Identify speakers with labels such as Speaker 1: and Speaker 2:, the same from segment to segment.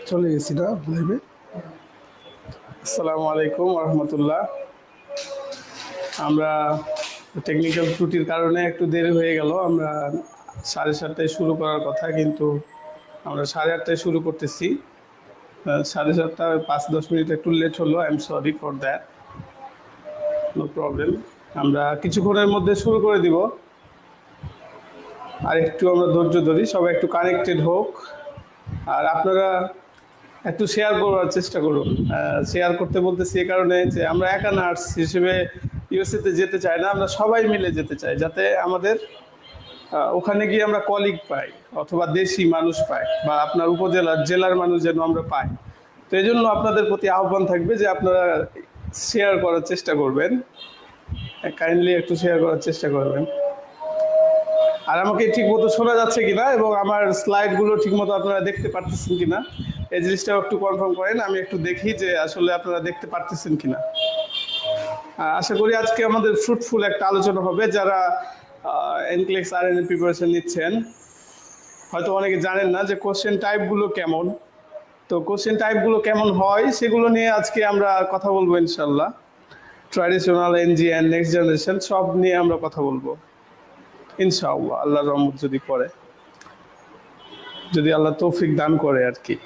Speaker 1: চলে গেছি না লাইভে। আসসালামু আলাইকুম রহমতুল্লাহ। আমরা টেকনিক্যাল ত্রুটির কারণে একটু দেরি হয়ে গেল। আমরা 7:30টায় শুরু করার কথা, কিন্তু আমরা 8:30টায় শুরু করতেছি। 7:30 5-10 মিনিট একটু লেট হলো। I am sorry for that. No problem. আমরা কিছুক্ষণের মধ্যে শুরু করে দিব। আর একটু আমরা ধৈর্য ধরি, সবাই একটু কানেক্টেড হোক। আর আপনারা একটু শেয়ার করার চেষ্টা করুন। শেয়ার করতে বলতেছি এই কারণে যে আমরা একা নার্স হিসেবে ইউএসএতে যেতে চাই না, আমরা সবাই মিলে যেতে চাই, যাতে আমাদের ওখানে গিয়ে আমরা কলিগ পাই, অথবা দেশি মানুষ পাই, বা আপনার উপজেলার জেলার মানুষ যেন আমরা পাই। তো এই জন্য আপনাদের প্রতি আহ্বান থাকবে যে আপনারা শেয়ার করার চেষ্টা করবেন, কাইন্ডলি একটু শেয়ার করার চেষ্টা করবেন। আর আমাকে ঠিক মতো শোনা যাচ্ছে কিনা এবং আমার স্লাইডগুলো ঠিক মতো আপনারা দেখতে পারতেছেন কিনা, এই জিনিসটাও একটু কনফার্ম করেন। আমি একটু দেখি যে আসলে আপনারা দেখতে পারতেছেন কিনা। আশা করি আজকে আমাদের ফ্রুটফুল একটা আলোচনা হবে। যারা এনক্লেক্স আরএনএ প্রিপারেশন নিচ্ছেন, হয়তো অনেকে জানেন না যে কোশ্চেন টাইপগুলো কেমন। তো কোশ্চেন টাইপগুলো কেমন হয় সেগুলো নিয়ে আজকে আমরা কথা বলবো ইনশাল্লাহ। ট্র্যাডিশনাল, এনজিএন, নেক্সট জেনারেশন সব নিয়ে আমরা কথা বলবো ইনশাআল্লাহ, আল্লাহর রহমত যদি করে, যদি আল্লাহ তৌফিক দান করে আর কি।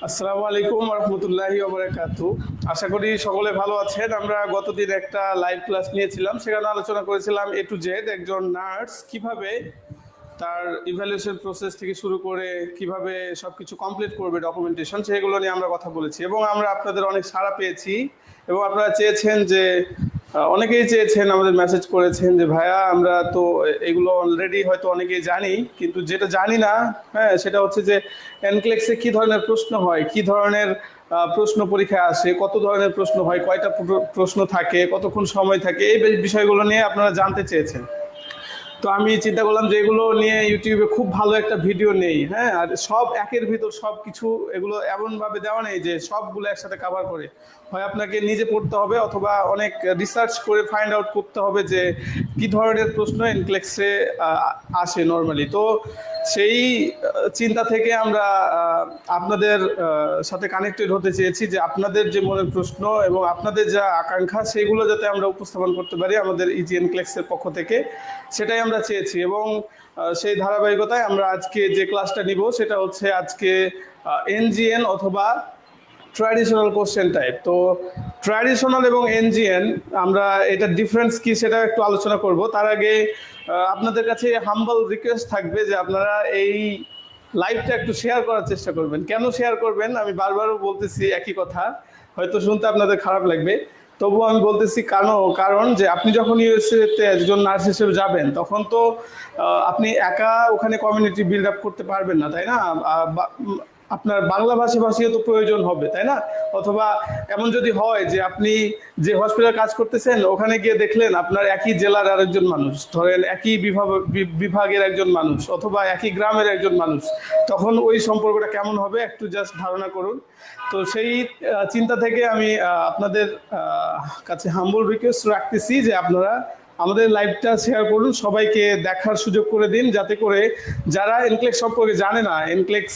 Speaker 1: আসসালামু আলাইকুম রহমতুল্লাহি ওবারাকাতু। আশা করি সকলে ভালো আছেন। আমরা গতদিন একটা লাইভ ক্লাস নিয়েছিলাম, সেখানে আলোচনা করেছিলাম এ টু জেড একজন নার্স কিভাবে তার ইভ্যালুয়েশন প্রসেস থেকে শুরু করে কিভাবে সবকিছু কমপ্লিট করবে ডকুমেন্টেশন, সেগুলো নিয়ে আমরা কথা বলেছি এবং আমরা আপনাদের অনেক সাড়া পেয়েছি। এবং আপনারা চেয়েছেন যে অনেকেই চেয়েছেন, আমাদের মেসেজ করেছেন যে ভাইয়া আমরা তো এগুলো অলরেডি হয়তো অনেকেই জানি, কিন্তু যেটা জানি না, হ্যাঁ, সেটা হচ্ছে যে এনক্লেক্সে কি ধরনের প্রশ্ন হয়, কি ধরনের প্রশ্ন পরীক্ষায় আসে, কত ধরনের প্রশ্ন হয়, কয়টা প্রশ্ন থাকে, কতক্ষণ সময় থাকে, এই বিষয়গুলো নিয়ে আপনারা জানতে চেয়েছেন। তো আমি চিন্তা করলাম যে এগুলো নিয়ে ইউটিউবে খুব ভালো একটা ভিডিও নেই, হ্যাঁ। আর সব একের ভিতর সব কিছু, এগুলো এমনভাবে দেওয়া নেই যে সবগুলো একসাথে কাভার করে। হয় আপনাকে নিজে পড়তে হবে, অথবা অনেক রিসার্চ করে ফাইন্ড আউট করতে হবে যে কি ধরনের প্রশ্ন এনক্লেক্সে আসে নর্মালি। তো সেই চিন্তা থেকে আমরা আপনাদের সাথে কানেক্টেড হতে চেয়েছি যে আপনাদের যে মনের প্রশ্ন এবং আপনাদের যা আকাঙ্ক্ষা, সেগুলো যাতে আমরা উপস্থাপন করতে পারি আমাদের ইজি এনক্লেক্সের পক্ষ থেকে, সেটাই আমরা চেয়েছি। এবং সেই ধারাবাহিকতায় আমরা আজকে যে ক্লাসটা নিব সেটা হচ্ছে আজকে এনজিএন অথবা ট্র্যাডিশনাল কোশ্চেন টাইপ। তো ট্র্যাডিশনাল এবং এনজিএন, আমরা এটা ডিফারেন্স কি সেটা একটু আলোচনা করব। তার আগে আপনাদের কাছে হাম্বল রিকোয়েস্ট থাকবে যে আপনারা এই লাইভটা একটু শেয়ার করার চেষ্টা করবেন। কেন শেয়ার করবেন আমি বারবারও বলতেছি একই কথা, হয়তো শুনতে আপনাদের খারাপ লাগবে, তবুও আমি বলতেছি কারণ যে আপনি যখন ইউএসএতে একজন নার্স হিসেবে যাবেন, তখন তো আপনি একা ওখানে কমিউনিটি বিল্ড আপ করতে পারবেন না, তাই না? আপনার বাংলা ভাষীও তো প্রয়োজন হবে, তাই না? অথবা এমন যদি হয় যে আপনি যে হসপিটালে কাজ করতেছেন ওখানে গিয়ে দেখলেন আপনার একই জেলার আরেকজন মানুষ, ধরেন একই বিভাগের একজন মানুষ, অথবা একই গ্রামের একজন মানুষ, তখন ওই সম্পর্কটা কেমন হবে একটু জাস্ট ধারণা করুন। তো সেই চিন্তা থেকে আমি আপনাদের কাছে হাম্বল রিকোয়েস্ট রাখতেছি যে আপনারা আমাদের লাইভটা শেয়ার করুন, সবাইকে দেখার সুযোগ করে দিন, যাতে করে যারা এনক্লেক্স সম্পর্কে জানে না, এনক্লেক্স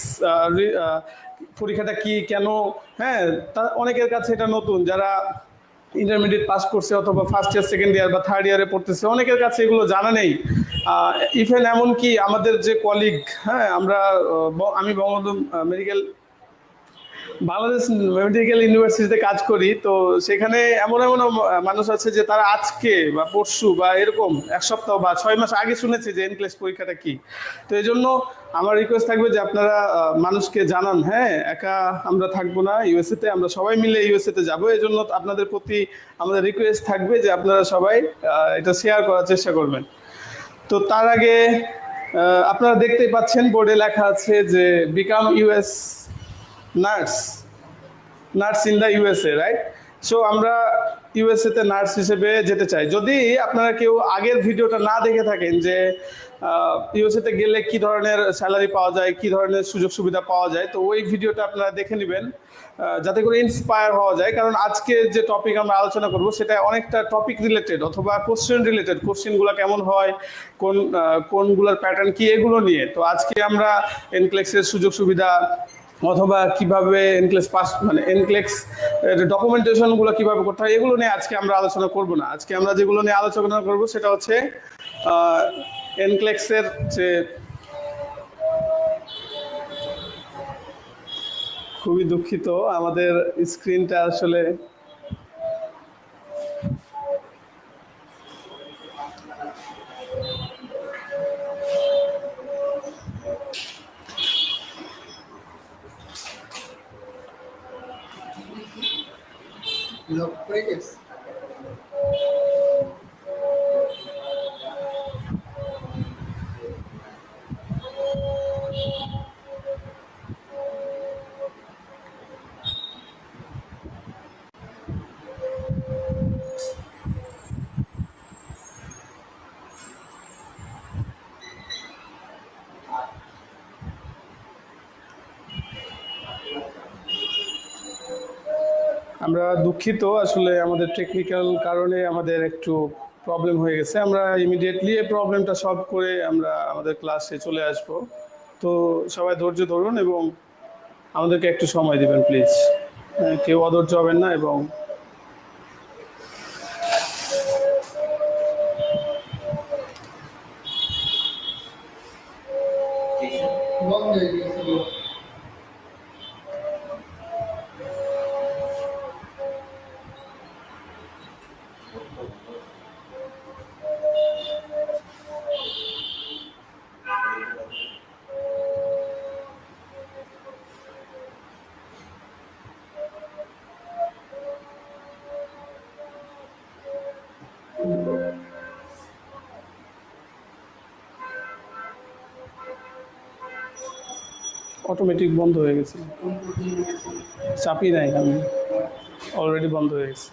Speaker 1: পরীক্ষাটা কি, কেন, হ্যাঁ, তা অনেকের কাছে এটা নতুন, যারা ইন্টারমিডিয়েট পাস করছে অথবা ফার্স্ট ইয়ার, সেকেন্ড ইয়ার বা থার্ড ইয়ারে পড়তেছে, অনেকের কাছে এগুলো জানা নেই। ইভেন এমনকি আমাদের যে কলিগ, হ্যাঁ, আমি বঙ্গবন্ধু মেডিকেল বাংলাদেশ মেডিকেল ইউনিভার্সিটিতে কাজ করি, তো সেখানে এমন এমন মানুষ আছে যে তারা আজকে বা পরশু বা এরকম এক সপ্তাহ বা 6 মাস আগে শুনেছে যে এনক্লেক্স পরীক্ষাটা কি। তো এই জন্য আমার রিকোয়েস্ট থাকবে যে আপনারা মানুষকে জানান, হ্যাঁ, একা আমরা থাকবো না ইউএসএতে, আমরা সবাই মিলে ইউএসএতে যাবো। এই জন্য আপনাদের প্রতি আমাদের রিকোয়েস্ট থাকবে যে আপনারা সবাই এটা শেয়ার করার চেষ্টা করবেন। তো তার আগে আপনারা দেখতেই পাচ্ছেন বোর্ডে লেখা আছে যে become US nurse in the USA, right? So আমরা ইউএসএতে নার্স হিসেবে যেতে চাই। যদি আপনারা কেউ আগের ভিডিওটা না দেখে থাকেন যে ইউএসএতে গেলে কি ধরনের স্যালারি পাওয়া যায়, কি ধরনের সুযোগ সুবিধা পাওয়া যায়, তো ওই ভিডিওটা আপনারা দেখে নেবেন, যাতে করে ইন্সপায়ার হওয়া যায়। কারণ আজকে যে টপিক আমরা আলোচনা করব সেটা অনেকটা টপিক রিলেটেড অথবা কোশ্চেন রিলেটেড, কোশ্চেনগুলো কেমন হয়, কোনগুলোর প্যাটার্ন কি, এগুলো নিয়ে। তো আজকে আমরা এনক্লেক্সের সুযোগ সুবিধা অথবা কিভাবে এনক্লেক্স পাস, মানে এনক্লেক্স ডকুমেন্টেশনগুলো কিভাবে করতে হয়, এগুলো নিয়ে আজকে আমরা আলোচনা করব না। আজকে আমরা যেগুলো নিয়ে আলোচনা করব সেটা হচ্ছে এনক্লেক্সের যে, খুবই দুঃখিত আমাদের স্ক্রিনটা আসলে আমরা দুঃখিত, আসলে আমাদের টেকনিক্যাল কারণে আমাদের একটু প্রবলেম হয়ে গেছে। আমরা ইমিডিয়েটলি এই প্রবলেমটা সলভ করে আমরা আমাদের ক্লাসে চলে আসব। তো সবাই ধৈর্য ধরুন এবং আমাদেরকে একটু সময় দিবেন প্লিজ, কেউ অধৈর্য হবেন না। এবং অটোমেটিক বন্ধ হয়ে গেছে, চাপই নাই, আমি অলরেডি বন্ধ হয়ে গেছে।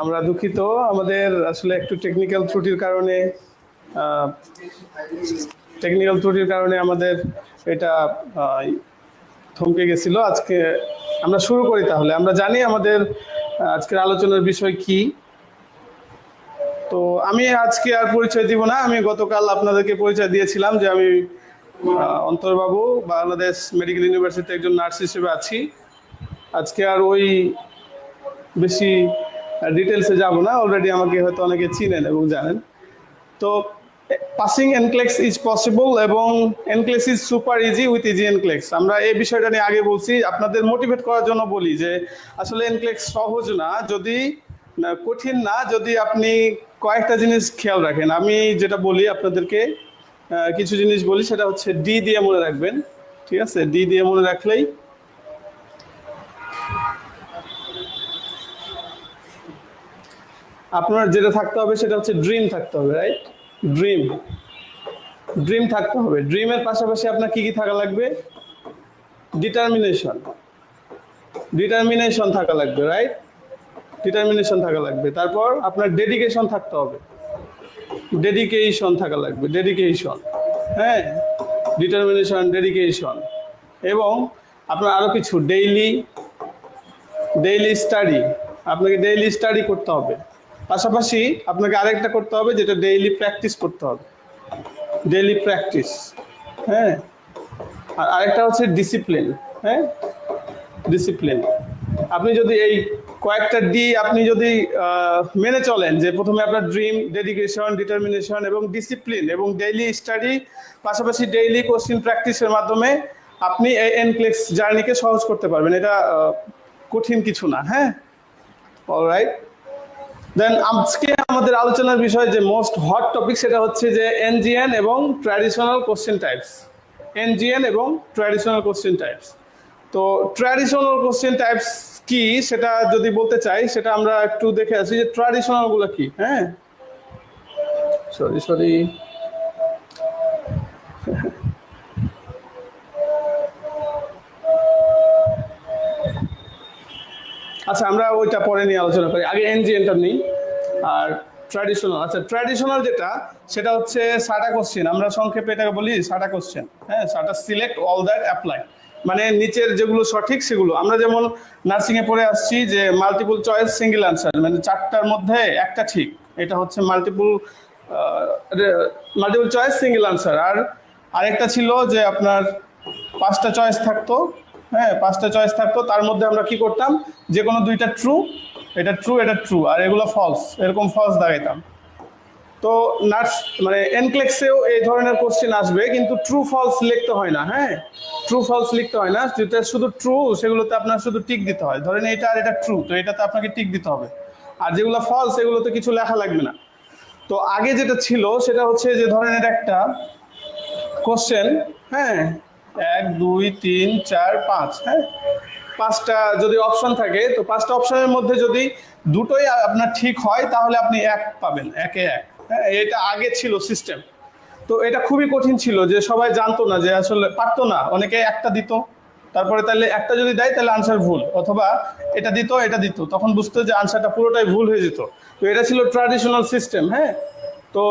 Speaker 1: আমরা দুঃখিত, আমাদের আসলে একটু টেকনিক্যাল ত্রুটির কারণে আমাদের এটা থমকে গেছিল। আজকে আমরা শুরু করি, তাহলে আমরা জানি আমাদের আজকের আলোচনার বিষয় কি। তো আমি আজকে আর পরিচয় দিব না, আমি গতকাল আপনাদেরকে পরিচয় দিয়েছিলাম যে আমি অন্তরবাবু বাংলাদেশ মেডিকেল ইউনিভার্সিটিতে একজন নার্স হিসেবে আছি। আজকে আর ওই বেশি ডিটেলসে যাব না, অলরেডি আমাকে হয়তো অনেকে চিনেন এবং জানেন। তো পাসিং এনক্লেক্স ইজ পসিবল এবং NCLEX is super easy with easy NCLEX. আমরা এই বিষয়টা নিয়ে আগে বলছি, আপনাদের মোটিভেট করার জন্য বলি যে আসলে এনক্লেক্স সহজ না, যদি কঠিন না, যদি আপনি কয়েকটা জিনিস খেয়াল রাখেন। আমি যেটা বলি আপনাদেরকে, কিছু জিনিস বলি, সেটা হচ্ছে ডি দিয়ে মনে রাখবেন, ঠিক আছে? ডি দিয়ে মনে রাখলেই আপনার যেটা থাকতে হবে সেটা হচ্ছে ড্রিম থাকতে হবে, রাইট? ড্রিম থাকতে হবে। ড্রিমের পাশাপাশি আপনার কি কি থাকা লাগবে? ডিটারমিনেশন থাকা লাগবে, রাইট? ডিটারমিনেশন থাকা লাগবে। তারপর আপনার ডেডিকেশন থাকতে হবে, ডেডিকেশন থাকা লাগবে, ডেডিকেশন, হ্যাঁ, ডিটারমিনেশন, ডেডিকেশন। এবং আপনার আরো কিছু ডেইলি স্টাডি, আপনাকে ডেইলি স্টাডি করতে হবে, পাশাপাশি আপনাকে আরেকটা করতে হবে যেটা ডেইলি প্র্যাকটিস করতে হবে, ডেইলি প্র্যাকটিস। হ্যাঁ, আর আরেকটা হচ্ছে ডিসিপ্লিন। হ্যাঁ, ডিসিপ্লিন। আপনি যদি এই কয়েকটা ডি আপনি যদি মেনে চলেন, যে প্রথমে আপনার ড্রিম, ডেডিকেশন, ডিটারমিনেশন এবং ডিসিপ্লিন এবং ডেইলি স্টাডি, পাশাপাশি ডেইলি কোশ্চেন প্র্যাকটিসের মাধ্যমে আপনি এই এনক্লেক্স জার্নিকে সহজ করতে পারবেন। এটা কঠিন কিছু না। হ্যাঁ, অলরাইট। দেন আজকে আমাদের আলোচনার বিষয় যে মোস্ট হট টপিক, সেটা হচ্ছে যে এনজিএন এবং ট্র্যাডিশনাল কোশ্চেন টাইপস। এনজিএন এবং ট্র্যাডিশনাল কোশ্চেন টাইপস। তো ট্র্যাডিশনাল কোশ্চেন টাইপস কি সেটা যদি বলতে চাই, সেটা আমরা একটু দেখে আসি যে ট্র্যাডিশনাল গুলো কি। হ্যাঁ, সরি আচ্ছা, আমরা ওইটা পরে নিয়ে আলোচনা করি, আগে এনজিএনটা নিই। আর ট্র্যাডিশনাল, আচ্ছা ট্র্যাডিশনাল যেটা, সেটা হচ্ছে সাটা কোশ্চেন, আমরা সংক্ষেপে এটাকে বলি সাটা কোশ্চেন। হ্যাঁ, সাটা সিলেক্ট অল দ্যাট অ্যাপ্লাই, মানে নিচের যেগুলো সঠিক সেগুলো। আমরা যেমন নার্সিংয়ে পড়ে আসছি যে মাল্টিপল চয়েস সিঙ্গেল আনসার, মানে চারটার মধ্যে একটা ঠিক, এটা হচ্ছে মাল্টিপল চয়েস সিঙ্গেল আনসার। আর আরেকটা ছিল যে আপনার পাঁচটা চয়েস থাকতো। হ্যাঁ, পাঁচটা চয়েস থাকতো, তার মধ্যে আমরা কি করতাম, যে কোনো দুইটা ট্রু, এটা ট্রু, এটা ট্রু, আর এগুলো ফলস, এরকম ফলস দাগাইতাম। তো নার্স মানে এনক্লেক্সেও এই ধরনের কোশ্চেন আসবে, কিন্তু ট্রু ফলস লিখতে হয় না। হ্যাঁ, ট্রু ফলস লিখতে হয় না, যেটা শুধু ট্রু সেগুলোতে আপনার শুধু টিক দিতে হয়। ধরেন এটা আর এটা ট্রু, তো এটাতে আপনাকে টিক দিতে হবে। আর যেগুলো ফলস এগুলোতে কিছু লেখা লাগবে না। তো আগে যেটা ছিল সেটা হচ্ছে যে ধরেন এটা একটা কোশ্চেন। হ্যাঁ, 1 2 3 4 5, হ্যাঁ, পাঁচটা যদি অপশন থাকে, তো পাঁচটা অপশনের মধ্যে যদি দুটোই আপনার ঠিক হয় তাহলে আপনি এক পাবেন, একে এক। হ্যাঁ, এটা আগে ছিল সিস্টেম। তো এটা খুবই কঠিন ছিল, যে সবাই জানতো না, যে আসলে পারতো না, অনেকে একটা দিত, তারপরে তাহলে একটা যদি দেয় তাহলে আনসার ভুল, অথবা এটা দিত, তখন বুঝতো যে আনসারটা পুরোটাই ভুল হয়ে যেত। তো এটা ছিল ট্র্যাডিশনাল সিস্টেম। হ্যাঁ, তো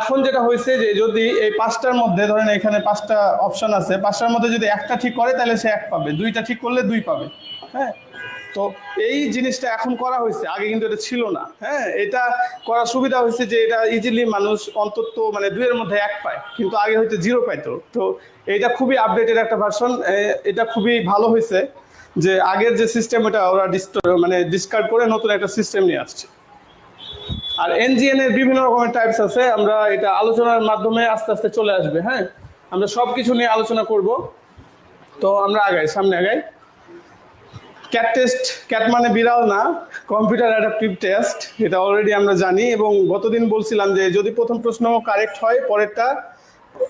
Speaker 1: এখন যেটা হয়েছে যে যদি এই পাঁচটার মধ্যে ধরেন এখানে পাঁচটা অপশন আছে, পাঁচটার মধ্যে যদি একটা ঠিক করে তাহলে সে এক পাবে, দুইটা ঠিক করলে দুই পাবে। হ্যাঁ, তো এই জিনিসটা এখন করা হয়েছে, আগে কিন্তু এটা ছিল না। হ্যাঁ, এটা করার সুবিধা হয়েছে যে এটা ইজিলি মানুষ অন্তত মানে দুইয়ের মধ্যে এক পায়, কিন্তু আগে হয়তো জিরো পাইতো। তো এটা খুবই আপডেটেড একটা ভার্সন, এটা খুবই ভালো হয়েছে যে আগের যে সিস্টেম ওটা ওরা মানে ডিসকার্ড করে নতুন একটা সিস্টেম নিয়ে আসছে। আর এনজিএন এর বিভিন্ন রকমের টাইপস আছে, আমরা এটা আলোচনার মাধ্যমে আস্তে আস্তে চলে আসবে। হ্যাঁ, আমরা সব কিছু নিয়ে আলোচনা করব। তো আমরা সামনে আগাই। ক্যাট টেস্ট, ক্যাট মানে বিড়াল না, কম্পিউটার অ্যাডাপটিভ টেস্ট, এটা অলরেডি আমরা জানি। এবং গতদিন বলছিলাম যে যদি প্রথম প্রশ্ন কারেক্ট হয়, পরেরটা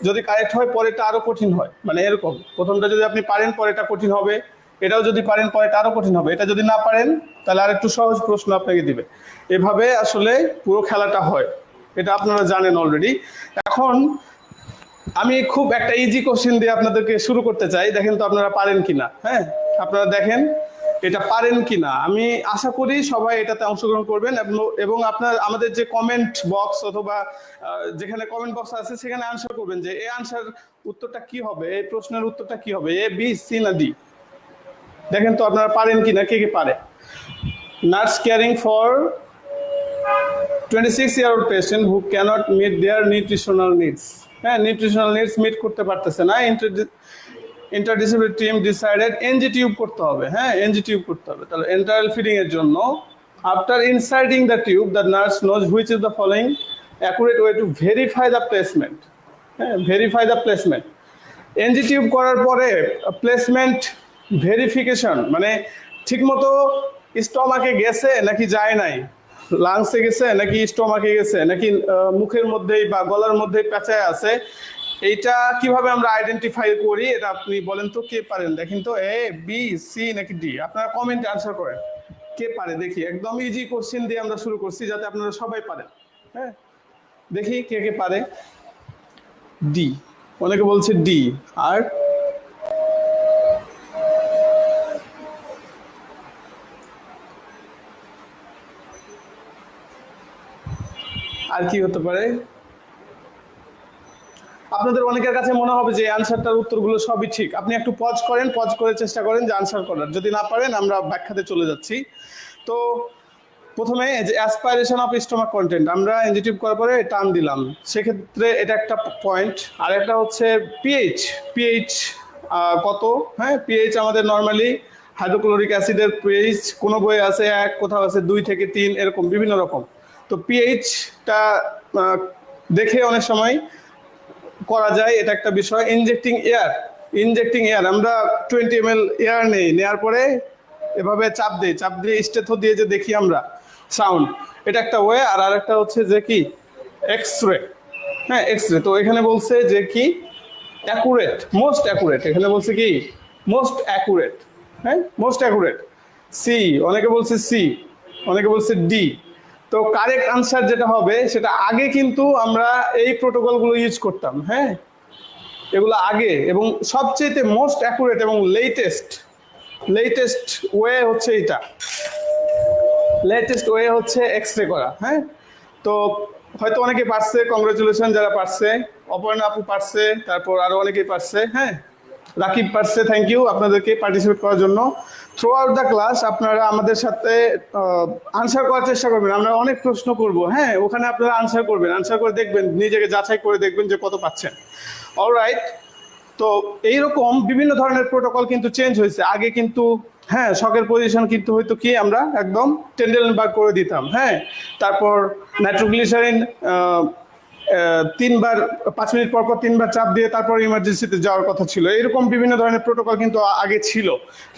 Speaker 1: যদি কারেক্ট হয় পরেরটা আরো কঠিন হয়, মানে এরকম প্রথমটা যদি আপনি পারেন পরেরটা কঠিন হবে, এটাও যদি পারেন পরেরটা আরো কঠিন হবে, এটা যদি না পারেন তাহলে আর একটু সহজ প্রশ্ন আপনাকে দিবে। এভাবে আসলে পুরো খেলাটা হয়, এটা আপনারা জানেন অলরেডি। এখন আমি খুব একটা ইজি কোশ্চেন দিয়ে আপনাদেরকে শুরু করতে চাই, দেখেন তো আপনারা পারেন কিনা। হ্যাঁ, আপনারা দেখেন এটা পারেন কিনা। আমি আশা করি সবাই এটাতে অংশগ্রহণ করবেন, এবং আপনার আমাদের যে কমেন্ট বক্স অথবা যেখানে কমেন্ট বক্স আছে সেখানে আনসার করবেন যে এই আনসার উত্তরটা কি হবে, এই প্রশ্নের উত্তরটা কি হবে, এ বি সি না ডি। দেখেন তো আপনারা পারেন কিনা, কে কে পারে। Nurse caring for 26-year-old patient who cannot meet their nutritional needs. হ্যাঁ, নিউট্রিশনাল নিডস মিট করতে পারতেছে না, interdisciplinary team decided NG tube করতে হবে। হ্যাঁ, এনজি টিউব করতে হবে। তাহলে এন্টারাল ফিডিং এর জন্য after inserting the tube the nurse knows which is the following accurate way to verify the placement. হ্যাঁ, verify the placement. NG tube করার পরে প্লেসমেন্ট ভেরিফিকেশন, মানে ঠিকমতো স্টমাকে গেছে নাকি যায় নাই, লাংসে গেছে নাকি স্টমাকে গেছে নাকি মুখের মধ্যেই বা গলার মধ্যেই পেঁচায় আছে, এইটা কিভাবে আমরা আইডেন্টিফাই করি, এটা আপনি বলেন তো, কে পারেন দেখেন তো, এ বি সি নাকি ডি। আপনারা কমেন্টে আনসার করেন কে পারে দেখি। একদম ইজি কোশ্চেন দিয়ে আমরা শুরু করছি যাতে আপনারা সবাই পারেন। হ্যাঁ, দেখি কে কে পারে। ডি, অনেকে বলছে ডি। আর আর কি হতে পারে? আপনাদের অনেকের কাছে মনে হবে যে আনসারটার উত্তরগুলো সবই ঠিক। আপনি একটু পজ করে চেষ্টা করেন যে আনসার করার, যদি না পারেন আমরা ব্যাখ্যাতে চলে যাচ্ছি। তো প্রথমে যে অ্যাসপাইরেশন অফ স্টোমাক কন্টেন্ট আমরা এনজিটিভ করার পরে টান দিলাম, সেক্ষেত্রে এটা একটা পয়েন্ট। আর একটা হচ্ছে পিএইচ। পিএইচ কত? হ্যাঁ, পিএইচ আমাদের নর্মালি হাইড্রোক্লোরিক অ্যাসিডের পিএইচ কোনো বইয়ে আছে 1, কোথাও আছে 2 থেকে 3, এরকম বিভিন্ন রকম। তো পিএইচটা দেখে অনেক সময় করা যায়, এটা একটা বিষয়। ইনজেক্টিং এয়ার আমরা 20 ml এয়ার নেওয়ার পরে এভাবে চাপ দিয়ে স্টেথো দিয়ে যে দেখি আমরা সাউন্ড, এটা একটা ওয়ে। আর আরেকটা হচ্ছে যে কি এক্সরে। হ্যাঁ, এক্সরে। তো এখানে বলছে যে কি অ্যাকুরেট, মোস্ট অ্যাকুরেট। এখানে বলছে কি মোস্ট অ্যাকুরেট। হ্যাঁ, মোস্ট অ্যাকুরেট সি, অনেকে বলছে সি, অনেকে বলছে ডি। তো কারেক্ট আনসার যেটা হবে সেটা আগে কিন্তু আমরা এই প্রোটোকলগুলো ইউজ করতাম। হ্যাঁ, এগুলো আগে, এবং সবচেয়ে মোস্ট অ্যাকুরেট এবং লেটেস্ট ওয়ে হচ্ছে এটা। লেটেস্ট ওয়ে হচ্ছে এক্সরে করা। হ্যাঁ, তো হয়তো অনেকে পারছে, কংগ্রেচুলেশন যারা পারছে। অপর্ণা আপু পারছে, তারপর আরো অনেকেই পারছে। হ্যাঁ, রাকিব পারছে, থ্যাংক ইউ আপনাদেরকে পার্টিসিপেট করার জন্য। থ্রু আউট দ্য ক্লাস আপনারা আমাদের সাথে আনসার করার চেষ্টা করবেন। আমরা অনেক প্রশ্ন করব। হ্যাঁ, ওখানে আপনারা আনসার করবেন, আনসার করে দেখবেন, নিজেকে যাচাই করে দেখবেন যে কত পাচ্ছেন। অলরাইট, তো এইরকম বিভিন্ন ধরনের প্রোটোকল কিন্তু চেঞ্জ হয়েছে। আগে কিন্তু হ্যাঁ শকের পজিশন কিন্তু হয়তো কি আমরা একদম টেন্ডেলবার্গ করে দিতাম। হ্যাঁ, তারপর নাইট্রোগ্লিসারিন 3 বার 5 মিনিট পর 3 বার চাপ দিয়ে তারপর ইমার্জেন্সিতে যাওয়ার কথা ছিল। এরকম বিভিন্ন ধরনের প্রোটোকল কিন্তু আগে ছিল,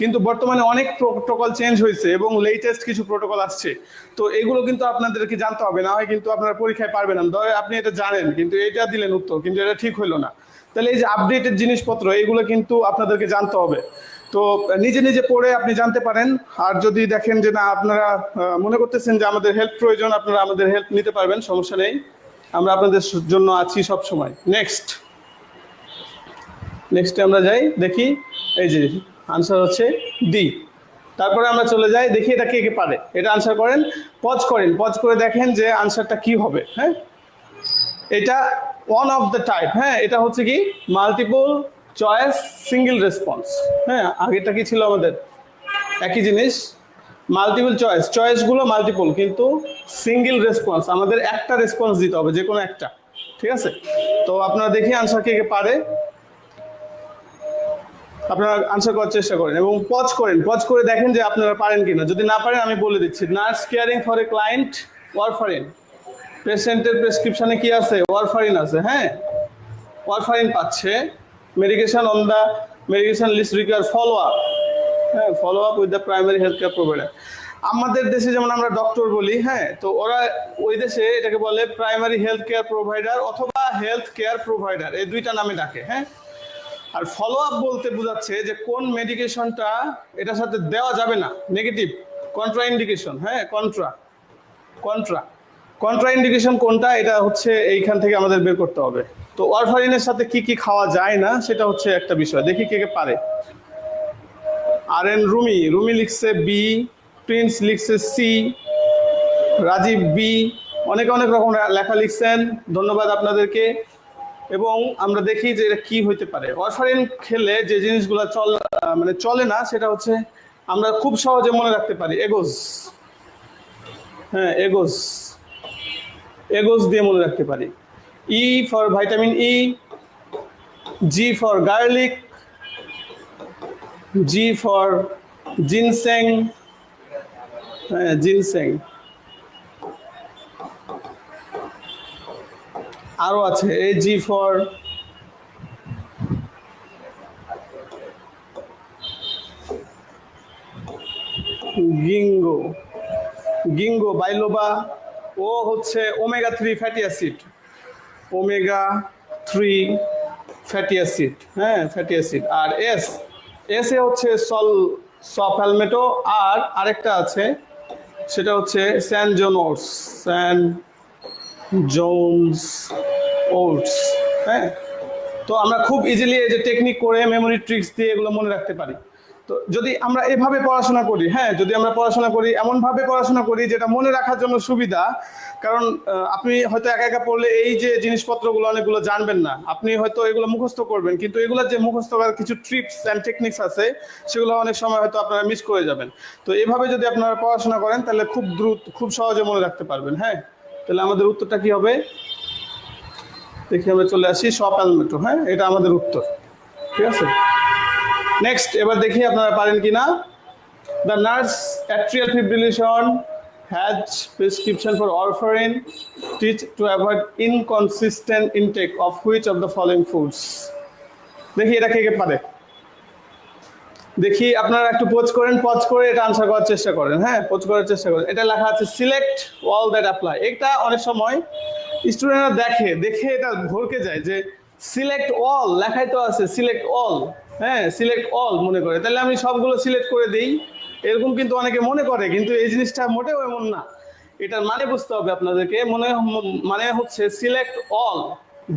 Speaker 1: কিন্তু বর্তমানে অনেক প্রোটোকল চেঞ্জ হয়েছে এবং লেটেস্ট কিছু প্রোটোকল আসছে। তো এগুলো কিন্তু আপনাদেরকে জানতে হবে, না হয় কিন্তু আপনারা পরীক্ষায় পারবেন না। ধরে আপনি এটা জানেন কিন্তু এটা দিলেন উত্তর, কিন্তু এটা ঠিক হলো না। তাহলে এই যে আপডেটেড জিনিসপত্র এগুলো কিন্তু আপনাদেরকে জানতে হবে। তো নিজে নিজে পড়ে আপনি জানতে পারেন। আর যদি দেখেন যে না আপনারা মনে করতেছেন যে আমাদের হেল্প প্রয়োজন, আপনারা আমাদের হেল্প নিতে পারবেন, সমস্যা নেই, আমরা আপনাদের জন্য আছি সব সময়। নেক্সটে আমরা যাই, দেখি এই যে আনসার হচ্ছে ডি। তারপরে আমরা চলে যাই, দেখি এটা কে কে পারে, এটা আনসার করেন, পজ করে দেখেন যে আনসারটা কি হবে। হ্যাঁ, এটা ওয়ান অফ দ্য টাইপ। হ্যাঁ, এটা হচ্ছে কি মাল্টিপল চয়েস সিঙ্গেল রেসপন্স। হ্যাঁ, আগেটা কি ছিল আমাদের একই জিনিস, মাল্টিপল চয়েসগুলো মাল্টিপল, কিন্তু সিঙ্গেল রেসপন্স, আমাদের একটা রেসপন্স দিতে হবে, যে কোনো একটা। ঠিক আছে, তো আপনারা দেখি আনসার কে কে পারে, আপনারা আনসার করার চেষ্টা করেন এবং পজ করে দেখেন যে আপনারা পারেন কিনা। যদি না পারেন আমি বলে দিচ্ছি। Nurse caring for a client warfarin, পেশেন্টের প্রেসক্রিপশনে কি আছে? ওয়ারফারিন আছে। হ্যাঁ, ওয়ারফারিন পাচ্ছে। Medication on the medication list require follow up. হ্যাঁ, follow up with the primary health care provider. আমাদের দেশে যেমন আমরা ডক্টর বলি, হ্যাঁ, তো ওরা ওই দেশে এটাকে বলে প্রাইমারি হেলথ কেয়ার প্রোভাইডার অথবা হেলথ কেয়ার প্রোভাইডার, এই দুইটা নামে ডাকে। হ্যাঁ, আর ফলো আপ বলতে বোঝাচ্ছে যে কোন মেডিকেশনটা এটার সাথে দেওয়া যাবে না, নেগেটিভ, কন্ট্রা ইন্ডিকেশন। হ্যাঁ, কন্ট্রা ইন্ডিকেশন কোনটা, এটা হচ্ছে এইখান থেকে আমাদের বের করতে হবে। তো ওয়ারফারিনের সাথে কি কি খাওয়া যায় না সেটা হচ্ছে একটা বিষয়। দেখি কে কে পারে। আর এন রুমি লিখছে বি, প্রিন্স লিখছে সি, রাজীব বি, অনেক রকম লেখা লিখছেন, ধন্যবাদ আপনাদেরকে। এবং আমরা দেখি যে এটা কি হইতে পারে। ওয়ারফারিন খেলে যে জিনিসগুলো চলে না সেটা হচ্ছে আমরা খুব সহজে মনে রাখতে পারি এগোজ। হ্যাঁ, এগোজ দিয়ে মনে রাখতে পারি। E for vitamin E, G for garlic, G for ginseng. হ্যাঁ, জিনসেং। আরো আছে এ G for ginkgo biloba. O হচ্ছে ওমেগা 3 ফ্যাটি অ্যাসিড, হ্যাঁ, ফ্যাটি অ্যাসিড। আর এস এ হচ্ছে সলফ্যালমেটো। আর আরেকটা আছে সেটা হচ্ছে স্যান জোনস ওটস। হ্যাঁ, তো আমরা খুব ইজিলি এই যে টেকনিক করে মেমোরি ট্রিক্স দিয়ে এগুলো মনে রাখতে পারি। তো যদি আমরা এভাবে পড়াশোনা করি, হ্যাঁ, যদি আমরা পড়াশোনা করি এমনভাবে পড়াশোনা করি যেটা মনে রাখার জন্য সুবিধা, কারণ আপনি হয়তো একা একা পড়লে এই যে জিনিসপত্রগুলো অনেকগুলো জানবেন না, আপনি হয়তো এগুলো মুখস্থ করবেন, কিন্তু এগুলোর যে মুখস্থ করার কিছু ট্রিপস অ্যান্ড টেকনিক্স আছে সেগুলো অনেক সময় হয়তো আপনারা মিস করে যাবেন। তো এভাবে যদি আপনারা পড়াশোনা করেন তাহলে খুব দ্রুত খুব সহজে মনে রাখতে পারবেন। হ্যাঁ, তাহলে আমাদের উত্তরটা কি হবে দেখি, আমরা চলে আসি শ প্যালমেটো। হ্যাঁ, এটা আমাদের উত্তর, ঠিক আছে। নেক্সট, এবার দেখি আপনারা পারেন কিনা। The nurse atrial fibrillation has prescription for warfarin teach to avoid inconsistent intake of which of the following foods. দেখি এটা কে কে পারে, দেখি আপনারা একটু পজ করেন, পজ করে এটা আনসার করার চেষ্টা করেন। হ্যাঁ, পজ করার চেষ্টা করেন। এটা লেখা আছে সিলেক্ট অল দ্যাট অ্যাপ্লাই। এটা অনেক সময় স্টুডেন্টরা দেখে এটা ভরকে যায় যে সিলেক্ট অল লেখাই তো আছে, সিলেক্ট অল। হ্যাঁ, সিলেক্ট অল মনে করে, তাহলে আমি সবগুলো সিলেক্ট করে দিই, এরকম কিন্তু অনেকে মনে করে, কিন্তু এই জিনিসটা মোটেও এমন না। এটার মানে বুঝতে হবে আপনাদেরকে। মানে হচ্ছে select all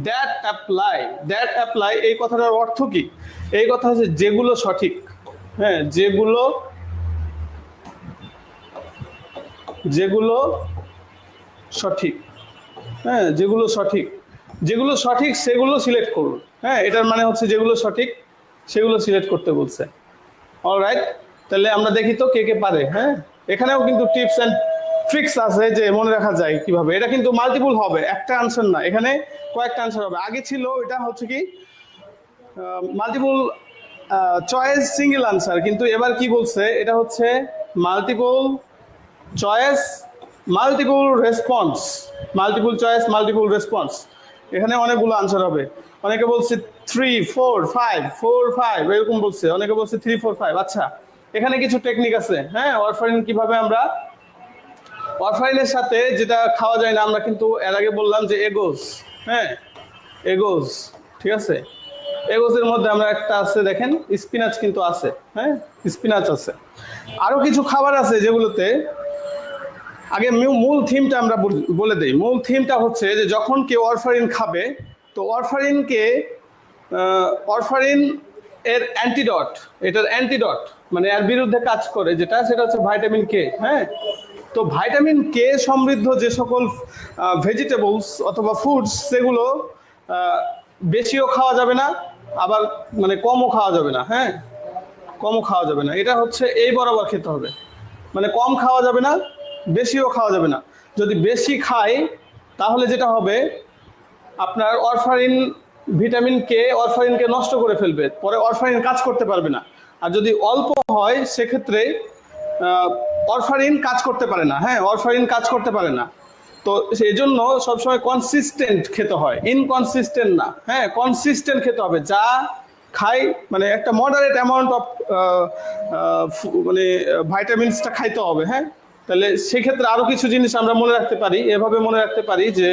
Speaker 1: that apply. That apply এই কথাটার অর্থ কি? এই কথা হচ্ছে যেগুলো সঠিক। হ্যাঁ, যেগুলো সঠিক। হ্যাঁ, যেগুলো সঠিক সেগুলো সিলেক্ট করুন। হ্যাঁ, এটার মানে হচ্ছে যেগুলো সঠিক সেগুলো সিলেক্ট করতে বলছে। অলরাইট, তাহলে আমরা দেখি তো কে কে পারে। হ্যাঁ, এখানেও কিন্তু টিপস অ্যান্ড ট্রিক্স আছে যে মনে রাখা যায় কিভাবে। এটা কিন্তু মাল্টিপল হবে, একটা আনসার না, এখানে কয়েকটা আনসার হবে। আগে ছিল এটা হচ্ছে কি মাল্টিপল চয়েস সিঙ্গেল আনসার, কিন্তু এবার কি বলছে, এটা হচ্ছে multiple choice multiple response. Multiple choice multiple response, এখানে অনেকগুলো আনসার হবে। অনেকে বলছে 3 4 5 4 5 এরকম বলছে, অনেকে বলছে 3 4 5। আচ্ছা, এখানে কিছু টেকনিক আছে। হ্যাঁ, ওয়ারফারিন কিভাবে আমরা, ওয়ারফারিনের সাথে যেটা খাওয়া যায় না, আমরা কিন্তু এর আগে বললাম যে এগোজ। হ্যাঁ, এগোজ, ঠিক আছে। এগোজের মধ্যে আমরা একটা আছে দেখেন, স্পিনাচ কিন্তু আছে। হ্যাঁ, স্পিনাচ আছে। আরো কিছু খাবার আছে যেগুলোতে, আগে মূল থিমটা আমরা বলে দেই। মূল থিমটা হচ্ছে যে যখন কেউ ওয়ারফারিন খাবে, তো ওয়ারফারিন এর অ্যান্টিডট, এটার অ্যান্টিডট মানে এর বিরুদ্ধে কাজ করে যেটা, সেটা হচ্ছে ভাইটামিন কে। হ্যাঁ, তো ভাইটামিন কে সমৃদ্ধ যে সকল ভেজিটেবলস অথবা ফুডস, সেগুলো বেশিও খাওয়া যাবে না, আবার মানে কমও খাওয়া যাবে না। হ্যাঁ, কমও খাওয়া যাবে না, এটা হচ্ছে এই বরাবর খেতে হবে। মানে কম খাওয়া যাবে না, বেশিও খাওয়া যাবে না। যদি বেশি খাই তাহলে যেটা হবে, আপনার অরফারিনকে নষ্ট করে ফেলবে, পরে অরফারিন কাজ করতে পারবে না। আর যদি অল্প হয় সেক্ষেত্রে অরফারিন কাজ করতে পারে না। হ্যাঁ, অরফারিন কাজ করতে পারে না। তো সেই জন্য সবসময় কনসিস্টেন্ট খেতে হয়, ইনকনসিস্টেন্ট না। হ্যাঁ, কনসিস্টেন্ট খেতে হবে। যা খাই মানে একটা মডারেট অ্যামাউন্ট অফ মানে ভাইটামিনসটা খাইতে হবে। হ্যাঁ, তাহলে সেক্ষেত্রে আরো কিছু জিনিস আমরা মনে রাখতে পারি, এভাবে মনে রাখতে পারি যে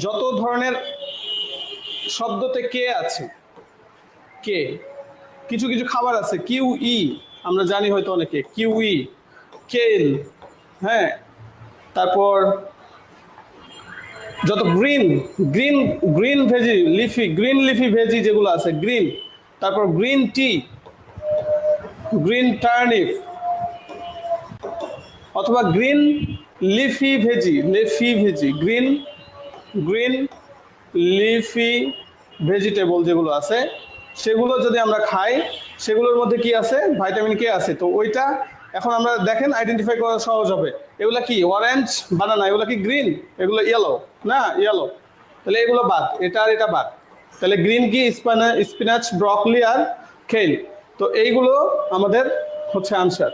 Speaker 1: যত ধরনের শব্দতে কে আছে, কে, কিছু কিছু খাবার আছে কিউ ই, আমরা জানি হয়তো অনেকে কিউ ই, কেল। হ্যাঁ, তারপর যত গ্রিন লিফি ভেজি যেগুলো আছে গ্রিন, তারপর গ্রিন টি, গ্রিন টার্নিপ, অথবা green leafy veggie, green leafy vegetable যেগুলো আছে, সেগুলো যদি আমরা খাই, সেগুলোর মধ্যে কি আছে, ভাইটামিন কে আছে। তো ওইটা এখন আমরা দেখেন আইডেন্টিফাই করা সহজ হবে। এগুলো কি অরেঞ্জ বানানা, এগুলো কি গ্রিন, এগুলো ইয়েলো না, ইয়েলো, তাহলে এগুলো বাদ, এটা আর এটা বাদ। তাহলে গ্রিন কি স্পিনাচ, ব্রকলি আর খেল। তো এইগুলো আমাদের হচ্ছে আনসার,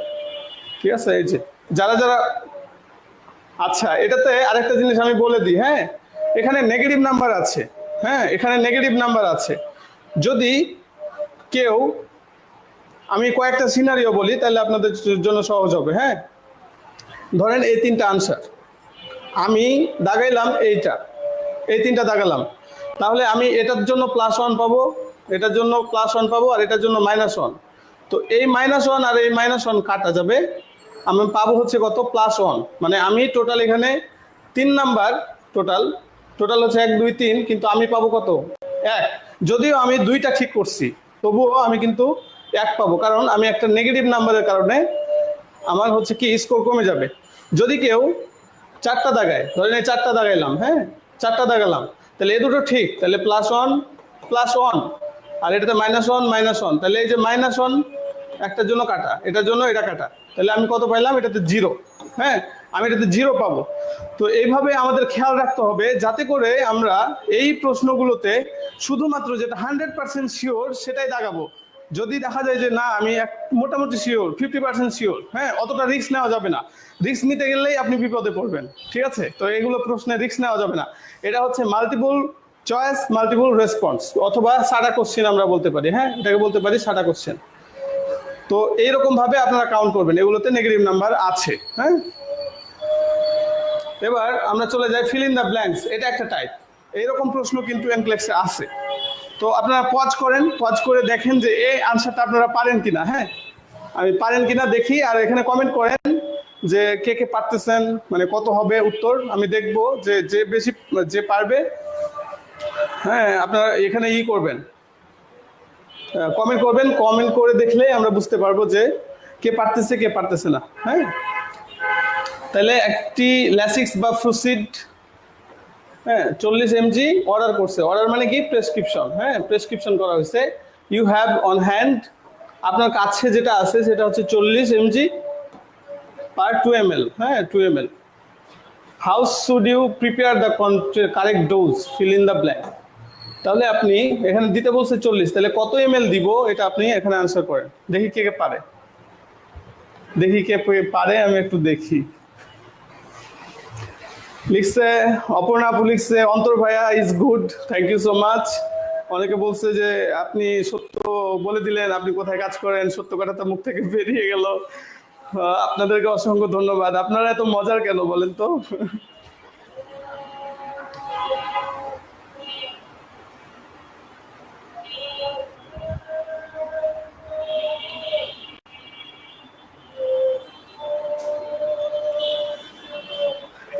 Speaker 1: ঠিক আছে। এই যে যারা যারা, আচ্ছা এটাতে আরেকটা জিনিস আমি বলে দিই। হ্যাঁ, এখানে নেগেটিভ নাম্বার আছে। হ্যাঁ, এখানে নেগেটিভ নাম্বার আছে। যদি কেউ, আমি কয়েকটা সিনারিও বলি তাহলে আপনাদের জন্য সহজ হবে। হ্যাঁ, ধরেন এই তিনটা আনসার আমি দাগাইলাম, এই তিনটা দাগালাম, তাহলে আমি এটার জন্য +1 পাবো, এটার জন্য +1 পাবো, আর এটার জন্য -1। তো এই -1 আর এই -1 কাটা যাবে, আমি পাবো হচ্ছে কত, +1। মানে আমি টোটাল এখানে 3 নাম্বার, টোটাল হচ্ছে 1 2 3, কিন্তু আমি পাবো কত, 1। যদিও আমি দুইটা ঠিক করছি, তবুও আমি কিন্তু 1 পাবো, কারণ আমি একটা নেগেটিভ নাম্বারের কারণে আমার হচ্ছে কি স্কোর কমে যাবে। যদি কেউ 4টা দাগায়, ধরেন এই 4টা দাগাইলাম, হ্যাঁ 4টা দাগালাম, তাহলে এই দুটো ঠিক, তাহলে +1 আর এটাতে -1 তাহলে এই যে -1 একটার জন্য কাটা, এটার জন্য এটা কাটা, তাহলে আমি কত পাইলাম? এটাতে 0। হ্যাঁ, আমি এটাতে 0 পাবো। তো এইভাবে আমাদের খেয়াল রাখতে হবে যাতে করে আমরা এই প্রশ্নগুলোতে শুধুমাত্র যেটা 100% শিওর সেটাই দাগাবো। যদি দেখা যায় যে না আমি মোটামুটি শিওর, 50% শিওর, হ্যাঁ অতটা রিস্ক নেওয়া যাবে না। রিস্ক নিতে গেলেই আপনি বিপদে পড়বেন, ঠিক আছে? তো এইগুলো প্রশ্নে রিস্ক নেওয়া যাবে না। এটা হচ্ছে মাল্টিপল চয়েস, মাল্টিপল রেসপন্স, অথবা সাডা কোশ্চেন আমরা বলতে পারি। হ্যাঁ, এটাকে বলতে পারি সাডা কোশ্চেন। তো এইরকম ভাবে আপনারা কাউন্ট করবেন, এগুলোতে নেগেটিভ নাম্বার আছে। হ্যাঁ, এবার আমরা চলে যাই ফিল ইন দ্য ব্ল্যাঙ্কস। এটা একটা টাইপ, এইরকম প্রশ্ন কিন্তু এনক্লেক্সে আছে। তো আপনারা পজ করেন, পজ করে দেখেন যে এই আনসারটা আপনারা পারেন কিনা। হ্যাঁ, আমি পারেন কিনা দেখি, আর এখানে কমেন্ট করেন যে কে কে পারতেছেন, মানে কত হবে উত্তর। আমি দেখব যে যে বেশি যে পারবে, হ্যাঁ আপনারা এখানে করবেন, কমেন্ট করবেন। কমেন্ট করে দেখলে আমরা বুঝতে পারবো যে কে পারতেছে কে পারতেছে না। হ্যাঁ, তাহলে একটি ল্যাসিক্স বা ফ্রুসিড 40 mg অর্ডার করছে। অর্ডার মানে কি? প্রেসক্রিপশন। হ্যাঁ, প্রেসক্রিপশন করা হয়েছে। ইউ হ্যাভ অন হ্যান্ড, আপনার কাছে যেটা আছে সেটা হচ্ছে 40 mg per 2 ml। হ্যাঁ, 2 ml। How should you prepare the correct dose? Fill in the blank. তাহলে আপনি এখানে দিতে বলছে 40, তাহলে কত ml দিব এটা আপনি এখানে আনসার করেন। দেখি কে কে পারে, দেখি কে পারে, আমি একটু দেখি। লিখছে অপর্ণা আপু, লিখছে অন্তর ভাইয়া is good, thank you so much. অনেকে বলছে যে আপনি সত্য বলে দিলেন, আপনি কোথায় কাজ করেন, সত্য কথা তো মুখ থেকে বেরিয়ে গেল। আপনাদেরকে অসংখ্য ধন্যবাদ। আপনারা এত মজার কেন বলেন তো?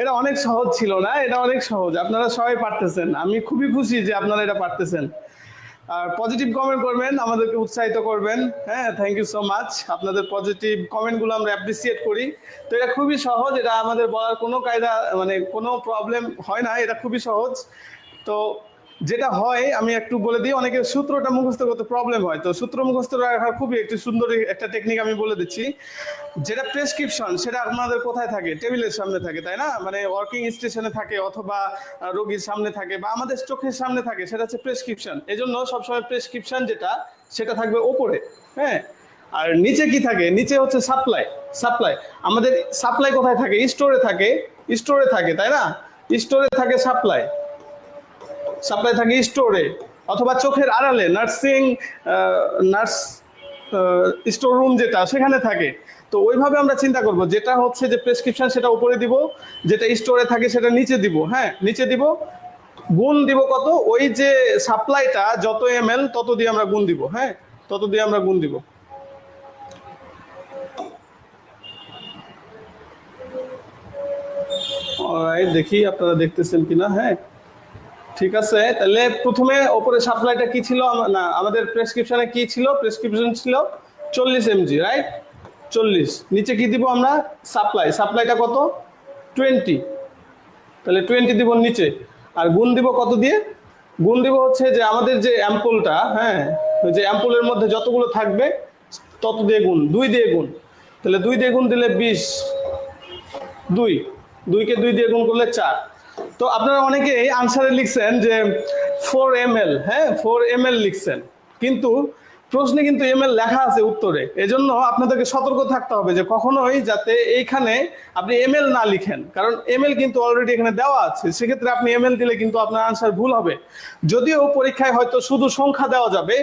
Speaker 1: এটা অনেক সহজ ছিল না? এটা অনেক সহজ, আপনারা সবাই পারতেছেন। আমি খুবই খুশি যে আপনারা এটা পারতেছেন। আর পজিটিভ কমেন্ট করবেন, আমাদেরকে উৎসাহিত করবেন। হ্যাঁ, থ্যাংক ইউ সো মাচ। আপনাদের পজিটিভ কমেন্টগুলো আমরা অ্যাপ্রিসিয়েট করি। তো এটা খুবই সহজ, এটা আমাদের বলার কোনো কায়দা মানে কোনো প্রবলেম হয় না, এটা খুবই সহজ। তো যেটা হয় আমি একটু বলে দিই, অনেকের সূত্রটা মুখস্থ করতে প্রবলেম হয়। তো সূত্র মুখস্থ রাখার খুবই একটি সুন্দর একটা টেকনিক আমি বলে দিচ্ছি। যেটা প্রেসক্রিপশন সেটা আপনাদের কোথায় থাকে? টেবিলের সামনে থাকে, তাই না? মানে ওয়ার্কিং স্টেশনে থাকে, অথবা রোগীর সামনে থাকে, বা আমাদের চোখের সামনে থাকে, সেটা হচ্ছে প্রেসক্রিপশন। এজন্য সবসময় প্রেসক্রিপশন যেটা সেটা থাকবে ওপরে। হ্যাঁ, আর নিচে কি থাকে? নিচে হচ্ছে সাপ্লাই। সাপ্লাই আমাদের সাপ্লাই কোথায় থাকে? স্টোরে থাকে, স্টোরে থাকে, তাই না? স্টোরে থাকে সাপ্লাই, সাপ্লাই থাকে স্টোরে, অথবা চোখের আড়ালে নার্স স্টোর রুম যেটা সেখানে থাকে। তো ওইভাবে আমরা চিন্তা করব, যেটা হচ্ছে যে প্রেসক্রিপশন সেটা উপরে দিব, যেটা স্টোরে থাকে সেটা নিচে দিব। হ্যাঁ, নিচে দিব, গুণ দিব কত? ওই যে সাপ্লাইটা যত ml তত দিয়ে আমরা গুণ দিব। হ্যাঁ, তত দিয়ে আমরা গুণ দিব। দেখি আপনারা দেখতেছেন কিনা। হ্যাঁ, ঠিক আছে। তাহলে প্রথমে ওপরে সাপ্লাইটা কি ছিল? না, আমাদের প্রেসক্রিপশনে কি ছিল? প্রেসক্রিপশন ছিল 40 mg, রাইট? 40। নিচে কি দিব আমরা? সাপ্লাই। সাপ্লাইটা কত? 20। তাহলে 20 দিব নিচে, আর গুণ দিব কত দিয়ে? গুণ দিব হচ্ছে যে আমাদের যে অ্যাম্পুলটা, হ্যাঁ ওই যে অ্যাম্পুলের মধ্যে যতগুলো থাকবে তত দিয়ে গুণ, 2 দিয়ে গুণ। তাহলে 2 দিয়ে গুণ দিলে 20, 2কে 2 দিয়ে গুণ করলে 4। তো আপনারা অনেকেই আনসারে লিখছেন যে 4 ml। হ্যাঁ, 4 ml লিখছেন, কিন্তু প্রশ্নে কিন্তু ml লেখা আছে উত্তরে। এজন্য আপনাদেরকে সতর্ক থাকতে হবে যে কখনোই যাতে এইখানে আপনি ml না লিখেন, কারণ ml কিন্তু অলরেডি এখানে দেওয়া আছে। সেক্ষেত্রে আপনি ml দিলে কিন্তু আপনার আনসার ভুল হবে। যদিও পরীক্ষায় হয়তো শুধু সংখ্যা দেওয়া যাবে,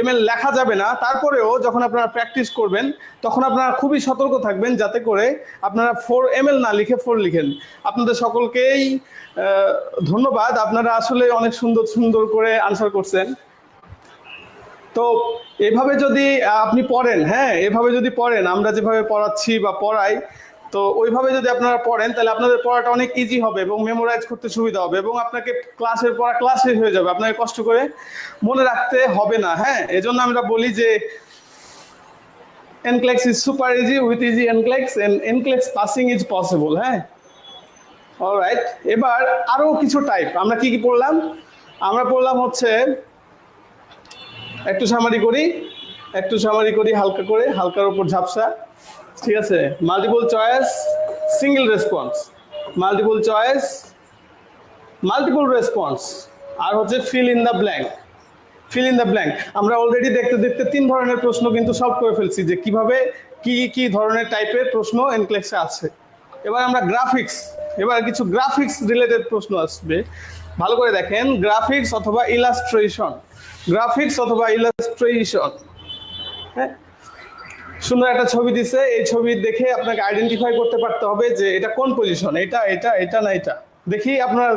Speaker 1: ml লেখা যাবে না, তারপরেও যখন আপনারা প্র্যাকটিস করবেন তখন আপনারা খুবই সতর্ক থাকবেন যাতে করে আপনারা 4 ml না লিখে 4 লিখেন। আপনাদের সকলকেই ধন্যবাদ, আপনারা আসলে অনেক সুন্দর সুন্দর করে আনসার করছেন। তো এভাবে যদি আপনি পড়েন, হ্যাঁ এভাবে যদি পড়েন, আমরা যেভাবে পড়াচ্ছি বা পড়াই, তো ওইভাবে যদি আপনারা পড়েন তাহলে আপনাদের পড়াটা অনেক ইজি হবে এবং মেমোরাইজ করতে সুবিধা হবে এবং আপনাকে ক্লাসের পড়া ক্লাস শেষ হয়ে যাবে, আপনাকে কষ্ট করে মনে রাখতে হবে না। হ্যাঁ, এজন্য আমরা বলি যে NCLEX is super easy, with easy NCLEX and NCLEX passing is possible. হ্যাঁ, অলরাইট। এবার আরো কিছু টাইপ আমরা কি কি পড়লাম? আমরা পড়লাম হচ্ছে একটু সামারি করি হালকা করে, হালকার উপর ঝাপসা, ঠিক আছে। Multiple choice, single response, multiple choice, multiple response, আর হচ্ছে ফিল ইন দ্য ব্ল্যাঙ্ক। আমরা অলরেডি দেখতে দেখতে 3 ধরনের প্রশ্ন কিন্তু সলভ করে ফেলছি যে কিভাবে কি ধরনের টাইপের প্রশ্ন এনক্লেক্সে আছে। এবার আমরা কিছু গ্রাফিক্স রিলেটেড প্রশ্ন আসবে, ভালো করে দেখেন। গ্রাফিক্স অথবা ইলাস্ট্রেশন, হ্যাঁ, সুন্দর একটা ছবি দিছে, এই ছবি দেখে আপনাকে আইডেন্টিফাই করতে পারতে হবে যে এটা কোন পজিশন, এটা না এটা। দেখি আপনার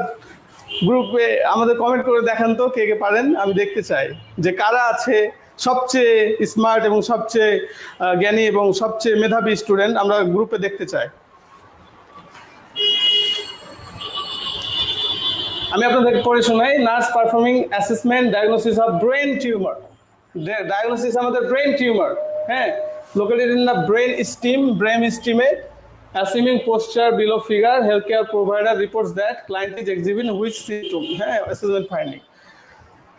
Speaker 1: গ্রুপে আমাদের কমেন্ট করে দেখান তো কে কে পারেন, আমি দেখতে চাই যে কারা আছে সবচেয়ে স্মার্ট এবং সবচেয়ে জ্ঞানী এবং সবচেয়ে মেধাবী স্টুডেন্ট, আমরা গ্রুপে দেখতে চাই। আমি আপনাদের পড়ে শোনাই। Nurse performing assessment diagnosis of brain tumour. Diagnosis আমাদের ব্রেন টিউমার, হ্যাঁ, লোকেটেড ইন দ্য ব্রেন স্টিমে, assuming posture below figure, healthcare provider reports that client is exhibiting which symptom, হ্যাঁ, assessment finding।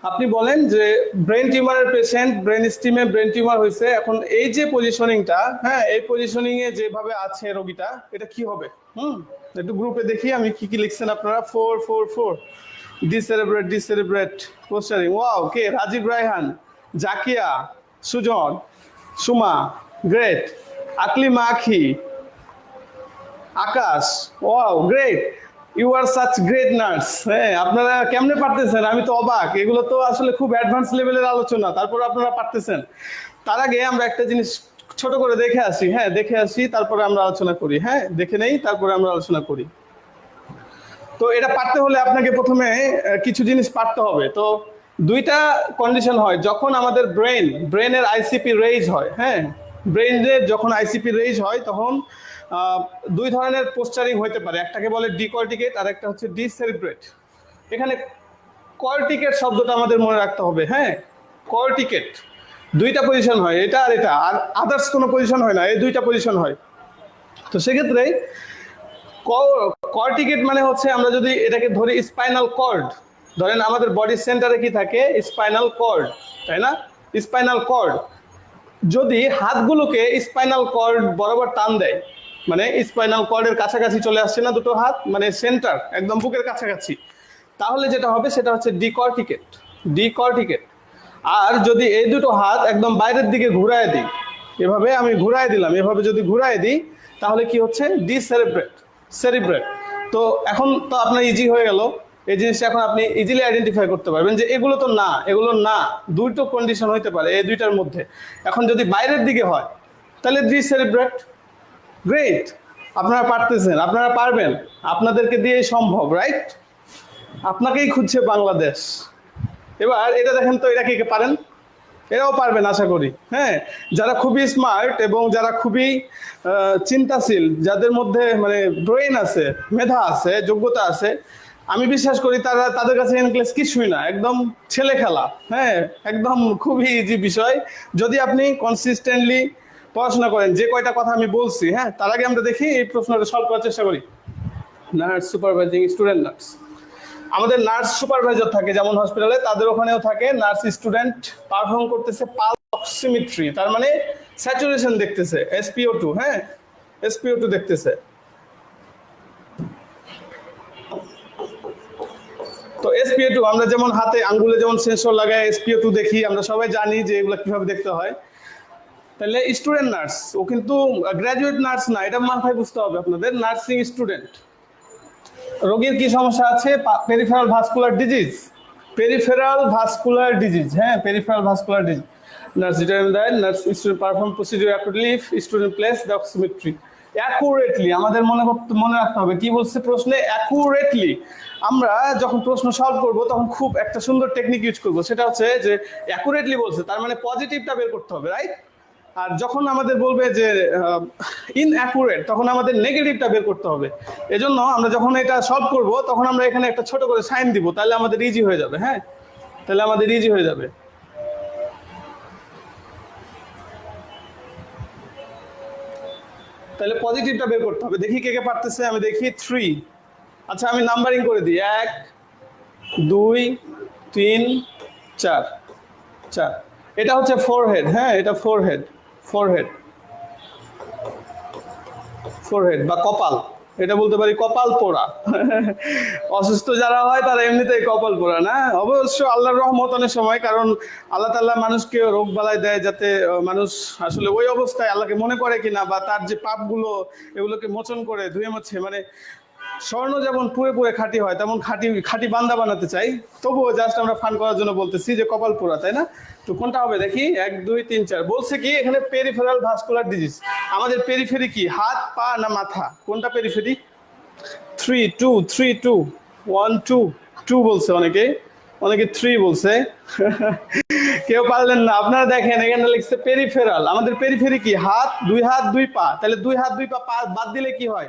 Speaker 1: আপনি বলেন যে ব্রেন টিউমারের পেশেন্ট, ব্রেন স্টিমে ব্রেন টিউমার হয়েছে, এখন এই যে পজিশনিংটা, হ্যাঁ, এই পজিশনিং এ যেভাবে আছে রোগীটা, এটা কি হবে? একটু গ্রুপে দেখি আমি কি লিখছেন আপনারা। 4 ডিসেরেব্রেট পোস্টারিং। ওয়াও, কে? Rajib Raihan, Zakia, Sujan, Suma, great, Aklima Akhi, Akash, wow great, you are such great nurse. হ্যাঁ, আপনারা কেমনে পারতেছেন? আমি তো অবাক, এগুলো তো আসলে খুব অ্যাডভান্স লেভেলের আলোচনা, তারপর আপনারা পারতেছেন। তার আগে আমরা একটা জিনিস ছোট করে দেখে আসি, তারপরে আমরা আলোচনা করি। হ্যাঁ, দেখে নেই, তারপরে আমরা আলোচনা করি। তো এটা পারতে হলে আপনাকে প্রথমে কিছু জিনিস পারতে হবে। তো 2টা কন্ডিশন হয় যখন আমাদের ব্রেনের আইসিপি রেইজ হয়। হ্যাঁ, ব্রেনের যখন আইসিপি রেইজ হয় তখন 2 ধরনের পোস্টারিং হতে পারে, একটাকে বলে ডিকর্টিকেট আর একটা হচ্ছে ডিসেরিব্রেট। এখানে কর্টিকেট শব্দটা আমাদের মনে রাখতে হবে। হ্যাঁ, কর্টিকেট 2টা পজিশন হয়, এটা আর আদার্স কোনো পজিশন হয় না, এই 2টা পজিশন হয়। তো সেক্ষেত্রে কর্টিকেট মানে হচ্ছে, আমরা যদি এটাকে ধরি স্পাইনাল কর্ড, ধরেন আমাদের বডির সেন্টারে কি থাকে? স্পাইনাল কর্ড, তাই না? স্পাইনাল কর্ড যদি হাতগুলোকে স্পাইনাল কর্ড বরাবর টান দেয়, মানে স্পাইনাল কর্ডের কাছাকাছি চলে আসছে না দুটো হাত, মানে সেন্টার একদম বুকের কাছাকাছি, তাহলে যেটা হবে সেটা হচ্ছে ডিকর্টিকেট। আর যদি এই দুটো হাত একদম বাইরের দিকে ঘুরায় দিই, এভাবে আমি ঘুরায় দিলাম, এভাবে যদি ঘুরায় দিই, তাহলে কি হচ্ছে? সেরিব্রেট। তো এখন তো আপনার ইজি হয়ে গেল এই জিনিসটা, এখন আপনি ইজিলি আইডেন্টিফাই করতে পারবেন যে এগুলো না, 2টো কন্ডিশন হইতে পারে এই 2টার মধ্যে। এখন যদি বাইরের দিকে হয় তাহলে ডিসেরিব্রেট। গ্রেট, আপনারা পারতেছেন, আপনারা পারবেন, আপনাদেরকে দিয়েই সম্ভব, রাইট? আপনাকেই খুঁজছে বাংলাদেশ। এবার এটা দেখেন তো, এটা কে কে পারেন? এরাও পারবেন আশা করি। হ্যাঁ, যারা খুবই স্মার্ট এবং যারা খুবই চিন্তাশীল, যাদের মধ্যে মানে ব্রেন আছে, মেধা আছে, যোগ্যতা আছে, আমি বিশ্বাস করি তাদের কাছে এনক্লেক্স কিছুই না, একদম ছেলে খেলা। হ্যাঁ, একদম খুবই ইজি বিষয় যদি আপনি কনসিস্টেন্টলি পড়াশোনা করেন। যে কয়টা কথা আমি বলছি, হ্যাঁ, তার আগে আমরা দেখি এই প্রশ্নটা সলভ করার চেষ্টা করি। নার্স সুপারভাইজিং স্টুডেন্ট নার্স, আমাদের নার্স সুপারভাইজার থাকে যেমন হসপিটালে, তাদের ওখানেও থাকে। নার্স স্টুডেন্ট পারফর্ম করতেছে পালস অক্সিমেট্রি, তার মানে স্যাচুরেশন দেখতেছে, SpO2, হ্যাঁ, SpO2 দেখতেছে। তো SpO2 আমরা যেমন হাতে আঙ্গুলে যেমন সেন্সর লাগায় SpO2 দেখি, আমরা সবাই জানি যে এগুলো কিভাবে দেখতে হয়। তাহলে স্টুডেন্ট নার্স, ও কিন্তু গ্র্যাজুয়েট নার্স না, এটা মাথায় বুঝতে হবে আপনাদের। নার্সিং স্টুডেন্ট, রোগীর কি সমস্যা আছে? পেরিফেরাল ভাস্কুলার ডিজিজ, হ্যাঁ, peripheral vascular disease. Nurse determine that nurse student perform procedure accurately if student place the oximetry. Accurately আমাদের মনে রাখতে হবে কি বলছে প্রশ্নে, অ্যাকুরেটলি। আমরা যখন প্রশ্ন সলভ করব তখন খুব একটা সুন্দর টেকনিক ইউজ করব, সেটা হচ্ছে যে অ্যাকুরেটলি বলছে, তার মানে পজিটিভটা বের করতে হবে, রাইট? আর যখন আমাদের বলবে যে ইনঅ্যাকুরেট, তখন আমাদের নেগেটিভটা বের করতে হবে। এজন্য আমরা যখন এটা সলভ করব তখন আমরা এখানে একটা ছোট করে সাইন দিব, তাহলে আমাদের ইজি হয়ে যাবে। হ্যাঁ, তাহলে আমাদের ইজি হয়ে যাবে। তাহলে পজিটিভটা বের করতে হবে। দেখি কে কে পারতেছে, আমি দেখি 3। আচ্ছা আমি নাম্বারিং করে দিই, 1 2 3 4 4। এটা হচ্ছে ফোরহেড। হ্যাঁ, এটা ফোরহেড, ফোরহেড, ফোরহেড বা কপাল, এটা বলতে পারি কপাল পোড়া। অসুস্থ যারা হয় তারা এমনিতেই কপাল পোড়া না। অবশ্য আল্লাহর রহমত অনেক সময়, কারণ আল্লাহ তাআলা মানুষকে রোগ বালাই দেয় যাতে মানুষ আসলে ওই অবস্থায় আল্লাহকে মনে করে কিনা, বা তার যে পাপগুলো এগুলোকে মোচন করে ধুয়ে মুছে, মানে স্বর্ণ যেমন পুড়ে পুড়ে খাঁটি হয় তেমন খাঁটি খাঁটি বান্দা বানাতে চাই। তবুও জাস্ট আমরা ফান করার জন্য বলতেছি যে কপাল পোড়া, তাই না? তো কোনটা হবে দেখি, 1 2 3 4। বলছে কি এখানে পেরিফেরাল ভাস্কুলার ডিজিজ। আমাদের পেরিফেরি কি, হাত পা না মাথা? কোনটা পেরিফেরি? 3 2 3 2 1 2 2 বলছে অনেকে, অনেকে 3 বলছে। কেউ পারলেন না। আপনারা দেখেন এখানে লিখছে পেরিফেরাল। আমাদের পেরিফেরি কি, হাত, 2 হাত 2 পা। তাহলে 2 হাত 2 পা বাদ দিলে কি হয়?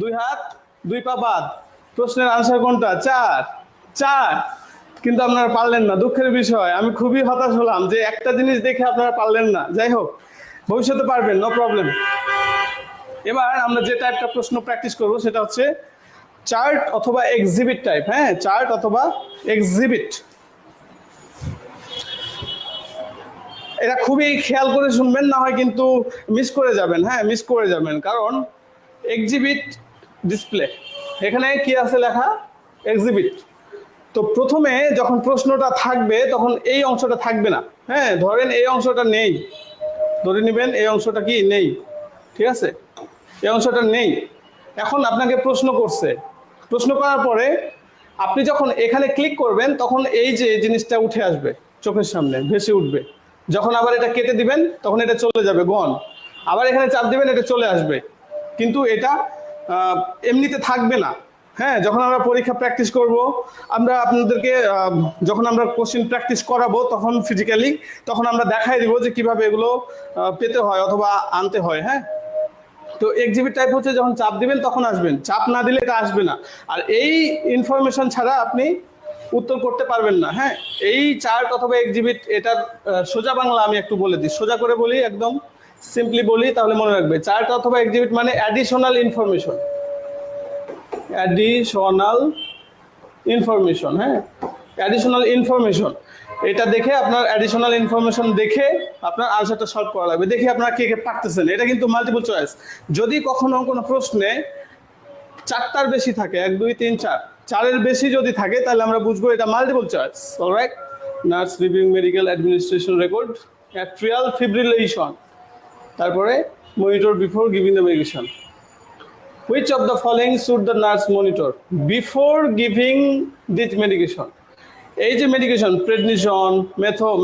Speaker 1: 2 হাত 2 পা বাদ। প্রশ্নের আনসার কোনটা? 4 4। কিন্তু আপনারা পারলেন না, দুঃখের বিষয়। আমি খুবই হতাশ হলাম যে একটা জিনিস দেখে আপনারা পারলেন না। যাই হোক, ভবিষ্যতে পারবেন, নো প্রবলেম। এবার আমরা যে টাইপটা প্রশ্ন প্র্যাকটিস করব সেটা হচ্ছে চার্ট অথবা এক্সিবিট টাইপ। হ্যাঁ, চার্ট অথবা এক্সিবিট। এটা খুবই খেয়াল করে শুনবেন, না হয় কিন্তু মিস করে যাবেন। হ্যাঁ, মিস করে যাবেন, কারণ এক্সিবিট ডিসপ্লে, এখানে কি আছে লেখা? এক্সিবিট। তো প্রথমে যখন প্রশ্নটা থাকবে তখন এই অংশটা থাকবে না। হ্যাঁ, ধরেন এই অংশটা নেই, ধরে নেবেন এই অংশটা কি নেই, ঠিক আছে? এই অংশটা নেই। এখন আপনাকে প্রশ্ন করছে, প্রশ্ন করার পরে আপনি যখন এখানে ক্লিক করবেন তখন এই যে জিনিসটা উঠে আসবে চোখের সামনে, ভেসে উঠবে। যখন আবার এটা কেটে দিবেন তখন এটা চলে যাবে, গন। আবার এখানে চাপ দিবেন, এটা চলে আসবে। কিন্তু এটা এমনিতে থাকবে না। হ্যাঁ, যখন আমরা পরীক্ষা প্র্যাকটিস করব, আমরা আপনাদেরকে যখন আমরা কোশ্চেন প্র্যাকটিস করাবো তখন ফিজিক্যালি, তখন আমরা দেখাই দিব যে কিভাবে এগুলো পেতে হয় অথবা আনতে হয়। হ্যাঁ, তো এক্সিবিট টাইপ হচ্ছে যখন চাপ দিবেন তখন আসবেন, চাপ না দিলে এটা আসবে না। আর এই ইনফরমেশন ছাড়া আপনি উত্তর করতে পারবেন না। হ্যাঁ, এই চার্ট অথবা এক্সিবিট, এটার সোজা বাংলা আমি একটু বলে দিই, সোজা করে বলি, একদম সিম্পলি বলি, তাহলে মনে রাখবে। চার্ট অথবা এক্সিবিট মানে অ্যাডিশনাল ইনফরমেশন, অ্যাডিশনাল ইনফরমেশন। হ্যাঁ, অ্যাডিশনাল ইনফরমেশন, এটা দেখে আপনার অ্যাডিশনাল ইনফরমেশন দেখে আপনার আনসারটা সলভ করা লাগবে। দেখি আপনারা কে কে পারতেছেন। এটা কিন্তু মাল্টিপল চয়েস। যদি কখনো কোনো প্রশ্নে 4টার বেশি থাকে, 1 2 3 4, 4-এর বেশি যদি থাকে তাহলে আমরা বুঝবো এটা multiple choice. Alright, nurse reviewing medical administration record, atrial fibrillation, তারপরে monitor before giving the medication. Which of the following should the nurse monitor before giving this medication? এই যে মেডিকেশন, প্রেডনিসন,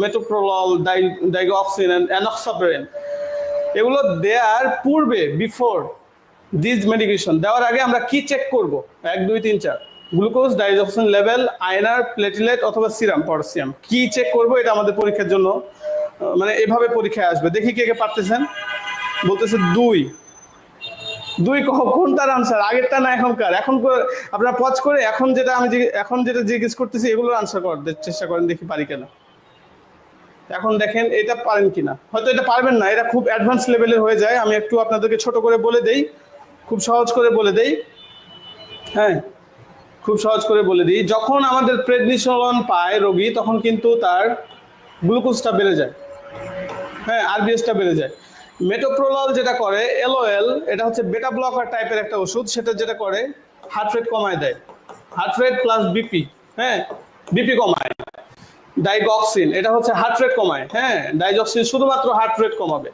Speaker 1: মেটোপ্রোলল, ডাইগক্সিন এন্ড অ্যানক্সাপারিন, এগুলো দেওয়ার পূর্বে, বিফোর দিস মেডিকেশন দেওয়ার আগে আমরা কি চেক করব? 1 2 3 4, গ্লুকোজ, ডাইগক্সিন লেভেল, আয়নার, প্লেটলেট অথবা সিরাম, পটাশিয়াম। কি চেক করব? এটা আমাদের পরীক্ষার জন্য মানে এভাবে পরীক্ষায় আসবে। দেখি কে কে পারতেছেন। বলতেছে 2 2। কোনটার আনসার? আগেরটা না এখনকার? এখন আপনারা পজ করে এখন যেটা জিজ্ঞেস করতেছি এগুলোর আনসার করার চেষ্টা করেন, দেখি পারি কিনা। এখন দেখেন এটা পারেন কিনা। হয়তো এটা পারবেন না, এটা খুব অ্যাডভান্স লেভেলের হয়ে যায়। আমি একটু আপনাদেরকে ছোট করে বলে দেই, খুব সহজ করে বলে দেই। হ্যাঁ, খুব সহজ করে বলে দিই। যখন আমাদের প্রেডনিসন পায় রোগী তখন কিন্তু তার গ্লুকোজটা বেড়ে যায়। হ্যাঁ, আরবিএসটা বেড়ে যায়। মেটোপ্রোলল যেটা করে, এলওএল, এটা হচ্ছে বেটা ব্লকার টাইপের একটা ওষুধ। সেটা যেটা করে হার্ট রেট কমায় দেয়, হার্ট রেট প্লাস বিপি। হ্যাঁ, বিপি কমায়। ডাইগক্সিন, এটা হচ্ছে হার্ট রেট কমায়। হ্যাঁ, ডাইগক্সিন শুধুমাত্র হার্ট রেট কমাবে,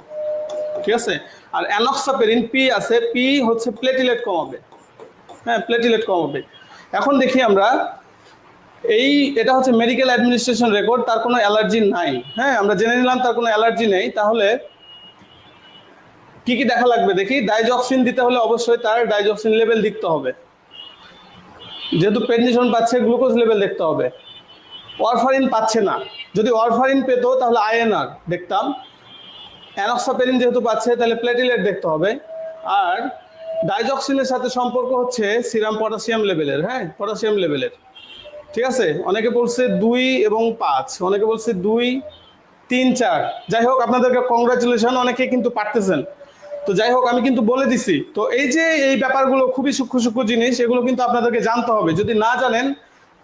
Speaker 1: ঠিক আছে। আর অ্যানক্সাপেরিন, পি আছে, পি হচ্ছে প্লেটিলেট কমাবে। হ্যাঁ, প্লেটিলেট কমাবে। এখন দেখি আমরা এটা হচ্ছে মেডিকেল অ্যাডমিনিস্ট্রেশন রেকর্ড, তার কোনো অ্যালার্জি নাই। হ্যাঁ, আমরা জেনে নিলাম তার কোনো অ্যালার্জি নেই। তাহলে কি কি দেখা লাগবে দেখি। ডাইজক্সিন দিতে হলে অবশ্যই তার ডাইজক্সিন লেভেল দেখতে হবে, যেহেতু প্রেডনিসন পাচ্ছে গ্লুকোজ লেভেল দেখতে হবে। ওয়ারফারিন পাচ্ছে না, যদি ওয়ারফারিন পেতো তাহলে আইএনআর দেখতাম। অ্যানক্সাপেরিন যেহেতু পাচ্ছে তাহলে প্লেটিলেট দেখতে হবে। আর ডাইজক্সিনের সাথে সম্পর্ক হচ্ছে সিরাম পটাশিয়াম লেভেলের, হ্যাঁ পটাশিয়াম লেভেলের, ঠিক আছে। অনেকে বলছে 2 এবং 5, অনেকে বলছে 2, 3, 4। যাই হোক আপনাদেরকে কংগ্রাচুলেশন, অনেকে কিন্তু পারতেছেন। তো যাই হোক আমি কিন্তু বলে দিছি। তো এই যে এই ব্যাপারগুলো খুবই সূক্ষ্ম সূক্ষ্ম জিনিস, এগুলো কিন্তু আপনাদেরকে জানতে হবে। যদি না জানেন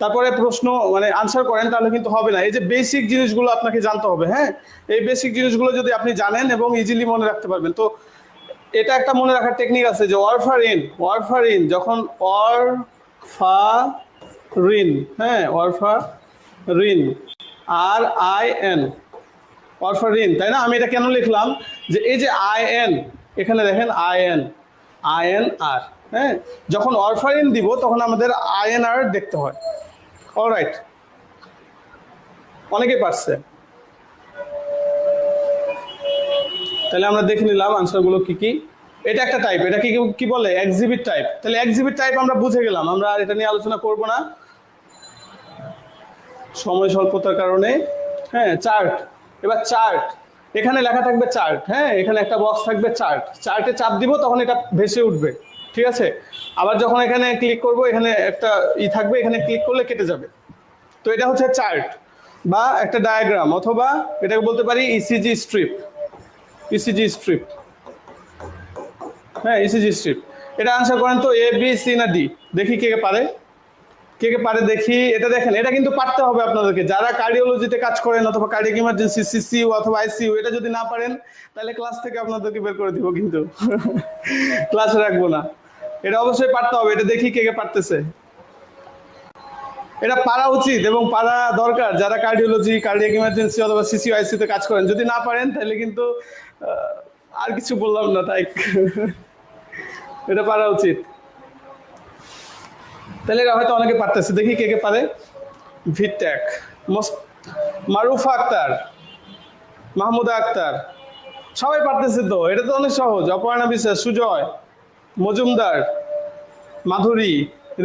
Speaker 1: তারপরে প্রশ্ন মানে আনসার করেন তাহলে কিন্তু হবে না। এই যে বেসিক জিনিসগুলো আপনাকে জানতে হবে, হ্যাঁ এই বেসিক জিনিসগুলো যদি আপনি জানেন এবং ইজিলি মনে রাখতে পারবেন। তো এটা একটা মনে রাখার টেকনিক আছে যে ওয়ারফারিন যখন ওয়ারফারিন, হ্যাঁ ওয়ারফারিন RIN, ওয়ারফারিন, তাই না? আমি এটা কেন লিখলাম যে এই যে IN, এখানে দেখেন INR, হ্যাঁ যখন ওয়ারফারিন দিব তখন আমাদের INR দেখতে হয়। অলরাইট, অনেকে পারছে। তাহলে আমরা দেখে নিলাম আনসারগুলো কি কি। এটা একটা টাইপ, এটা কি বলে এক্সিবিট টাইপ। তাহলে এক্সিবিট টাইপ আমরা বুঝে গেলাম, আমরা আর এটা নিয়ে আলোচনা করব না সময় স্বল্পতার কারণে। হ্যাঁ চার্ট, এবার চার্ট, এখানে লেখা থাকবে চার্ট, হ্যাঁ এখানে একটা বক্স থাকবে চার্ট, চার্টে চাপ দিব তখন এটা ভেসে উঠবে, ঠিক আছে। আবার যখন এখানে ক্লিক করব এখানে একটা থাকবে, এখানে ক্লিক করলে কেটে যাবে। তো এটা হচ্ছে চার্ট বা একটা ডায়াগ্রাম, অথবা এটাকে বলতে পারি ইসিজি স্ট্রিপ, হ্যাঁ ইসিজি স্ট্রিপ। এটা আনসার করেন তো A B C না D, দেখি কে কে পারে, দেখি। এটা দেখেন, এটা কিন্তু পারতে হবে আপনাদেরকে যারা কার্ডিওলজিতে কাজ করেন অথবা কার্ডিয়াক ইমার্জেন্সি CCU অথবা ICU। এটা যদি না পারেন তাহলে ক্লাস থেকে আপনাদেরকে বের করে দিব, কিন্তু ক্লাসে রাখবো না। এটা অবশ্যই পারতে হবে, এটা দেখি কে কে পারতেছে। এটা পারা উচিত এবং পারা দরকার যারা কার্ডিওলজি, কার্ডিয়াক ইমার্জেন্সি অথবা CCU ICU তে কাজ করেন। যদি না পারেন তাহলে কিন্তু আর কিছু বললাম না, তাই এটা পারা উচিত। তাহলে এরা হয়তো অনেকে পারতেছে, দেখি কে কে পারে। ভিটেক, মারুফা আক্তার, মাহমুদা আক্তার, সবাই পারতেছে তো, এটা তো অনেক সহজ। Aparna Biswas, Sujoy Majumder, Madhuri,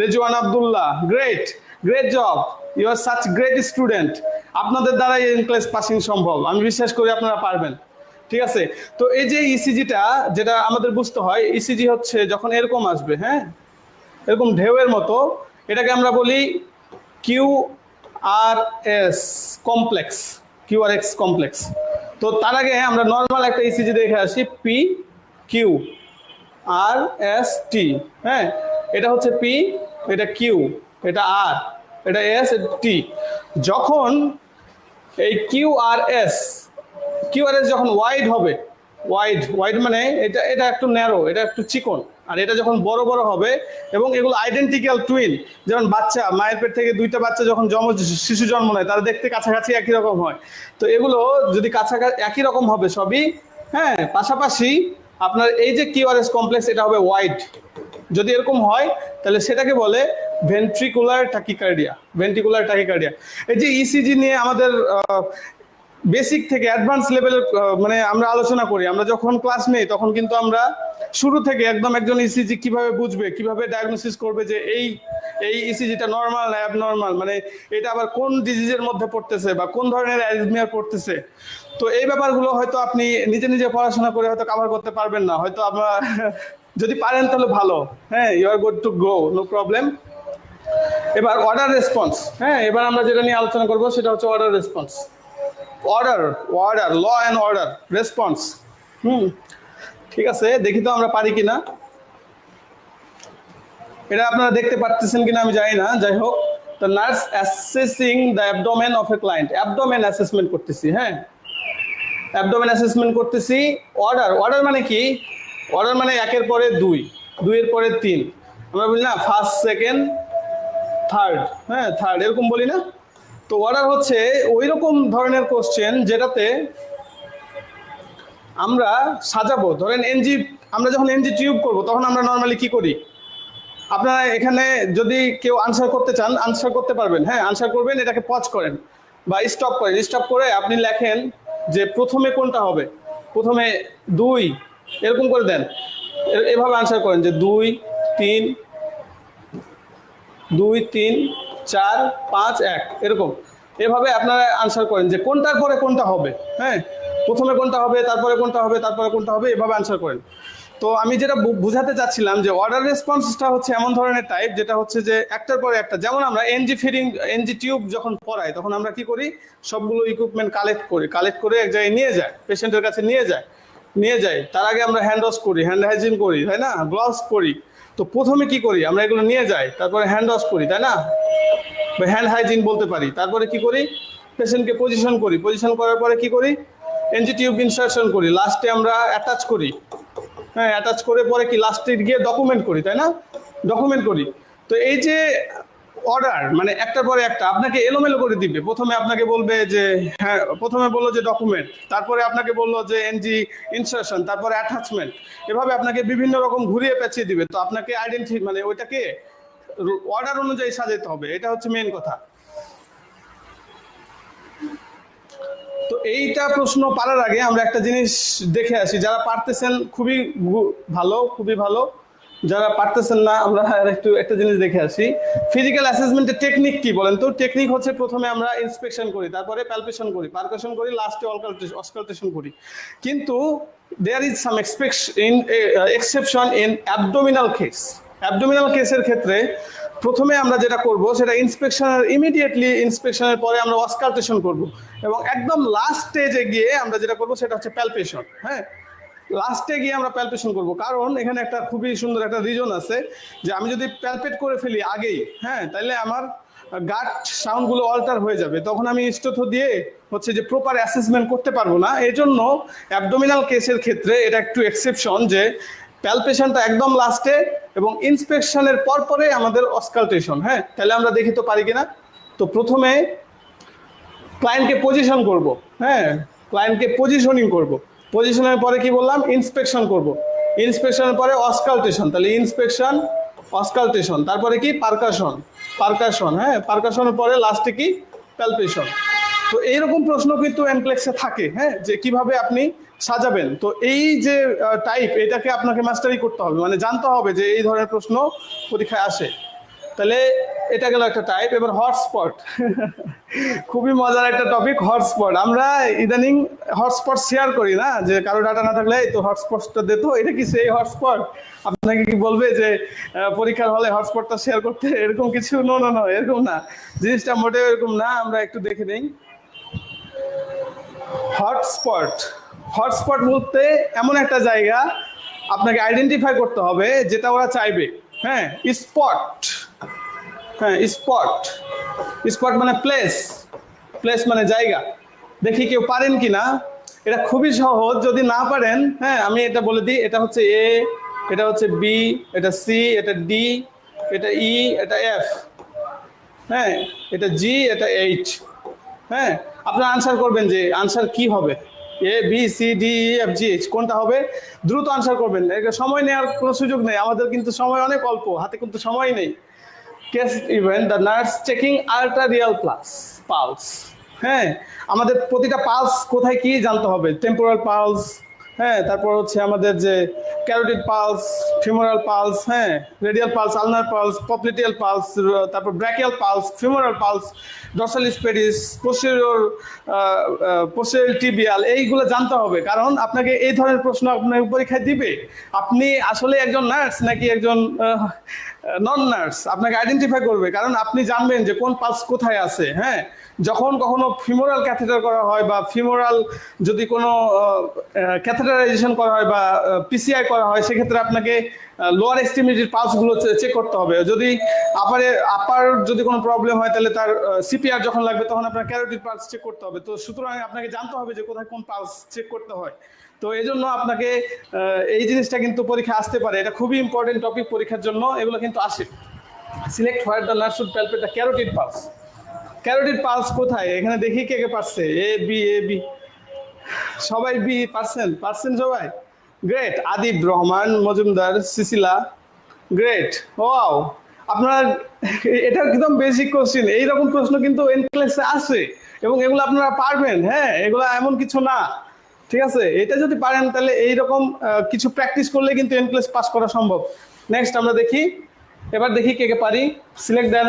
Speaker 1: Rezwan Abdullah, great job, you are such great student. আপনাদের দ্বারাই এই ক্লাস পাসিং সম্ভব, আমি বিশ্বাস করি আপনারা পারবেন, ঠিক আছে। তো এই যে ইসিজিটা যেটা আমাদের বুঝতে হয়, ইসিজি হচ্ছে যখন এরকম আসবে, হ্যাঁ এরকম ঢেউয়ের মতো, এটাকে আমরা বলি QRS কমপ্লেক্স, QRX কমপ্লেক্স। তো তার আগে আমরা নর্মাল একটা ইসিজি দেখে আসি, PQRST, হ্যাঁ এটা হচ্ছে P, এটা Q, এটা R, এটা S, এটা T। যখন এই QRS যখন ওয়াইড হবে, ওয়াইড মানে এটা একটু ন্যারো, এটা একটু চিকন, আর এটা যখন বড় বড় হবে এবং এগুলো আইডেন্টিক্যাল টুইন, যেমন বাচ্চা মায়ের পেট থেকে দুইটা বাচ্চা যখন শিশু জন্ম নেয় তারা দেখতে কাছাকাছি একই রকম হয়। তো এগুলো যদি কাছাকাছি একই রকম হবে সবই, হ্যাঁ পাশাপাশি আপনার এই যে QRS কমপ্লেক্স এটা হবে ওয়াইড। যদি এরকম হয় তাহলে সেটাকে বলে ভেন্ট্রিকুলার টাকিকার্ডিয়া। এই যে ইসিজি নিয়ে আমাদের বেসিক থেকে অ্যাডভান্স লেভেলের মানে আমরা আলোচনা করি, আমরা যখন ক্লাস নেই তখন কিন্তু আমরা শুরু থেকে একদম একজন ইসিজি কিভাবে বুঝবে, কিভাবে ডায়াগনোসিস করবে যে এই ইসিজিটা নর্মাল না অ্যাবনর্মাল, মানে এটা আবার কোন ডিজিজের মধ্যে পড়তেছে বা কোন ধরনের অ্যারিথমিয়া পড়তেছে। তো এই ব্যাপারগুলো হয়তো আপনি নিজে পড়াশোনা করে হয়তো কভার করতে পারবেন না, হয়তো আপনারা যদি পারেন তাহলে ভালো, হ্যাঁ you are good to go, no problem. এবার অর্ডার রেসপন্স, হ্যাঁ এবার আমরা যেটা নিয়ে আলোচনা করবো সেটা হচ্ছে order response. Order, law and order, response. ঠিক আছে, দেখি তো আমরা পারি কিনা। এটা আপনারা দেখতে পাচ্ছেন কিনা আমি জানি না, যাই হোক। তো nurse assessing the abdomen of a client, abdomen assessment করতেছি, হ্যাঁ অ্যাবডোমেন অ্যাসেসমেন্ট করতেছি। অর্ডার মানে কি? অর্ডার মানে একের পরে 2, 2 এর পরে 3, আমরা বলি না ফার্স্ট, সেকেন্ড, থার্ড, হ্যাঁ থার্ড এরকম বলি না। তো অর্ডার হচ্ছে ওই রকম ধরনের কোশ্চেন যেটাতে আমরা সাজাবো। ধরেন আমরা যখন এনজি টিউব করবো তখন আমরা নর্মালি কি করি, আপনারা এখানে যদি কেউ আনসার করতে চান আনসার করতে পারবেন, হ্যাঁ আনসার করবেন, এটাকে পজ করেন বা স্টপ করেন, স্টপ করে আপনি লেখেন যে প্রথমে কোনটা হবে, প্রথমে 2 এরকম করে দেন, এভাবে আনসার করেন যে 2, 3, 4, 5, 1 এরকম, এভাবে আপনারা আনসার করেন যে কোনটার পরে কোনটা হবে, হ্যাঁ প্রথমে কোনটা হবে, তারপরে কোনটা হবে, তারপরে কোনটা হবে, এভাবে আনসার করেন। তো আমি যেটা বুঝাতে চাচ্ছিলাম যে অর্ডার রেসপন্সটা হচ্ছে এমন ধরনের টাইপ যেটা হচ্ছে যে একটার পরে একটা, যেমন আমরা এনজি ফিডিং, এনজি টিউব যখন পড়াই তখন আমরা কি করি, সবগুলো ইকুইপমেন্ট কালেক্ট করে এক জায়গায় নিয়ে যায়, পেশেন্টের কাছে নিয়ে যাই। তার আগে আমরা হ্যান্ড ওয়াশ করি, হ্যান্ড হাইজিন করি, তাই না, গ্লাভস করি। তো প্রথমে কি করি আমরা, এগুলো নিয়ে যাই, তারপরে হ্যান্ড ওয়াশ করি, তাই না, হ্যান্ড হাইজিন বলতে পারি। তারপরে কি করি, পেশেন্টকে পজিশন করি, পজিশন করার পরে কি করি, এনজি টিউব ইনসার্শন করি, লাস্টে আমরা অ্যাটাচ করি। হ্যাঁ, অ্যাটাচ করে পরে কি লাস্টে গিয়ে ডকুমেন্ট করি, তাই না, ডকুমেন্ট করি। তো এই যে অর্ডার মানে একটার পরে একটা আপনাকে এলোমেলো করে দিবে। প্রথমে আপনাকে বলবে যে হ্যাঁ, প্রথমে বললো যে ডকুমেন্ট, তারপরে আপনাকে বললো যে এনজি ইনসার্শন, তারপরে অ্যাটাচমেন্ট, এভাবে আপনাকে বিভিন্ন রকম ঘুরিয়ে পেঁচিয়ে দিবে। তো আপনাকে মানে ওইটাকে অর্ডার অনুযায়ী সাজাতে হবে, এটা হচ্ছে মেইন কথা। তো এইটা প্রশ্ন পারার আগে আমরা একটা জিনিস দেখে আসি, যারা পারতেছেন খুবই ভালো, যারা পারতেছেন না আমরা একটা জিনিস দেখে আসি। ফিজিক্যাল অ্যাসেসমেন্টের টেকনিক কি বলেন তো? টেকনিক হচ্ছে প্রথমে আমরা ইন্সপেকশন করি, তারপরে প্যালপেশন করি, পারকাশন করি, লাস্টে অসকালটেশন করি। কিন্তু there is some exception in abdominal case. Abdominal কেসের ক্ষেত্রে প্রথমে আমরা যেটা করব সেটা ইমিডিয়েটলি ইন্সপেকশনের পরে আমরা অসকালটেশন করব, এবং একদম লাস্ট স্টেজে গিয়ে আমরা যেটা করব সেটা হচ্ছে প্যালপেশন। হ্যাঁ, লাস্টে গিয়ে আমরা প্যালপেশন করব, কারণ এখানে একটা খুবই সুন্দর একটা রিজন আছে যে আমি যদি প্যালপেট করে ফেলি আগেই, হ্যাঁ, তাহলে আমার গাট সাউন্ডগুলো অল্টার হয়ে যাবে, তখন আমি স্টোথো দিয়ে হচ্ছে যে প্রপার অ্যাসেসমেন্ট করতে পারবো না। এই জন্য অ্যাবডোমিনাল কেসের ক্ষেত্রে এটা একটু এক্সেপশন যে প্যালপেশনটা একদম লাস্টে এবং ইন্সপেকশনের পরে আমাদের অসকালটেশন। হ্যাঁ, তাহলে আমরা দেখি তো পারি কিনা। তো প্রথমে ক্লায়েন্টকে পজিশন করব, হ্যাঁ, ক্লায়েন্টকে পজিশনিং করব, পজিশনের পরে কি বললাম, ইন্সপেকশন করব, ইন্সপেকশনের পরে অসকালটেশন, তাহলে ইন্সপেকশন অসকালটেশন, তারপরে কি পারকাশন, হ্যাঁ, পারকাশনের পরে লাস্টে কি প্যালপেশন। তো এইরকম প্রশ্ন কিন্তু এনক্লেক্সে থাকে, হ্যাঁ, যে কিভাবে আপনি সাজাবেন। তো এই যে টাইপ, এটাকে আপনাকে মাস্টারি করতে হবে, মানে জানতে হবে যে এই ধরনের প্রশ্ন পরীক্ষায় আসে। তাহলে এটা গেল একটা টাইপ। এবার হটস্পট খুবই মজার একটা টপিক, হটস্পট। আমরা ইদানিং হটস্পট শেয়ার করি না, যে কারো ডাটা না থাকলে তো হটস্পটটা দিত, এটা কি সেই হটস্পট? আপনাকে কি বলবে যে পরীক্ষার হলে হটস্পটটা শেয়ার করতে? এরকম কিছু নো, এরকম না, জিনিসটা মোটেও এরকম না। আমরা একটু দেখে নিই। হটস্পট বলতে এমন একটা জায়গা আপনাকে আইডেন্টিফাই করতে হবে যেটা ওরা চাইবে। হ্যাঁ, স্পট মানে প্লেস মানে জায়গা। দেখি কেউ পারেন কিনা। এটা খুবই সহজ, যদি না পারেন, হ্যাঁ, আমি এটা বলে দিই। এটা হচ্ছে এ, এটা হচ্ছে বি, এটা সি, এটা ডি, এটা ই, এটা এফ, হ্যাঁ, এটা জি, এটা এইচ। হ্যাঁ, আপনারা আনসার করবেন যে আনসার কি হবে, A B C D E F G H, কোনটা হবে। দ্রুত আনসার করবেন, সময় নেওয়ার কোনো সুযোগ নেই, আমাদের কিন্তু সময় অনেক অল্প, হাতে কিন্তু সময় নেই। Case event, the nurse checking arterial pulse. হ্যাঁ, আমাদের প্রতিটা পালস কোথায় কি জানতে হবে, টেম্পোরাল পালস, হ্যাঁ, তারপর হচ্ছে আমাদের যে ক্যারোটিড পালস, ফিমোরাল পালস, হ্যাঁ, radial pulse, ulnar pulse, popliteal pulse, তারপর brachial pulse, femoral pulse, dorsalis pedis, posterior tibial, এইগুলো জানতে হবে। কারণ আপনাকে এই ধরনের প্রশ্ন আপনার পরীক্ষায় দিবে। আপনি আসলে একজন নার্স নাকি একজন নন নার্স, আপনাকে আইডেন্টিফাই করবে, কারণ আপনি জানবেন যে কোন পালস কোথায় আছে। হ্যাঁ, যখন কখনো ফিমোরাল ক্যাথেটার করা হয় বা ফিমোরাল যদি কোনো ক্যাথেটারাইজেশন করা হয় বা পিসিআই করা হয়, সেক্ষেত্রে আপনাকে লোয়ার এক্সট্রিমিটির পালসগুলো চেক করতে হবে। যদি আপার যদি কোনো প্রবলেম হয়, তাহলে তার সিপিআর যখন লাগবে তখন আপনার ক্যারোটিড পালস চেক করতে হবে। তো সুতরাং আপনাকে জানতে হবে যে কোথায় কোন পালস চেক করতে হয়। তো এই জন্য আপনাকে এই জিনিসটা কিন্তু পরীক্ষা আসতে পারে, এটা খুবই ইম্পর্টেন্ট টপিক পরীক্ষার জন্য, এগুলো কিন্তু আসে। Select where the nurse should palpate the carotid pulse. Carotid pulse কোথায়, এখানে দেখি কে কে পারছে। এ বি, সবাই বি পারছেন সবাই, গ্রেট। আদিব রহমান মজুমদার, সিসিলা, গ্রেট, ওয়াও। আপনারা, এটা একদম বেসিক কোশ্চেন, এইরকম প্রশ্ন কিন্তু এনক্লেসে আসে এবং এগুলো আপনারা পারবেন। হ্যাঁ, এগুলো এমন কিছু না, ঠিক আছে। এটা যদি পারেন তাহলে এইরকম কিছু প্র্যাকটিস করলে কিন্তু এনক্লেস পাস করা সম্ভব। নেক্সট আমরা দেখি, এবার দেখি কে কে পারি। Select the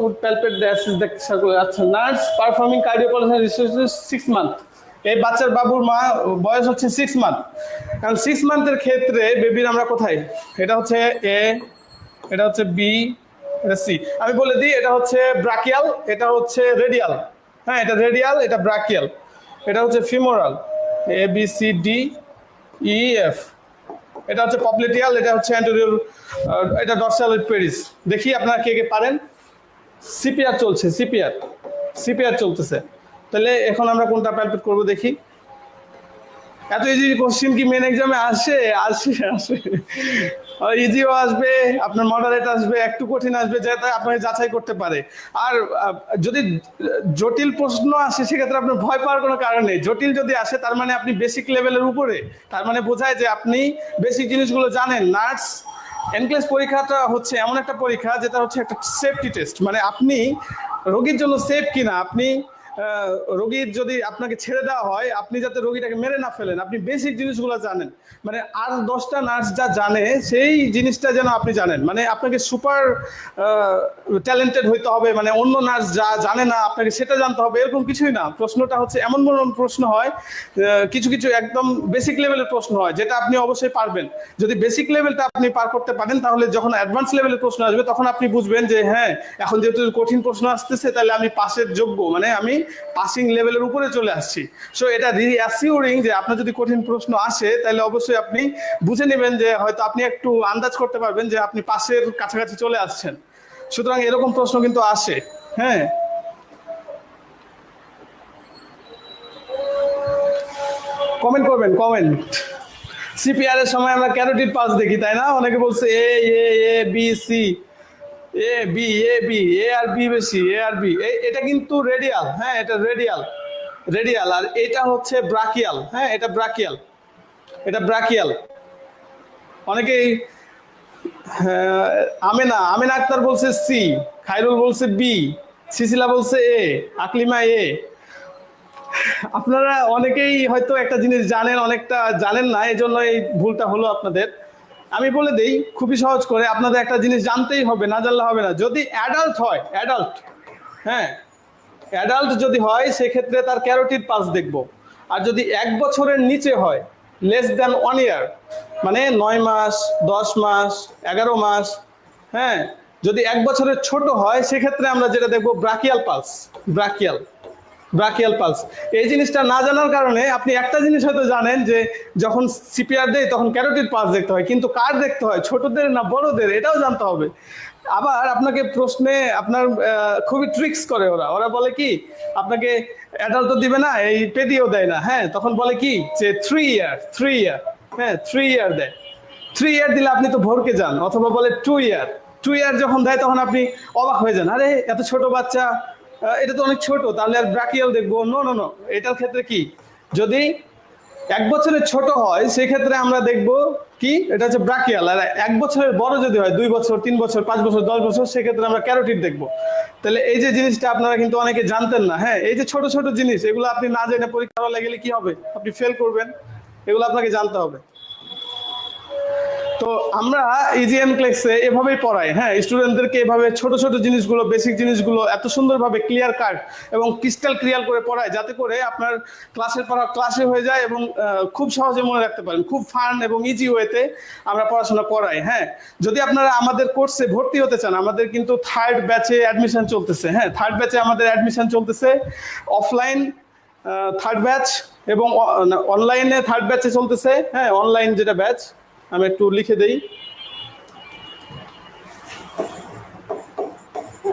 Speaker 1: would palpate the axis the circular. আচ্ছা, nurse performing cardio pulse research 6 month. এই বাচ্চার বাবুর মা বয়স হচ্ছে 6 মান্থ। কারণ 6 মান্থের ক্ষেত্রে বেবির আমরা কোথায়, এটা হচ্ছে এ, এটা হচ্ছে বি, এটা সি। আমি বলে দিই, এটা হচ্ছে ব্রাকিয়াল, এটা হচ্ছে রেডিয়াল। হ্যাঁ, এটা রেডিয়াল, এটা ব্রাকিয়াল। এটা হচ্ছে femoral, A B C D E F. এটা হচ্ছে পপলেটিয়াল, এটা হচ্ছে অ্যান্টেরিয়র, এটা ডরসাল পেরিস। দেখি আপনারা কে কে পারেন। সিপিআর চলছে, সিপিআর, সিপিআর চলতেছে। তাহলে এখন আমরা কোনটা প্যালপেট করবো দেখি। এত ইজি কোশ্চেন কি মেন এক্সামে আসে? আসে, আসে। ইজিও আসবে, আপনার মডারেট আসবে, একটু কঠিন আসবে, যাতে আপনাকে যাচাই করতে পারে। আর যদি জটিল প্রশ্ন আসে সেক্ষেত্রে আপনার ভয় পাওয়ার কোনো কারণ নেই। জটিল যদি আসে তার মানে আপনি বেসিক লেভেলের উপরে, তার মানে বোঝায় যে আপনি বেসিক জিনিসগুলো জানেন। নার্স এনক্লেস পরীক্ষাটা হচ্ছে এমন একটা পরীক্ষা যেটা হচ্ছে একটা সেফটি টেস্ট, মানে আপনি রোগীর জন্য সেফ কিনা, আপনি রোগীর যদি আপনাকে ছেড়ে দেওয়া হয়, আপনি যাতে রোগীটাকে মেরে না ফেলেন, আপনি বেসিক জিনিসগুলো জানেন। মানে আর 10টা নার্স যা জানে সেই জিনিসটা যেন আপনি জানেন। মানে আপনাকে সুপার ট্যালেন্টেড হইতে হবে, মানে অন্য নার্স যা জানে না আপনাকে সেটা জানতে হবে, এরকম কিছুই না। প্রশ্নটা হচ্ছে এমন প্রশ্ন হয়, কিছু কিছু একদম বেসিক লেভেলের প্রশ্ন হয় যেটা আপনি অবশ্যই পারবেন। যদি বেসিক লেভেলটা আপনি পার করতে পারেন, তাহলে যখন অ্যাডভান্স লেভেলের প্রশ্ন আসবে তখন আপনি বুঝবেন যে হ্যাঁ, এখন যেহেতু কঠিন প্রশ্ন আসতেছে তাহলে আমি পাসের যোগ্য, মানে আমি পাসিং লেভেলের উপরে চলে আসছি। সো এটা রিঅ্যাসিওরিং যে আপনার যদি কঠিন প্রশ্ন আসে তাহলে অবশ্যই আপনি বুঝে নেবেন যে হয়তো আপনি একটু আন্দাজ করতে পারবেন যে আপনি পাসের কাছাকাছি চলে আসছেন। সুতরাং এরকম প্রশ্ন কিন্তু আসে। হ্যাঁ, কমেন্ট করবেন, কমেন্ট। সিপিআর এর সময় আমরা ক্যারোটিড পাস দেখি, তাই না? অনেকে বলছে এ এ এ B C, A B A B, A R B বেশি, এ আর বি। এটা কিন্তু রেডিয়াল। হ্যাঁ, এটা রেডিয়াল, রেডিয়াল। আর এটা হচ্ছে ব্রাকিয়াল। হ্যাঁ, এটা ব্রাকিয়াল, এটা ব্রাকিয়াল। অনেকেই আমেনা, আমেনা আক্তার বলছে সি, খায়রুল বলছে বি, সিসিলা বলছে এ, আকলিমা এ। আপনারা অনেকেই হয়তো একটা জিনিস জানেন, অনেকটা জানেন না, এই জন্য এই ভুলটা হলো আপনাদের। আমি বলে দেই খুবই সহজ করে, আপনাদের একটা জিনিস জানতেই হবে, না জানলে হবে না। যদি অ্যাডাল্ট হয়, অ্যাডাল্ট, হ্যাঁ অ্যাডাল্ট যদি হয় সেক্ষেত্রে তার ক্যারোটিড পাস দেখব। আর যদি 1 বছরের নিচে হয়, লেস দ্যান 1 ইয়ার, মানে 9 মাস, 10 মাস, 11 মাস, হ্যাঁ, যদি 1 বছরের ছোট হয় সেক্ষেত্রে আমরা যেটা দেখবো brachial pulse, brachial, brachial pulse. এই জিনিসটা না জানার কারণে আপনি একটা জিনিস হয়তো জানেন যে যখন সিপিআর দেয় তখন ক্যারোটিড পালস দেখতে হয়, কিন্তু কার দেখতে হয়, ছোটদের না বড়দের, এটাও জানতে হবে। আবার আপনাকে প্রশ্নে আপনার খুবই ট্রিক্স করে ওরা, ওরা বলে কি আপনাকে অ্যাডাল্ট তো দিবে না, এই পেডিও দেয় না। হ্যাঁ, তখন বলে কি যে 3 ইয়ার, 3 ইয়ার, হ্যাঁ 3 ইয়ার দেয়। 3 ইয়ার দিলে আপনি তো ভরকে যান, অথবা বলে 2 ইয়ার। 2 ইয়ার যখন দেয় তখন আপনি অবাক হয়ে যান, আরে এত ছোট বাচ্চা, এটা তো অনেক ছোট, তাহলে আর ব্রাকিয়াল দেখবো? নো নো নো, এটার ক্ষেত্রে কি, যদি 1 বছরের ছোট হয় সেক্ষেত্রে আমরা দেখবো কি, এটা হচ্ছে ব্রাকিয়াল। আর 1 বছরের বড় যদি হয়, 2 বছর, 3 বছর, 5 বছর, 10 বছর, সেক্ষেত্রে আমরা ক্যারোটিড দেখবো। তাহলে এই যে জিনিসটা আপনারা কিন্তু অনেকে জানতেন না। হ্যাঁ, এই যে ছোট ছোট জিনিস, এগুলো আপনি না জেনে পরীক্ষা হলে গেলে কি হবে, আপনি ফেল করবেন। এগুলো আপনাকে জানতে হবে। তো আমরা ইজিএম ক্লাসে এভাবেই পড়াই। হ্যাঁ, স্টুডেন্টদেরকে এভাবে ছোট ছোট জিনিসগুলো, বেসিক জিনিসগুলো এত সুন্দরভাবে ক্লিয়ার কাট এবং ক্রিস্টাল ক্লিয়ার করে পড়ায়, যাতে করে আপনার ক্লাসের পড়া ক্লাসে হয়ে যায় এবং খুব সহজে মনে রাখতে পারেন। খুব ফান এবং ইজি ওয়েতে আমরা পড়াশোনা করাই। হ্যাঁ, যদি আপনারা আমাদের কোর্সে ভর্তি হতে চান, আমাদের কিন্তু 3rd ব্যাচে অ্যাডমিশন চলতেছে। হ্যাঁ, 3rd ব্যাচে আমাদের অ্যাডমিশন চলতেছে, অফলাইন 3rd ব্যাচ এবং অনলাইনে 3rd ব্যাচে চলতেছে। হ্যাঁ, অনলাইন যেটা ব্যাচ, আমি একটু লিখে দেই,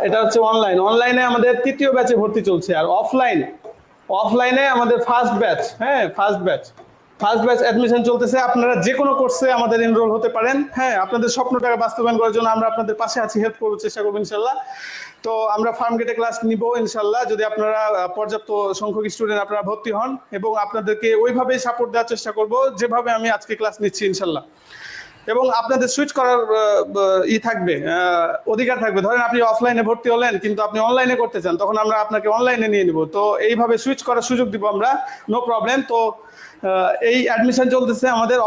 Speaker 1: এটা হচ্ছে অনলাইন। অনলাইনে আমাদের 3য় ব্যাচে ভর্তি চলছে। আর অফলাইন, অফলাইনে আমাদের 1st ব্যাচ। হ্যাঁ, 1st batch, 1st batch admission চলতেছে। আপনারা যে কোনো কোর্সে আমাদের এনরোল হতে পারেন। হ্যাঁ, আপনাদের স্বপ্নটাকে বাস্তবায়ন করার জন্য আমরা আপনাদের পাশে আছি, হেল্প করবো, চেষ্টা করবো ইনশাল্লাহ। তো আমরা ফার্ম গেটে ক্লাস নিব ইনশাল্লাহ, যদি আপনারা পর্যাপ্ত সংখ্যক স্টুডেন্ট আপনারা ভর্তি হন, এবং আপনাদেরকে ওইভাবেই সাপোর্ট দেওয়ার চেষ্টা করব যেভাবে আমি আজকে ক্লাস নিচ্ছি ইনশাল্লাহ। এবং আপনাদের সুইচ করার থাকবে, অধিকার থাকবে। ধরেন আপনি অফলাইনে ভর্তি হলেন কিন্তু আপনি অনলাইনে করতে চান, তখন আমরা আপনাকে অনলাইনে নিয়ে নিব। তো এইভাবে সুইচ করার সুযোগ দিব আমরা, নো প্রবলেম। তো এই অ্যাডমিশন চলতেছে আমাদের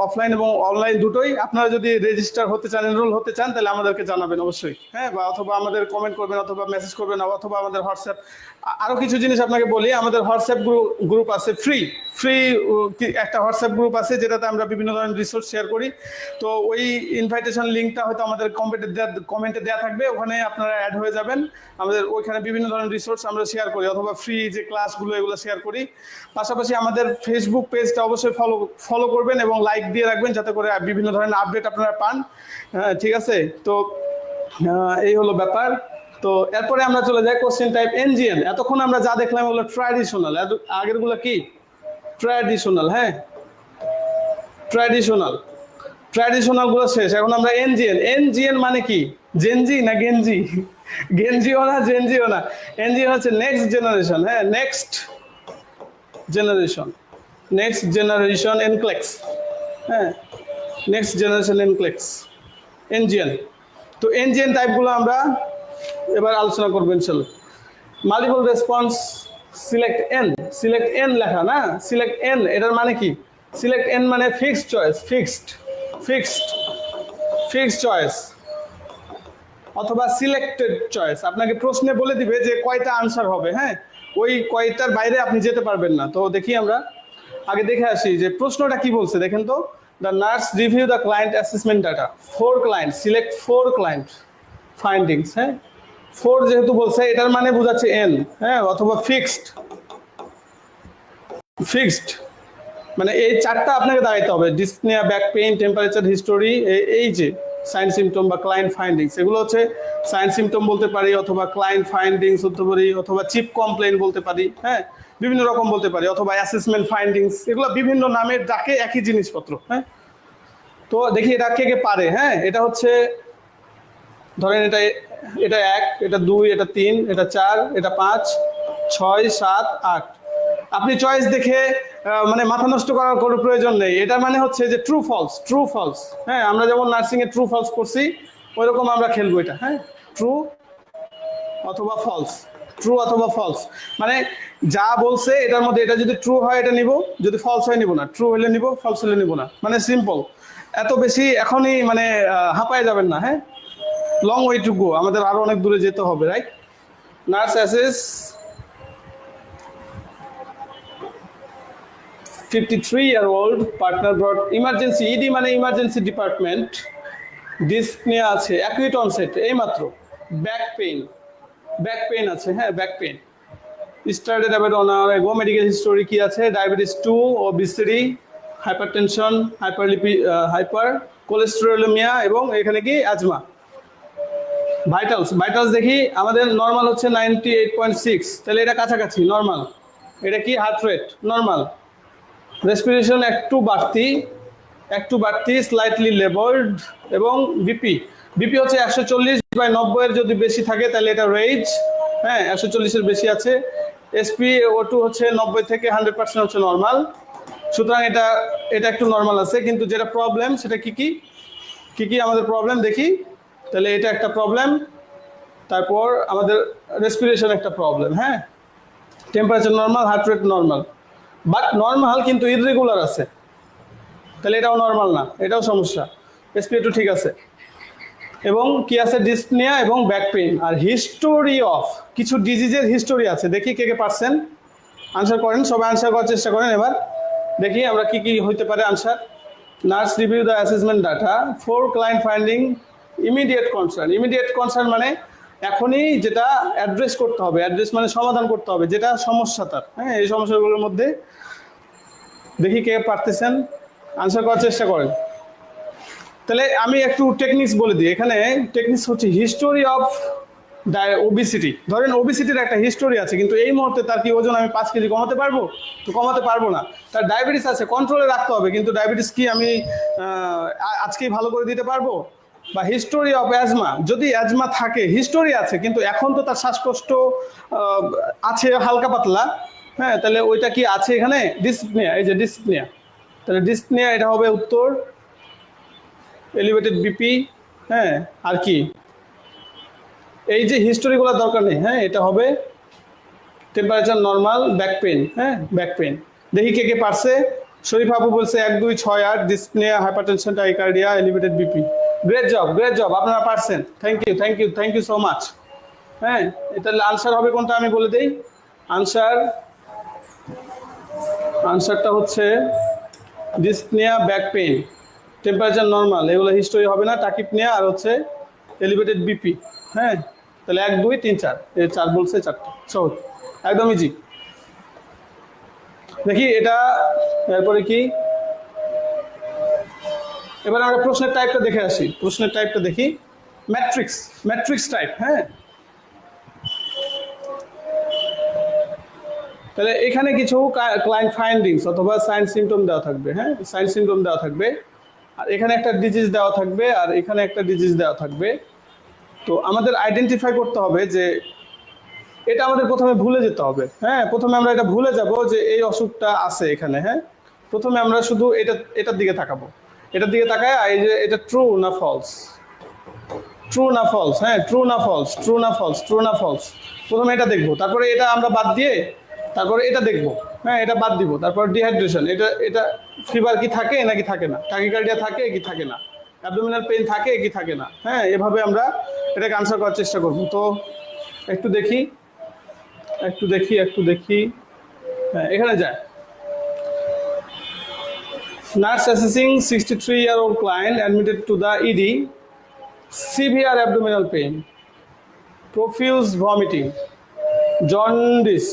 Speaker 1: অফলাইন এবং অনলাইন দুটোই। আপনারা যদি রেজিস্টার হতে চান, এনরোল হতে চান, তাহলে আমাদেরকে জানাবেন অবশ্যই, হ্যাঁ, বা অথবা আমাদের কমেন্ট করবেন, অথবা মেসেজ করবেন, অথবা আমাদের হোয়াটসঅ্যাপ। আরও কিছু জিনিস আপনাকে বলি, আমাদের হোয়াটসঅ্যাপ গ্রুপ আছে, ফ্রি একটা হোয়াটসঅ্যাপ গ্রুপ আছে, যেটাতে আমরা বিভিন্ন ধরনের রিসোর্স শেয়ার করি। তো ওই ইনভাইটেশন লিঙ্কটা হয়তো আমাদের কমেন্টে দেওয়া থাকবে, ওখানে আপনারা অ্যাড হয়ে যাবেন। আমাদের ওইখানে বিভিন্ন ধরনের রিসোর্স আমরা শেয়ার করি, অথবা ফ্রি যে ক্লাসগুলো এগুলো শেয়ার করি। পাশাপাশি আমাদের ফেসবুক পেজটা অবশ্যই ফলো করবেন এবং লাইক দিয়ে রাখবেন, যাতে করে বিভিন্ন ধরনের আপডেট আপনারা পান। ঠিক আছে, তো এই হলো ব্যাপার। তো এরপরে আমরা চলে যাই কোশ্চেন টাইপ এনজিএন। এতক্ষণ আমরা যা দেখলাম হলো ট্র্যাডিশনাল, আগেরগুলো কি ট্র্যাডিশনাল, হ্যাঁ, ট্র্যাডিশনাল গুলো শেষ। এখন আমরা এনজিএন মানে কি? জেনজি না গেঞ্জি? গেঞ্জিও না, জেনজিও না। এনজিএন হচ্ছে নেক্সট জেনারেশন, হ্যাঁ, নেক্সট জেনারেশন এনক্লেক্স, হ্যাঁ, নেক্সট জেনারেশন এনক্লেক্স, এনজিএন। তো এনজিএন টাইপগুলো আমরা এবার আলোচনা করবো ইনশাল্লাহ। মাল্টিপল রেসপন্স, সিলেক্ট এন লেখা না, সিলেক্ট এন, এটার মানে কি? সিলেক্ট এন মানে ফিক্সড চয়েস অথবা সিলেক্টেড চয়েস। আপনাকে প্রশ্নে বলে দিবে যে কয়টা আনসার হবে, হ্যাঁ, ওই কয়টার বাইরে আপনি যেতে পারবেন না। তো দেখি আমরা আগে দেখে আসি যে প্রশ্নটা কি বলছে। দেখেন তো, the nurse review the client assessment data, 4 client, select 4 client findings, হ্যাঁ, 4 যেহেতু বলছে এটার মানে বোঝাচ্ছে এন, হ্যাঁ, অথবা ফিক্সড মানে এই 4টা আপনাকে দাঁড়াইতে হবে। Dyspnoea, back pain, temperature, history, এই যে সাইন সিমটম বা ক্লায়েন্ট ফাইন্ডিংস, এগুলো হচ্ছে সাইন সিমটম বলতে পারি, অথবা ক্লায়েন্ট ফাইন্ডিংস বলতে পারি, অথবা চিপ কমপ্লেন বলতে পারি, হ্যাঁ, বিভিন্ন রকম বলতে পারি, অথবা অ্যাসেসমেন্ট ফাইন্ডিংস, এগুলো বিভিন্ন নামের ডাকে একই জিনিসপত্র, হ্যাঁ। তো দেখি এটা কে কে পারে, হ্যাঁ। এটা হচ্ছে ধরেন এটা 1, এটা 2, এটা 3, এটা 4, এটা 5, 6, 7, 8। আপনি চয়েস দেখে মানে মাথা নষ্ট করার কোনো প্রয়োজন নেই। এটা মানে হচ্ছে যে ট্রু ফলস, হ্যাঁ, আমরা যেমন নার্সিং এ ট্রু ফলস করছি ওইরকম আমরা খেলবো এটা, হ্যাঁ, ট্রু অথবা ফলস। মানে যা বলছে এটার মধ্যে এটা যদি ট্রু হয় এটা নিব, যদি ফলস হয় নিব না, ট্রু হলে নিব, ফলস হলে নিব না। মানে সিম্পল, এত বেশি এখনই মানে হাঁপায় যাবেন না, হ্যাঁ, লং ওয়ে টু গো, আমাদের আরো অনেক দূরে যেতে হবে, right. Nurse assess 53-year-old partner brought emergency, ED মানে ইমার্জেন্সি ডিপার্টমেন্ট, ডিসনিয়া আছে, অ্যাকুইট অনসেট, এইমাত্র, ব্যাক পেইন আছে, হ্যাঁ, back pain, started about on go, medical history কি আছে, diabetes 2, obesity, hypertension, hypercholesterolemia, এবং এখানে কি অ্যাজমা। ভাইটালস দেখি, আমাদের নর্মাল হচ্ছে 98.6, তাহলে এটা কাছাকাছি নর্মাল। এটা কি হার্ট রেট নর্মাল, রেসপিরেশন একটু বাড়তি, স্লাইটলি লেবার্ড, এবং বিপি হচ্ছে 140/90 এর যদি বেশি থাকে তাহলে এটা রেজ, হ্যাঁ, 140 এর বেশি আছে। SpO2 হচ্ছে 90 থেকে 100% হচ্ছে নর্মাল। সুতরাং এটা একটু নর্মাল আছে, কিন্তু যেটা প্রবলেম সেটা কি আমাদের প্রবলেম দেখি। তাহলে এটা একটা প্রবলেম, তারপর আমাদের রেসপিরেশন একটা প্রবলেম, হ্যাঁ, temperature normal, heart rate normal, but normal কিন্তু ইররেগুলার আছে, তাহলে এটাও নর্মাল না, এটাও সমস্যা। SpO2 ঠিক আছে, এবং কি আছে, ডিসনিয়া এবং ব্যাক পেইন। আর হিস্টোরি অফ কিছু ডিজিজের হিস্টোরি আছে, দেখি কে পারছেন আনসার করেন, সবাই আনসার করার চেষ্টা করেন। এবার দেখি আমরা কি হইতে পারে answer. Nurse review the assessment data, 4 client finding, immediate concern মানে এখনই যেটা অ্যাড্রেস করতে হবে, অ্যাড্রেস মানে সমাধান করতে হবে, যেটা সমস্যা তার, হ্যাঁ, এই সমস্যাগুলোর মধ্যে দেখি কে পারতেছেন আনসার করার চেষ্টা করেন। তাহলে আমি একটু টেকনিক্স বলে দিই। এখানে টেকনিক্স হচ্ছে হিস্টোরি অফ ওবিসিটি। ধরেন ওবিসিটির একটা হিস্টোরি আছে, কিন্তু এই মুহূর্তে তার কি ওজন আমি 5 কেজি কমাতে পারবো? তো কমাতে পারবো না। তার ডায়াবেটিস আছে, কন্ট্রোলে রাখতে হবে, কিন্তু ডায়াবেটিস কি আমি আজকেই ভালো করে দিতে পারবো? বা হিস্টোরি অফ অ্যাজমা, যদি অ্যাজমা থাকে, হিস্টোরি আছে, কিন্তু এখন তো তার শ্বাসকষ্ট আছে হালকা পাতলা, হ্যাঁ, তাহলে ওইটা কি আছে এখানে? ডিসপনিয়া, এই যে ডিসপনিয়া, তাহলে ডিসপনিয়া এটা হবে উত্তর। এলিভেটেড বিপি, হ্যাঁ আর কি এই যে হিস্টোরিগুলো দরকার নেই, হ্যাঁ এটা হবে টেম্পারেচার নর্মাল, ব্যাক পেন, হ্যাঁ ব্যাক পেন। দেখি কে কে পারছে। শরীফ আপু বলছে 1 2 6 8 dyspnoea, hypertension, tachycardia, elevated BP. Great job, আপনারা পারছেন। Thank you so much. হ্যাঁ এটা আনসার হবে কোনটা আমি বলে দেই। আনসারটা হচ্ছে ডিসপ্নেয়া, ব্যাক পেন, টেম্পারেচার নর্মাল, এগুলো হিস্টোরি হবে না, টাকিপনিয়া আর হচ্ছে এলিভেটেড বিপি। হ্যাঁ তাহলে 1 2 3 4, এই 4 বলছে, 4টা সহজ, একদম ইজি। দেখি এটা এরপরে কি, এবার আমরা প্রশ্নের টাইপটা দেখে আসি। প্রশ্নের টাইপটা দেখি, ম্যাট্রিক্স টাইপ। হ্যাঁ তাহলে এখানে কিছু ক্লায়েন্ট ফাইন্ডিংস অথবা সাইন সিমটম দেওয়া থাকবে। হ্যাঁ সাইন সিমটম দেওয়া থাকবে, আর এখানে একটা ডিজিজ দেওয়া থাকবে, আর এখানে একটা ডিজিজ দেওয়া থাকবে। তো আমাদের আইডেন্টিফাই করতে হবে যে এটা আমাদের প্রথমে ভুলে যেতে হবে। হ্যাঁ প্রথমে আমরা এটা ভুলে যাব যে এই অসুখটা আছে এখানে। হ্যাঁ প্রথমে আমরা শুধু এটার দিকে তাকাবো, এটার দিকে তাকায় এই যে এটা ট্রু না ফলস, হ্যাঁ ট্রু না ফলস, প্রথমে এটা দেখবো, তারপরে এটা আমরা বাদ দিয়ে তারপরে এটা দেখবো। হ্যাঁ এটা বাদ দিব, তারপর ডিহাইড্রেশন, এটা ফিভার কি থাকে নাকি থাকে না, টাকিকার্ডিয়া থাকে কি থাকে না, অ্যাবডোমিনাল পেইন থাকে কি থাকে না। হ্যাঁ এভাবে আমরা এটাকে আনসার করার চেষ্টা করব। তো একটু দেখি। হ্যাঁ এখানে যায়, nurse assessing 63-year-old client admitted to the ED, severe abdominal pain, profuse vomiting, jaundice,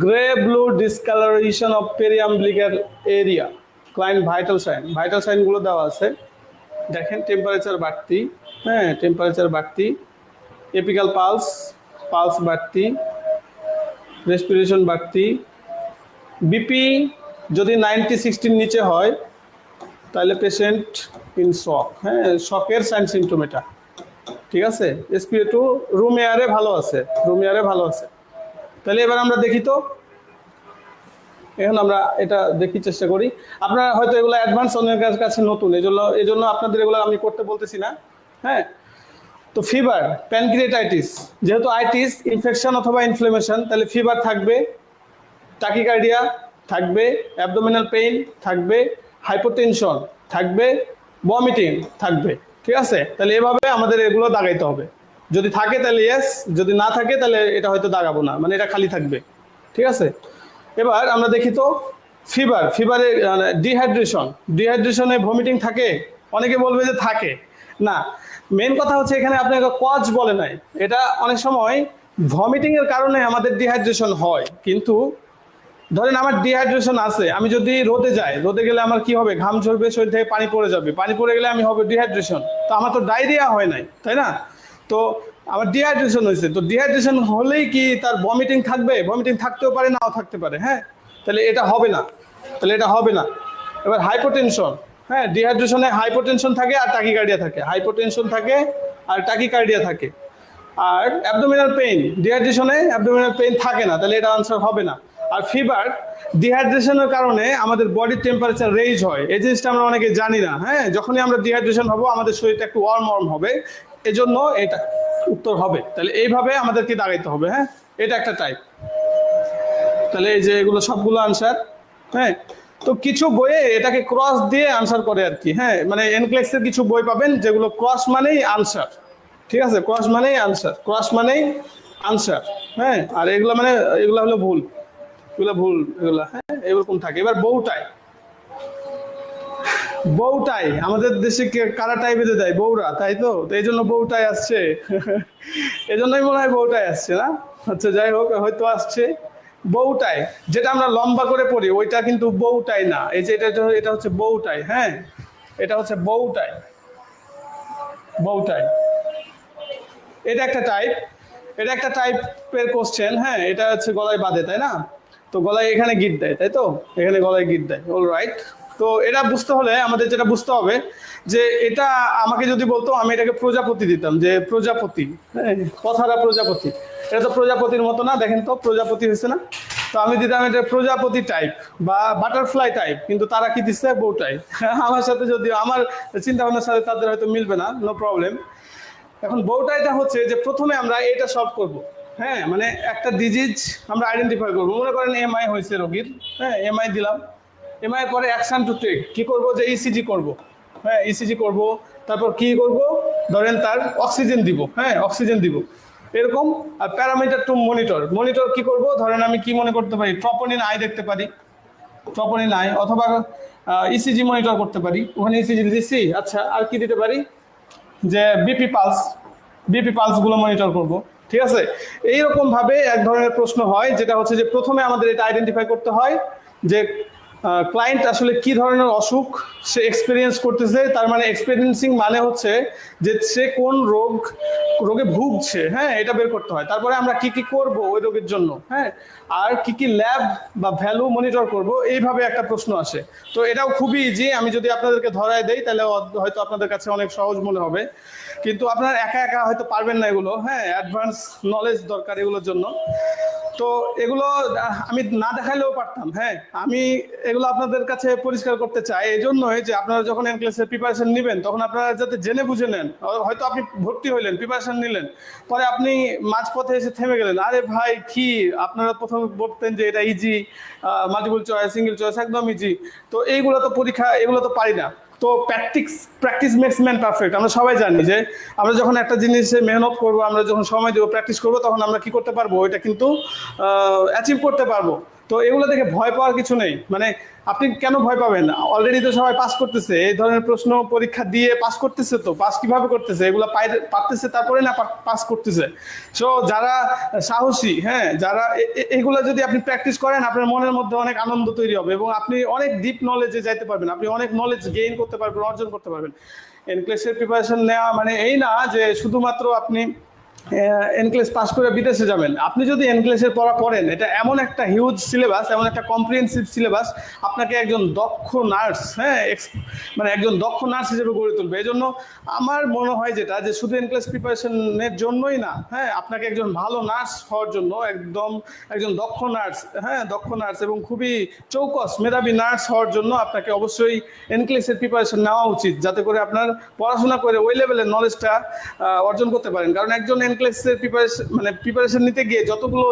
Speaker 1: gray blue discoloration of periumbilical area, client vital sign গুলো দেওয়া আছে। দেখেন টেম্পারেচার বাড়তি, হ্যাঁ টেম্পারেচার বাড়তি, এপিক্যাল পালস বাড়তি, রেসপিরেশন বাড়তি, বিপি যদি 90/60 নিচে হয় তাহলে পেশেন্ট ইন শক। হ্যাঁ শকের সাইন সিমটম এটা, ঠিক আছে। SpO2 রুম এয়ারে ভালো আছে, তাহলে এবার আমরা দেখি। তো এখন আমরা এটা দেখি, চেষ্টা করি। আপনারা হয়তো এগুলো অ্যাডভান্স অনেকের কাছে নতুন, এই জন্য আপনাদের এগুলো আমি করতে বলতেছি না। হ্যাঁ তো ফিভার, প্যানক্রিয়েটাইটিস, যেহেতু আইটিস ইনফেকশন অথবা ইনফ্লেমেশন, তাহলে ফিভার থাকবে, টাকিকার্ডিয়া থাকবে, অ্যাবডোমিনাল পেইন থাকবে, হাইপোটেনশন থাকবে, ভমিটিং থাকবে, ঠিক আছে। তাহলে এভাবে আমাদের এগুলো দাগাইতে হবে। যদি থাকে তাহলে ইয়েস, যদি না থাকে তাহলে এটা হয়তো দাগাবো না, মানে এটা খালি থাকবে, ঠিক আছে। এবার আমরা দেখি তো ফিভারে ডিহাইড্রেশনে ভমিটিং থাকে, অনেকে বলবে যে থাকে না। মেন কথা হচ্ছে এখানে আপনাকে কজ বলে নাই। এটা অনেক সময় ভমিটিং এর কারণে আমাদের ডিহাইড্রেশন হয়, কিন্তু ধরেন আমার ডিহাইড্রেশন আছে, আমি যদি রোদে গেলে আমার কি হবে, ঘাম ঝরবে, শরীর থেকে পানি পড়ে যাবে, পানি পড়ে গেলে আমি হবে ডিহাইড্রেশন। তো আমার তো ডায়রিয়া হয় নাই, তাই না? তো আমার ডিহাইড্রেশন হয়েছে, তো ডিহাইড্রেশন হলেই কি তার ভমিটিং থাকবে? ভমিটিং থাকতেও পারে, নাও থাকতে পারে। হ্যাঁ তাহলে এটা হবে না। এবার হাইপোটেনশন, হ্যাঁ ডিহাইড্রেশনে হাইপোটেনশন থাকে আর টাকিকার্ডিয়া থাকে, আর অ্যাবডোমিনাল পেইন, ডিহাইড্রেশনে অ্যাবডোমিনাল পেইন থাকে না, তাহলে এটা আনসার হবে না। আর ফিভার, ডিহাইড্রেশনের কারণে আমাদের বডির টেম্পারেচার রেইজ হয়, এই জিনিসটা আমরা অনেকে জানি না। হ্যাঁ যখনই আমরা ডিহাইড্রেশন হবো আমাদের শরীরটা একটু ওয়ার্ম হবে, এজন্য এটা উত্তর হবে। তাহলে এইভাবে আমাদেরকে দাঁড়াইতে হবে। হ্যাঁ এটা একটা টাইপ। তাহলে এই যে এগুলো সবগুলো আনসার। হ্যাঁ তো কিছু বইয়ে এটাকে ক্রস দিয়ে আনসার করে আর কি। হ্যাঁ মানে এনক্লেক্সের কিছু বই পাবেন যেগুলো ক্রস মানেই আনসার, ঠিক আছে, ক্রস মানেই আনসার। হ্যাঁ আর এগুলো হলো ভুল, হ্যাঁ এরকম থাকে। এবার বউটাই আমাদের দেশে কারা টাই বেঁধে দেয়, বউরা, তাই তো, এই জন্য বউটাই আসছে। এজন্যই মনে হয় বউটাই আসছে না। আচ্ছা যাই হোক, হয়তো আসছে বউটাই, যেটা আমরা লম্বা করে পড়ি ওইটা কিন্তু বউটাই না। এই যে এটা হচ্ছে বউটাই। হ্যাঁ এটা হচ্ছে বউটাই। এটা একটা টাইপের কোশ্চেন। হ্যাঁ এটা হচ্ছে গলায় বাঁধে, তাই না? তো গলায় এখানে গিট দেয়, তাই তো, এখানে গলায় গিট দেয়। অলরাইট, তো এটা বুঝতে হলে আমাদের যেটা বুঝতে হবে যে এটা আমাকে যদি বলতো আমি এটাকে প্রজাপতি দিতাম, যে প্রজাপতি। হ্যাঁ কথাটা প্রজাপতি, এটা তো প্রজাপতির মতো না, দেখেন তো প্রজাপতি হয়েছে না? তো আমি দিতাম এটা প্রজাপতি টাইপ বা বাটারফ্লাই টাইপ, কিন্তু তারা কি দিচ্ছে বউ টাইপ। আমার সাথে যদিও আমার চিন্তা ভাবনার সাথে তাদের হয়তো মিলবে না, নো প্রবলেম। এখন বউটা এটা হচ্ছে যে প্রথমে আমরা এটা সলভ করব। হ্যাঁ, মানে একটা ডিজিজ আমরা আইডেন্টিফাই করবো। মনে করেন এমআই হয়েছে রোগীর, হ্যাঁ এমআই দিলাম। এমআই পরে অ্যাকশন টু টেক কি করব, যে ইসিজি করব। হ্যাঁ ইসিজি করব, তারপর কি করব, ধরেন তার অক্সিজেন দিব, হ্যাঁ অক্সিজেন দিব এরকম। আর প্যারামিটার টু মনিটর, মনিটর কি করব, ধরেন আমি কি মনে করতে পারি, ট্রপোনিন আই দেখতে পারি, ট্রপোনিন আই, অথবা ইসিজি মনিটর করতে পারি, ওখানে ইসিজি দিচ্ছি। আচ্ছা আর কি দিতে পারি, যে বিপি পালস, বিপি পালসগুলো মনিটর করব। ঠিক আছে, এইরকম ভাবে এক ধরনের প্রশ্ন হয়, যেটা হচ্ছে যে প্রথমে আমাদের এটা আইডেন্টিফাই করতে হয় যে ক্লায়েন্ট আসলে কি ধরনের অসুখ সে এক্সপিরিয়েন্স করতেছে। তার মানে এক্সপিরিয়েন্সিং মানে হচ্ছে যে সে কোন রোগে ভুগছে, হ্যাঁ এটা বের করতে হয়। তারপরে আমরা কি কি করব ওই রোগের জন্য, হ্যাঁ আর কি কি ল্যাব বা ভ্যালু মনিটর করব, এইভাবে একটা প্রশ্ন আসে। তো এটাও খুবই ইজি, আমি যদি আপনাদেরকে ধরায় দেই তাহলে হয়তো আপনাদের কাছে অনেক সহজ মনে হবে, কিন্তু আপনারা একা একা হয়তো পারবেন না এগুলো। হ্যাঁ অ্যাডভান্স নলেজ দরকার এগুলোর জন্য। তো এগুলো আমি না দেখাইলেও পারতাম। হ্যাঁ আমি এগুলো আপনাদের কাছে পরিষ্কার করতে চাই এই জন্যই যে আপনারা যখন এনক্লেসের প্রিপারেশন নেবেন তখন আপনারা যাতে জেনে বুঝে নেন। হয়তো আপনি ভর্তি হইলেন, প্রিপারেশন নিলেন, পরে আপনি মাঝপথে এসে থেমে গেলেন, আরে ভাই কি আপনারা প্রথমে বলতেন যে এটা easy, multiple choice, single choice একদম ইজি, তো এইগুলো তো পরীক্ষা, এগুলো তো পারি না। তো প্র্যাকটিস মেক্স ম্যান পারফেক্ট, আমরা সবাই জানি যে আমরা যখন একটা জিনিসে মেহনত করবো, আমরা যখন সময় দেবো, প্র্যাকটিস করবো, তখন আমরা কি করতে পারবো, এটা কিন্তু অ্যাচিভ করতে পারবো। তো এগুলো দেখে ভয় পাওয়ার কিছু নেই। মানে আপনি কেন ভয় পাবেন, অলরেডি তো সবাই পাস করতেছে, এই ধরনের প্রশ্ন পরীক্ষা দিয়ে পাস করতেছে। তো পাস কিভাবে করতেছে, এগুলো পারতেছে তারপরে না পাস করতেছে। সো যারা সাহসী, হ্যাঁ যারা এগুলো যদি আপনি প্র্যাকটিস করেন, আপনার মনের মধ্যে অনেক আনন্দ তৈরি হবে এবং আপনি অনেক ডিপ নলেজে যাইতে পারবেন, আপনি অনেক নলেজ গেইন করতে পারবেন, অর্জন করতে পারবেন। এনক্লেসের প্রিপারেশন নেওয়া মানে এই না যে শুধুমাত্র আপনি এনক্লেস পাস করে বিদেশে যাবেন। আপনি যদি এনক্লেসের পড়া পড়েন, এটা এমন একটা হিউজ সিলেবাস, এমন একটা কম্প্রিহেন্সিভ সিলেবাস, আপনাকে একজন দক্ষ নার্স, হ্যাঁ মানে একজন দক্ষ নার্স হিসেবে গড়ে তুলবে। এই জন্য আমার মনে হয় যেটা, যে শুধু এনক্লেস প্রিপারেশনের জন্যই না, হ্যাঁ আপনাকে একজন ভালো নার্স হওয়ার জন্য, একজন দক্ষ নার্স, হ্যাঁ দক্ষ নার্স এবং খুবই চৌকস মেধাবী নার্স হওয়ার জন্য আপনাকে অবশ্যই এনক্লেসের প্রিপারেশন নেওয়া উচিত, যাতে করে আপনার পড়াশোনা করে ওই লেভেলের নলেজটা অর্জন করতে পারেন। কারণ একজন এনক্লেসের প্রিপারেশন নিতে গিয়ে যতগুলো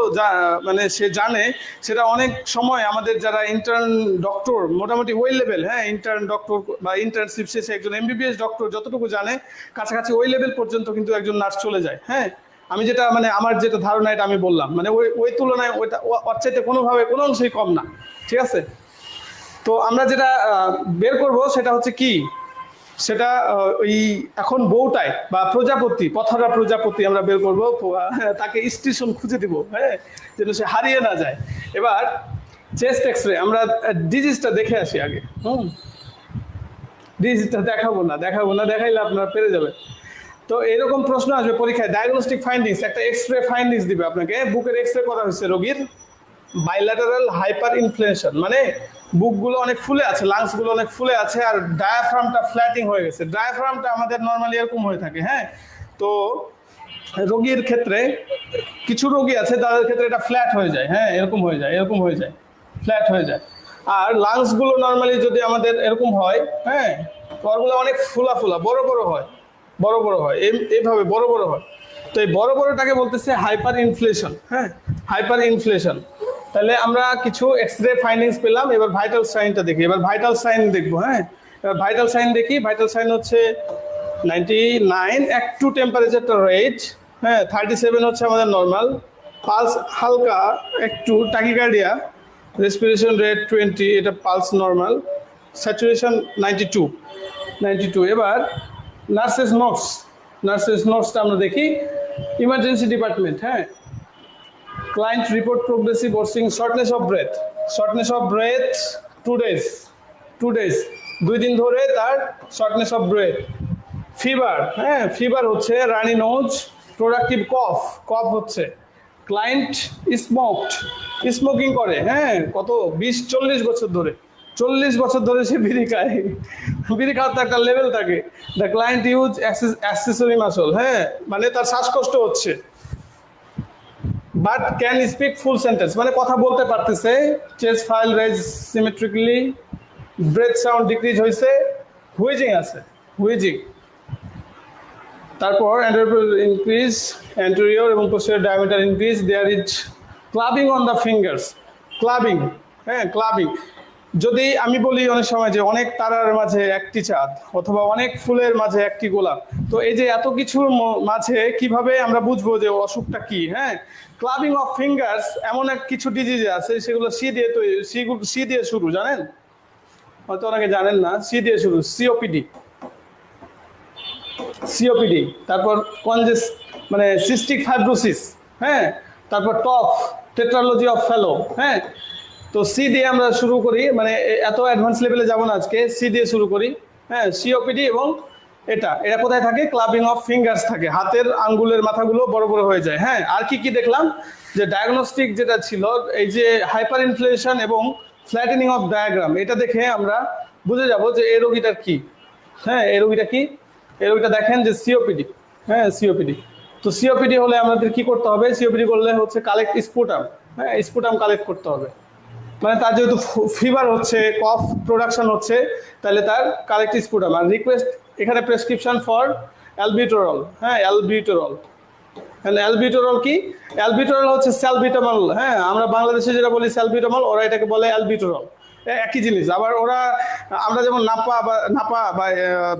Speaker 1: মানে সে জানে, সেটা অনেক সময় আমাদের যারা ইন্টার্ন ডক্টর, মোটামুটি ওই লেভেল, হ্যাঁ ইন্টার্ন ডক্টর বা ইন্টার্নশিপ শেষে একজন এমবিবিএস ডক্টর যতটুকু জানে, কাছাকাছি ওই লেভেল পর্যন্ত কিন্তু একজন নার্স চলে যায়। হ্যাঁ আমি যেটা মানে আমার যেটা ধারণা এটা আমি বললাম, মানে ওই তুলনায় ওইটা ওর চাইতে কোনোভাবে কোনো অংশেই কম না। ঠিক আছে, তো আমরা যেটা বের করব সেটা হচ্ছে কি, সেটা ওই এখন বউটাই বা প্রজাপতি, পথরা প্রজাপতি আমরা বের করবো, তাকে স্টেশন খুঁজে দিব, হ্যাঁ যেন সে হারিয়ে না যায়। এবার চেস্ট এক্সরে আমরা ডিজিজটা দেখে আসি আগে। ডিজিজটা দেখাবো না, দেখাইলে আপনারা পেরে যাবে। তো এরকম প্রশ্ন আসবে পরীক্ষায়, ডায়াগনস্টিক ফাইন্ডিংস, একটা এক্সরে ফাইন্ডিংস দিবে আপনাকে। বুকের এক্সরে করা হয়েছে রোগীর, বাইল্যাটারাল হাইপার ইনফ্লেশন, মানে বুকগুলো অনেক ফুলে আছে, লাংসগুলো অনেক ফুলে আছে, আর ডায়াফ্রামটা ফ্ল্যাটিং হয়ে গেছে। ডায়াফ্রামটা আমাদের নর্মালি এরকম হয়ে থাকে, হ্যাঁ তো রোগীর ক্ষেত্রে কিছু রোগী আছে তাদের ক্ষেত্রে এটা ফ্ল্যাট হয়ে যায়, হ্যাঁ এরকম হয়ে যায়, ফ্ল্যাট হয়ে যায়। আর লাংসগুলো নর্মালি যদি আমাদের এরকম হয়, হ্যাঁ ওগুলো অনেক ফুলা বড় হয়, এইভাবে বড় হয়। তো এই বড়টাকে বলতেছে হাইপার ইনফ্লেশন, হ্যাঁ হাইপার ইনফ্লেশন। তাহলে আমরা কিছু এক্সরে ফাইন্ডিংস পেলাম। এবার ভাইটাল সাইনটা দেখি, এবার ভাইটাল সাইন দেখবো। হ্যাঁ এবার ভাইটাল সাইন দেখি। ভাইটাল সাইন হচ্ছে 99, একটু টেম্পারেচারটা রেজ, হ্যাঁ 37 হচ্ছে আমাদের নর্মাল, পালস হালকা একটু টাকিকার্ডিয়া, রেসপিরেশন রেট 20, এটা পালস নর্মাল, স্যাচুরেশন 92। এবার নার্সেস নোটসটা আমরা দেখি। ইমার্জেন্সি ডিপার্টমেন্ট, হ্যাঁ client reports progressive worsening, shortness of breath 2 days, 2 দিন ধরে তার শর্টনেস অফ ব্রেথ। ফিভার, হ্যাঁ ফিভার হচ্ছে, রানি নোজ, প্রোডাক্টিভ কফ হচ্ছে। ক্লায়েন্ট স্মোকিং করে, হ্যাঁ কত 20-40 বছর ধরে, 40 বছর ধরে সে বিড়ি খায়। বিড়ি খাওয়ার তো একটা লেভেল থাকে। The client use accessory muscle, হ্যাঁ মানে তার শ্বাসকষ্ট হচ্ছে। But can speak full sentence, মানে কথা বলতে পারতেছে। Chest file rise symmetrically, breath sound decrease হয়েছে, হুইজিং আছে, হুইজিং। তারপর ইনক্রিজ অ্যান্টেরিয়র এবং posterior diameter increase, there is clubbing on the fingers, clubbing, হ্যাঁ ক্লাবিং। যদি আমি বলি অনেক সময় যে অনেক তারার মাঝে একটি চাঁদ অথবা অনেক ফুলের মাঝে একটি গোলাপ, তো এই যে এত কিছুর মাঝে কিভাবে আমরা বুঝবো যে অসুখটা কি? হ্যাঁ, ক্লাবিং অফ ফিঙ্গার্স এমন এক কিছু ডিজিজ আছে, সেগুলো সি দিয়ে তৈরি, সি দিয়ে শুরু, জানেন? হয়তো অনেকে জানেন না, সি দিয়ে শুরু, সিওপিডি, সিওপিডি। তারপর কনজেস মানে সিস্টিক ফাইব্রোসিস, হ্যাঁ। তারপর টফ, টেট্রালজি অফ ফেলো, হ্যাঁ। তো সি দিয়ে আমরা শুরু করি, মানে এত অ্যাডভান্স লেভেলে যাবো না আজকে, সি দিয়ে শুরু করি, হ্যাঁ। সিওপিডি এবং এটা কোথায় থাকে? ক্লাবিং অফ ফিঙ্গার্স থাকে, হাতের আঙ্গুলের মাথাগুলো বড় বড় হয়ে যায়, হ্যাঁ। আর কি কি দেখলাম? যে ডায়াগনস্টিক যেটা ছিল, এই যে হাইপার ইনফ্লেশন এবং ফ্ল্যাটেনিং অফ ডায়াগ্রাম, এটা দেখে আমরা বুঝে যাব যে এই রোগীটার কি, হ্যাঁ। এই রোগীটা কি? এই রোগীটা দেখেন যে সিওপিডি, হ্যাঁ সিওপিডি। তো সিওপিডি হলে আমাদের কি করতে হবে? সিওপিডি করলে হচ্ছে কালেক্ট স্পুটাম, হ্যাঁ স্পুটাম কালেক্ট করতে হবে। মানে তার যেহেতু ফিভার হচ্ছে, কফ প্রোডাকশন হচ্ছে, তাহলে তার কালেক্ট স্পুটাম। আর রিকোয়েস্ট এখানে প্রেসক্রিপশন ফর অ্যালবিউটেরল, হ্যাঁ অ্যালবিউটেরল। অ্যালবিউটেরল কি? অ্যালবিউটেরল হচ্ছে স্যালবিটামল, হ্যাঁ। আমরা বাংলাদেশে যেটা বলি স্যালবিটামল, ওরা এটাকে বলে অ্যালবিউটেরল, একই জিনিস। আবার ওরা, আমরা যেমন নাপা বা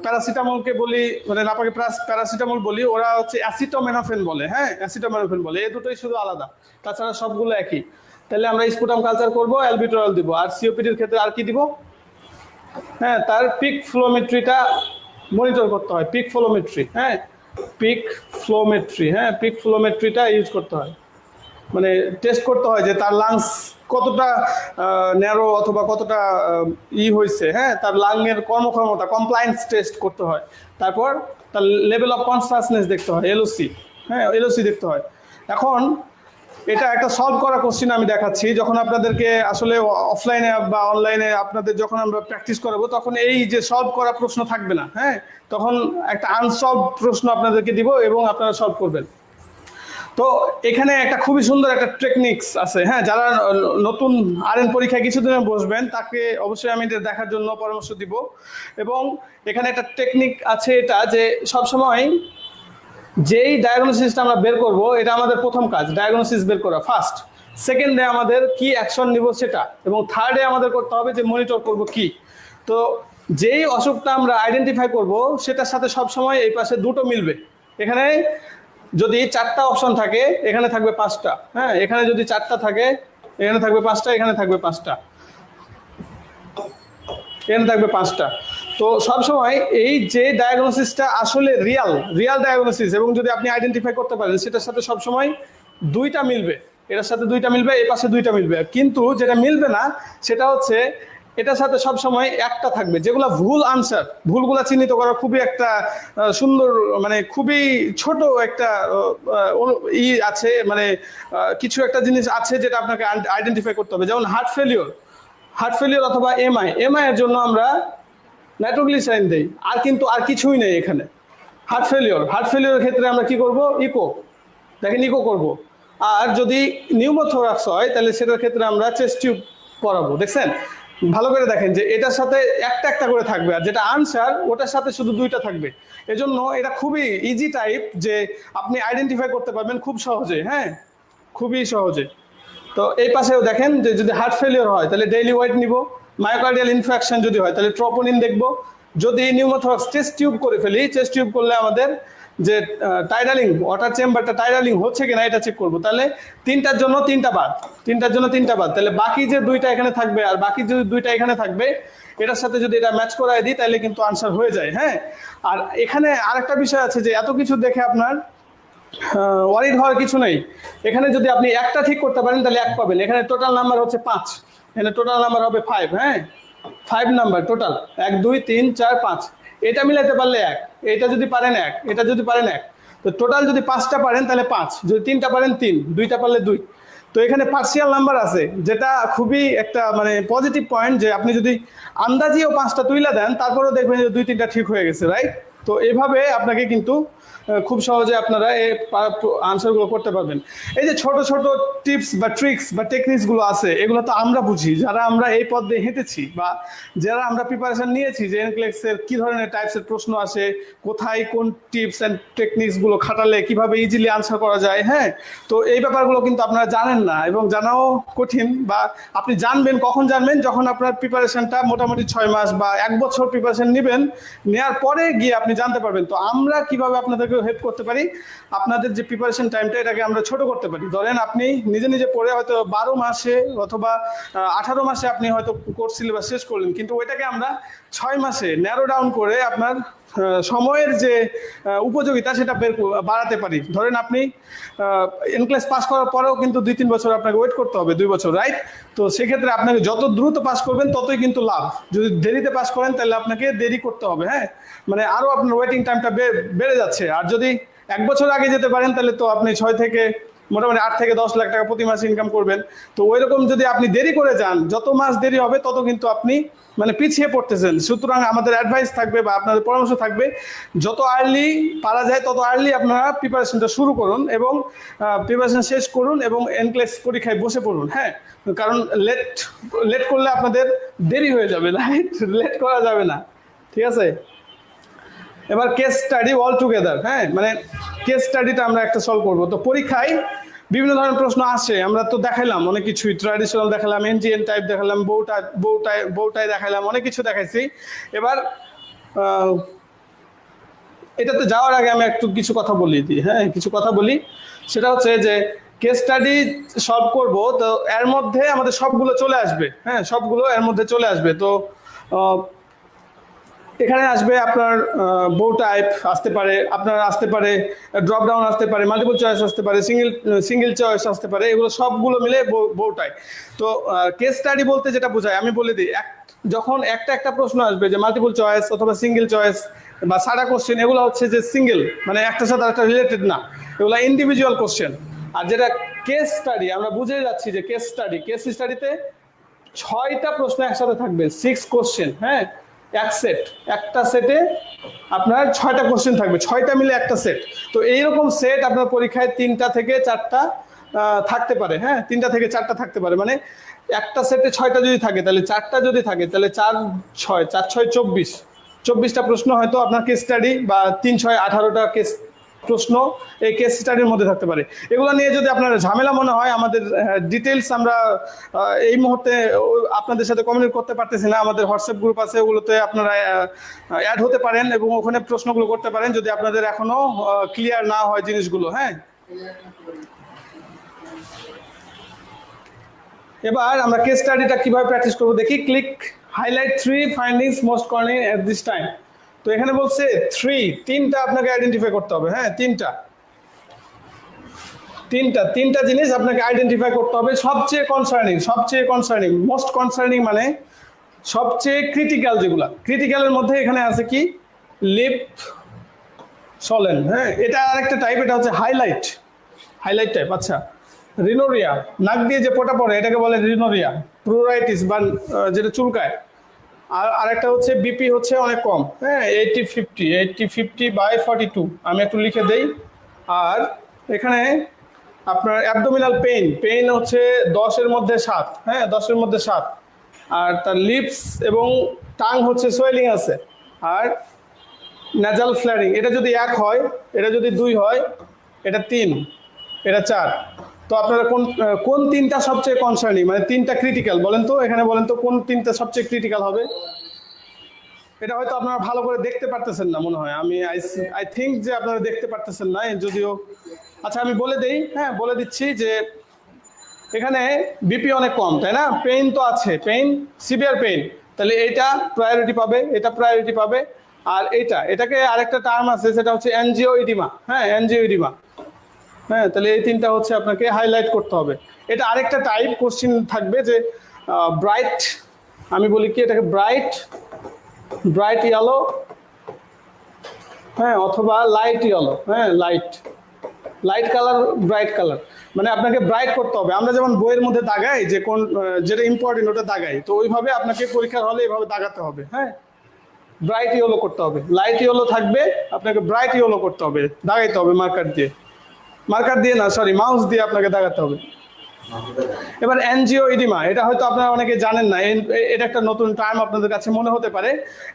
Speaker 1: প্যারাসিটামলকে বলি, মানে নাপাকে প্যারাসিটামল বলি, ওরা হচ্ছে অ্যাসিটামিনোফেন বলে, হ্যাঁ অ্যাসিটামিনোফেন বলে। এই দুটোই শুধু আলাদা, তাছাড়া সবগুলো একই। তাহলে আমরা স্পুটাম কালচার করবো, অ্যালবিউটেরল দিব। আর সিওপিডির ক্ষেত্রে আর কি দিব? হ্যাঁ, তার পিক ফ্লোমেট্রিটা মনিটর করতে হয়, পিক ফ্লোমেট্রি, হ্যাঁ পিক ফ্লোমেট্রি, হ্যাঁ পিক ফ্লোমেট্রিটা ইউজ করতে হয়, মানে টেস্ট করতে হয় যে তার লাংস কতটা ন্যারো অথবা কতটা হয়েছে, হ্যাঁ তার লাংয়ের কর্মক্ষমতা, কমপ্লায়েন্স টেস্ট করতে হয়। তারপর তার লেভেল অফ কনসাসনেস দেখতে হয়, এলওসি, হ্যাঁ এলওসি দেখতে হয়। এখন এটা একটা সলভ করা কোশ্চেন আমি দেখাচ্ছি, যখন আপনাদেরকে আসলে অফলাইনে বা অনলাইনে আপনাদের যখন আমরা প্র্যাকটিস করাবো, তখন এই যে সলভ করা প্রশ্ন থাকবে না, হ্যাঁ তখন একটা আনসলভ প্রশ্ন আপনাদেরকে দিব এবং আপনারা সলভ করবেন। তো এখানে একটা খুবই সুন্দর একটা টেকনিক্স আছে, হ্যাঁ যারা নতুন আরএন পরীক্ষায় কিছুদিনে বসবেন তাকে অবশ্যই আমি এটা দেখার জন্য পরামর্শ দিব। এবং এখানে একটা টেকনিক আছে, এটা যে সবসময় যেই ডায়াগনোসিসটা আমরা বের করব, এটা আমাদের প্রথম কাজ, ডায়াগনোসিস বের করা ফার্স্ট। সেকেন্ডে আমাদের কি অ্যাকশন নিব সেটা, এবং থার্ডে আমাদের করতে হবে যে মনিটর করব কি। তো যেই অসুখটা আমরা আইডেন্টিফাই করব, সেটার সাথে সবসময় এই পাশে দুটো মিলবে। এখানে যদি 4টা অপশন থাকে, এখানে থাকবে 5টা, হ্যাঁ এখানে যদি 4টা থাকে, এখানে থাকবে 5টা, এখানে থাকবে 5টা, এখানে থাকবে 5টা। তো সবসময় এই যে ডায়াগনোসিসটা আসলে রিয়াল ডায়াগনোসিস, এবং যদি আপনি আইডেন্টিফাই করতে পারেন, সেটার সাথে সবসময় 2টা মিলবে, এটার সাথে 2টা মিলবে, এই পাশে 2টা মিলবে। কিন্তু যেটা মিলবে না সেটা হচ্ছে এটার সাথে সবসময় একটা থাকবে, যেগুলো ভুল আনসার। ভুলগুলা চিহ্নিত করা খুবই একটা সুন্দর, মানে খুবই ছোট একটা আছে, মানে কিছু একটা জিনিস আছে যেটা আপনাকে আইডেন্টিফাই করতে হবে। যেমন হার্ট ফেলিওর অথবা এমআই এর জন্য আমরা নাইট্রোগ্লিসারিন দেই, আর কিন্তু আর কিছুই নেই এখানে। হার্ট ফেলিওরের ক্ষেত্রে আমরা কি করব? ইকো, দেখেন ইকো করব। আর যদি নিউমোথোরাক্স হয়, তাহলে সেটার ক্ষেত্রে আমরা চেস্ট টিউব করাবো। দেখছেন, ভালো করে দেখেন যে এটার সাথে একটা করে থাকবে, আর যেটা আনসার ওটার সাথে শুধু 2টা থাকবে। এজন্য এটা খুবই ইজি টাইপ, যে আপনি আইডেন্টিফাই করতে পারবেন খুব সহজে, হ্যাঁ খুবই সহজে। তো এই পাশেও দেখেন যে যদি হার্ট ফেলিওর হয়, তাহলে ডেইলি ওয়েট নিব। মায়োকার্ডিয়াল ইনফ্রাকশন যদি হয়, তাহলে ট্রোপোনিন দেখব। যদি নিউমোথোরাক্স চেস্ট টিউব করে ফেলি, চেস্ট টিউব করলে আমাদের যে টাইডালিং, ওয়াটার চেম্বারটা টাইডালিং হচ্ছে কিনা এটা চেক করবো। তাহলে 3টার জন্য 3টা বাদ, তাহলে বাকি যে 2টা এখানে থাকবে আর বাকি যে 2টা এখানে থাকবে, এটার সাথে যদি এটা ম্যাচ করায় দিই, তাহলে কিন্তু আনসার হয়ে যায়, হ্যাঁ। আর এখানে আরেকটা বিষয় আছে, যে এত কিছু দেখে আপনার ওয়ারিড হওয়ার কিছু নেই। এখানে যদি আপনি একটা ঠিক করতে পারেন, তাহলে 1 পাবেন। এখানে টোটাল নাম্বার হচ্ছে 5, এখানে টোটাল নাম্বার হবে 5, হ্যাঁ 5 নাম্বার টোটাল, 1 2 3 4 5। এটা মিলাতে পারলে 1, এটা যদি পারেন 1, এটা যদি পারেন 1। তো টোটাল যদি 5টা পারেন তাহলে 5, যদি 3টা পারেন 3, 2টা পারলে 2। তো এখানে পার্সিয়াল নাম্বার আছে, যেটা খুবই একটা মানে পজিটিভ পয়েন্ট, যে আপনি যদি আন্দাজিও 5টা তুইলা দেন, তারপরেও দেখবেন যে 2-3টা ঠিক হয়ে গেছে, রাইট। তো এইভাবে আপনাকে কিন্তু খুব সহজে আপনারা এই আনসারগুলো করতে পারবেন। এই যে ছোট ছোট টিপস বা ট্রিক্স বা টেকনিক্সগুলো আছে, এগুলো তো আমরা বুঝি যারা আমরা এই পথ দিয়ে হেঁটেছি বা যারা আমরা প্রিপারেশন নিয়েছি যে এনক্লেক্সের কী ধরনের টাইপসের প্রশ্ন আসে, কোথায় কোন টিপস অ্যান্ড টেকনিক্সগুলো খাটালে কীভাবে ইজিলি আনসার করা যায়। হ্যাঁ, তো এই ব্যাপারগুলো কিন্তু আপনারা জানেন না এবং জানাও কঠিন, বা আপনি জানবেন কখন জানবেন, যখন আপনার প্রিপারেশনটা মোটামুটি 6 মাস বা 1 বছর প্রিপারেশন নেবেন, নেওয়ার পরে গিয়ে আপনি জানতে পারবেন। তো আমরা কিভাবে আপনাদেরকে হেল্প করতে পারি, আপনাদের যে প্রিপারেশন টাইমটা এটাকে আমরা ছোট করতে পারি। ধরেন আপনি নিজে নিজে পড়ে হয়তো 12 মাসে অথবা 18 মাসে আপনি হয়তো কোর্স সিলেবাস শেষ করলেন, কিন্তু ওইটাকে আমরা 6 মাসে ন্যারো ডাউন করে আপনার সময়ের যে উপযোগিতা সেটা বাড়াতে পারি। ধরেন আপনি এনক্লেস পাস করার পরেও কিন্তু 2-3 বছর আপনাকে ওয়েট করতে হবে, 2 বছর, রাইট? তো সেক্ষেত্রে আপনাকে যত দ্রুত পাস করবেন ততই কিন্তু লাভ। যদি দেরিতে পাস করেন তাহলে আপনাকে দেরি করতে হবে। হ্যাঁ, মানে আরও আপনার ওয়েটিং টাইমটা বেড়ে যাচ্ছে। আর যদি 1 বছর আগে যেতে পারেন তাহলে তো আপনি 6 থেকে মোটামুটি 8 থেকে 10 লাখ টাকা প্রতি মাসে ইনকাম করবেন। তো ওই রকম যদি আপনি দেরি করে যান, যত মাস দেরি হবে তত কিন্তু আপনি মানে পিছিয়ে পড়তেছেন। সুতরাং আমাদের অ্যাডভাইস থাকবে বা আপনাদের পরামর্শ থাকবে, যত আর্লি পারা যায় তত আর্লি আপনারা প্রিপারেশনটা শুরু করুন এবং প্রিপারেশন শেষ করুন এবং এনক্লেক্স পরীক্ষায় বসে পড়ুন। হ্যাঁ, কারণ লেট করলে আপনাদের দেরি হয়ে যাবে, রাইট? লেট করা যাবে না, ঠিক আছে? এবার কেস স্টাডি অল টুগেদার। হ্যাঁ, মানে কেস স্টাডিটা আমরা একটা সলভ করবো। তো পরীক্ষায় বিভিন্ন ধরনের প্রশ্ন আসে, আমরা তো দেখাইলাম অনেক কিছুই, ট্র্যাডিশনাল দেখালাম, এনজিএন টাইপ দেখালাম, বউটাই দেখাইলাম, অনেক কিছু দেখাইছি। এবার এটাতে যাওয়ার আগে আমি একটু কিছু কথা বলি দিই। হ্যাঁ, কিছু কথা বলি, সেটা হচ্ছে যে কেস স্টাডি সলভ করব, তো এর মধ্যে আমাদের সবগুলো চলে আসবে। হ্যাঁ, সবগুলো এর মধ্যে চলে আসবে। তো এখানে আসবে আপনার বউ টাইপ আসতে পারে, আপনার আসতে পারে ড্রপ ডাউন আসতে পারে, মাল্টিপল চয়েস আসতে পারে, সিঙ্গেল চয়েস আসতে পারে, এগুলো সবগুলো মিলে বউ টাইপ। তো কেস স্টাডি বলতে যেটা বোঝায় আমি বলে দিই, যখন একটা প্রশ্ন আসবে যে মাল্টিপল চয়েস অথবা সিঙ্গেল চয়েস বা সারা কোশ্চেন, এগুলো হচ্ছে যে সিঙ্গেল, মানে একটার সাথে একটা রিলেটেড না, এগুলো ইন্ডিভিজুয়াল কোশ্চেন। আর যেটা কেস স্টাডি, আমরা বুঝে যাচ্ছি যে কেস স্টাডিতে 6টা প্রশ্ন একসাথে থাকবে, 6 কোশ্চেন। হ্যাঁ, এক সেট, একটা সেটে আপনার 6টা কোশ্চেন থাকবে, 6টা মিলে একটা সেট। তো এইরকম সেট আপনার পরীক্ষায় 3টা থেকে 4টা থাকতে পারে। হ্যাঁ, 3টা থেকে 4টা থাকতে পারে, মানে একটা সেটে 6টা যদি থাকে তাহলে 4টা যদি থাকে তাহলে 4 6 24টা প্রশ্ন হয়তো আপনার কেস স্টাডি, বা 3 6 18টা কেস প্রশ্ন এই কেস স্টাডির মধ্যে থাকতে পারে। এগুলো নিয়ে যদি আপনার ঝামেলা মনে হয়, আমাদের ডিটেলস আমরা এই মুহূর্তে আপনাদের সাথে কমিউনিকেট করতে পারতেছি না। আমাদের হোয়াটসঅ্যাপ গ্রুপ আছে, ওগুলোতে আপনারা অ্যাড হতে পারেন এবং ওখানে প্রশ্নগুলো করতে পারেন যদি আপনাদের এখনো ক্লিয়ার না হয় জিনিসগুলো। হ্যাঁ, এবার আমরা কেস স্টাডিটা কিভাবে প্র্যাকটিস করবো দেখি। Click highlight 3 findings most common at this time. তো এখানে বলছে 3টা আপনাকে আইডেন্টিফাই করতে হবে। হ্যাঁ, তিনটা জিনিস আপনাকে আইডেন্টিফাই করতে হবে। সবচেয়ে কনসার্নিং, মোস্ট কনসার্নিং মানে সবচেয়ে ক্রিটিক্যাল, যেগুলা ক্রিটিক্যালের মধ্যে এখানে আছে কি, লিপ সলেন। হ্যাঁ, এটা আরেকটা টাইপ, এটা হচ্ছে হাইলাইট টাইপ। আচ্ছা, রিনোরিয়া, নাক দিয়ে যে পোটা পড়ে এটাকে বলে রিনোরিয়া। প্রুরাইটিস বা যেটা চুলকায়। আর আরেকটা হচ্ছে বিপি হচ্ছে অনেক কম। হ্যাঁ, 80-50 আমি একটু লিখে দেই। আর এখানে আপনার অ্যাবডোমিনাল পেইন হচ্ছে 10-এর মধ্যে 7। হ্যাঁ, 10-এর মধ্যে 7। আর তার লিপস এবং টাং হচ্ছে সোয়েলিং আছে। আর ন্যাজাল ফ্ল্যারিং, এটা যদি 1 হয়, এটা যদি 2 হয়, এটা 3, এটা 4। তো আপনারা কোন 3টা সবচেয়ে কনসার্নিং, মানে 3টা ক্রিটিক্যাল বলেন তো, এখানে বলেন তো কোন 3টা সবচেয়ে ক্রিটিক্যাল হবে। এটা হয়তো আপনারা ভালো করে দেখতে পারতেছেন না মনে হয়, আমি আই থিঙ্ক যে আপনারা দেখতে পারতেছেন না, যদিও। আচ্ছা, আমি বলে দেই। হ্যাঁ, বলে দিচ্ছি যে এখানে বিপি অনেক কম, তাই না? পেইন তো আছে, সিভিয়ার পেইন, তাহলে এটা প্রায়োরিটি পাবে, এটা প্রায়োরিটি পাবে। আর এটাকে আরেকটা টার্ম আছে, সেটা হচ্ছে অ্যানজিওইডিমা। হ্যাঁ, অ্যানজিওইডিমা। হ্যাঁ, তাহলে এই 3টা হচ্ছে আপনাকে হাইলাইট করতে হবে। এটা আরেকটা টাইপ কোশ্চিন থাকবে যে ব্রাইট, আমি বলি কি এটাকে ব্রাইট ইয়েলো, হ্যাঁ, অথবা লাইট ইয়েলো। হ্যাঁ, লাইট কালার, ব্রাইট কালার, মানে আপনাকে ব্রাইট করতে হবে। আমরা যেমন বইয়ের মধ্যে দাগাই যে যেটা ইম্পর্টেন্ট ওটা দাগাই, তো ওইভাবে আপনাকে পরীক্ষার হলে এইভাবে দাগাতে হবে। হ্যাঁ, ব্রাইট ইয়েলো করতে হবে, লাইট ইয়েলো থাকবে, আপনাকে ব্রাইট ইয়েলো করতে হবে, দাগাইতে হবে মার্কার দিয়ে না, সরি, মাউস দিয়ে আপনাকে দাগাতে হবে। এবার এনজিও ইডিমা, এটা হয়তো আপনারা অনেকে জানেন না, এটা একটা নতুন টার্ম আপনাদের কাছে মনে হতে পারে।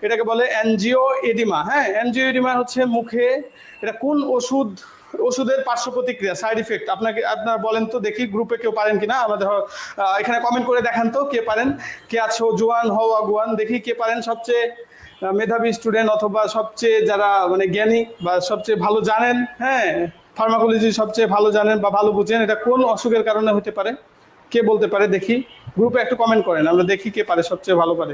Speaker 1: এটাকে বলে এনজিও ইডিমা। হ্যাঁ, এনজিও ইডিমা হচ্ছে মুখে, এটা কোন ওষুধের পার্শ্ব প্রতিক্রিয়া, সাইড ইফেক্ট, আপনারা বলেন তো দেখি, গ্রুপে কেউ পারেন কিনা আমাদের, এখানে কমেন্ট করে দেখান তো কে পারেন, কে আছো, জোয়ান হও আগুয়ান, দেখি কে পারেন, সবচেয়ে মেধাবী স্টুডেন্ট অথবা সবচেয়ে যারা মানে জ্ঞানী বা সবচেয়ে ভালো জানেন, হ্যাঁ, ফার্মাকোলজি সবচেয়ে ভালো জানেন বা ভালো বুঝেন, এটা কোন অসুখের কারণে হতে পারে, কে বলতে পারে দেখি, গ্রুপে একটু কমেন্ট করেন, আমরা দেখি কে পারে, সবচেয়ে ভালো পারে।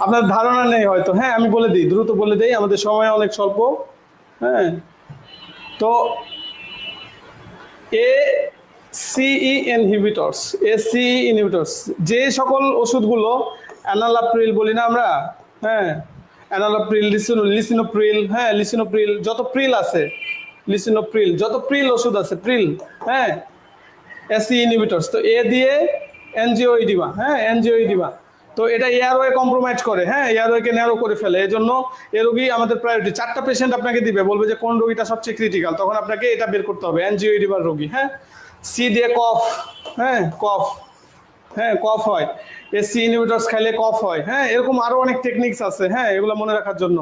Speaker 1: আপনার ধারণা নেই হয়তো, হ্যাঁ আমি বলে দিই, দ্রুত বলে দিই, আমাদের সময় অনেক স্বল্প। হ্যাঁ, তো এসিই ইনহিবিটরস, যে সকল ওষুধগুলো অ্যানালাপ্রিল বলি না আমরা, হ্যাঁ, অ্যানালাপ্রিল, লিসিনোপ্রিল, হ্যাঁ, লিসিনোপ্রিল, যত প্রিল আছে, লিসিনোপ্রিল, যত প্রিল ওষুধ আছে, প্রিল, হ্যাঁ, এসি ইনহিবিটরস, তো এ দিয়ে এনজিওইডিমা, হ্যাঁ, এনজিওইডিমা, তো এটা এয়ারওয়ে কম্প্রোমাইজ করে, হ্যাঁ, এয়ারওয়েকে ন্যারো করে ফেলে, এই জন্য এ রোগী আমাদের প্রায়োরিটি। 4টা পেশেন্ট আপনাকে দিবে, বলবে যে কোন রোগীটা সবচেয়ে ক্রিটিক্যাল, তখন আপনাকে এটা বের করতে হবে, এনজিওইডিমার রোগী। হ্যাঁ, সি দিয়ে কফ, হ্যাঁ, কফ, হ্যাঁ, কফ হয়, এসি ইনহিবিটরস খাইলে কফ হয়, হ্যাঁ, এরকম আরো অনেক টেকনিক্স আছে, হ্যাঁ, এগুলো মনে রাখার জন্য।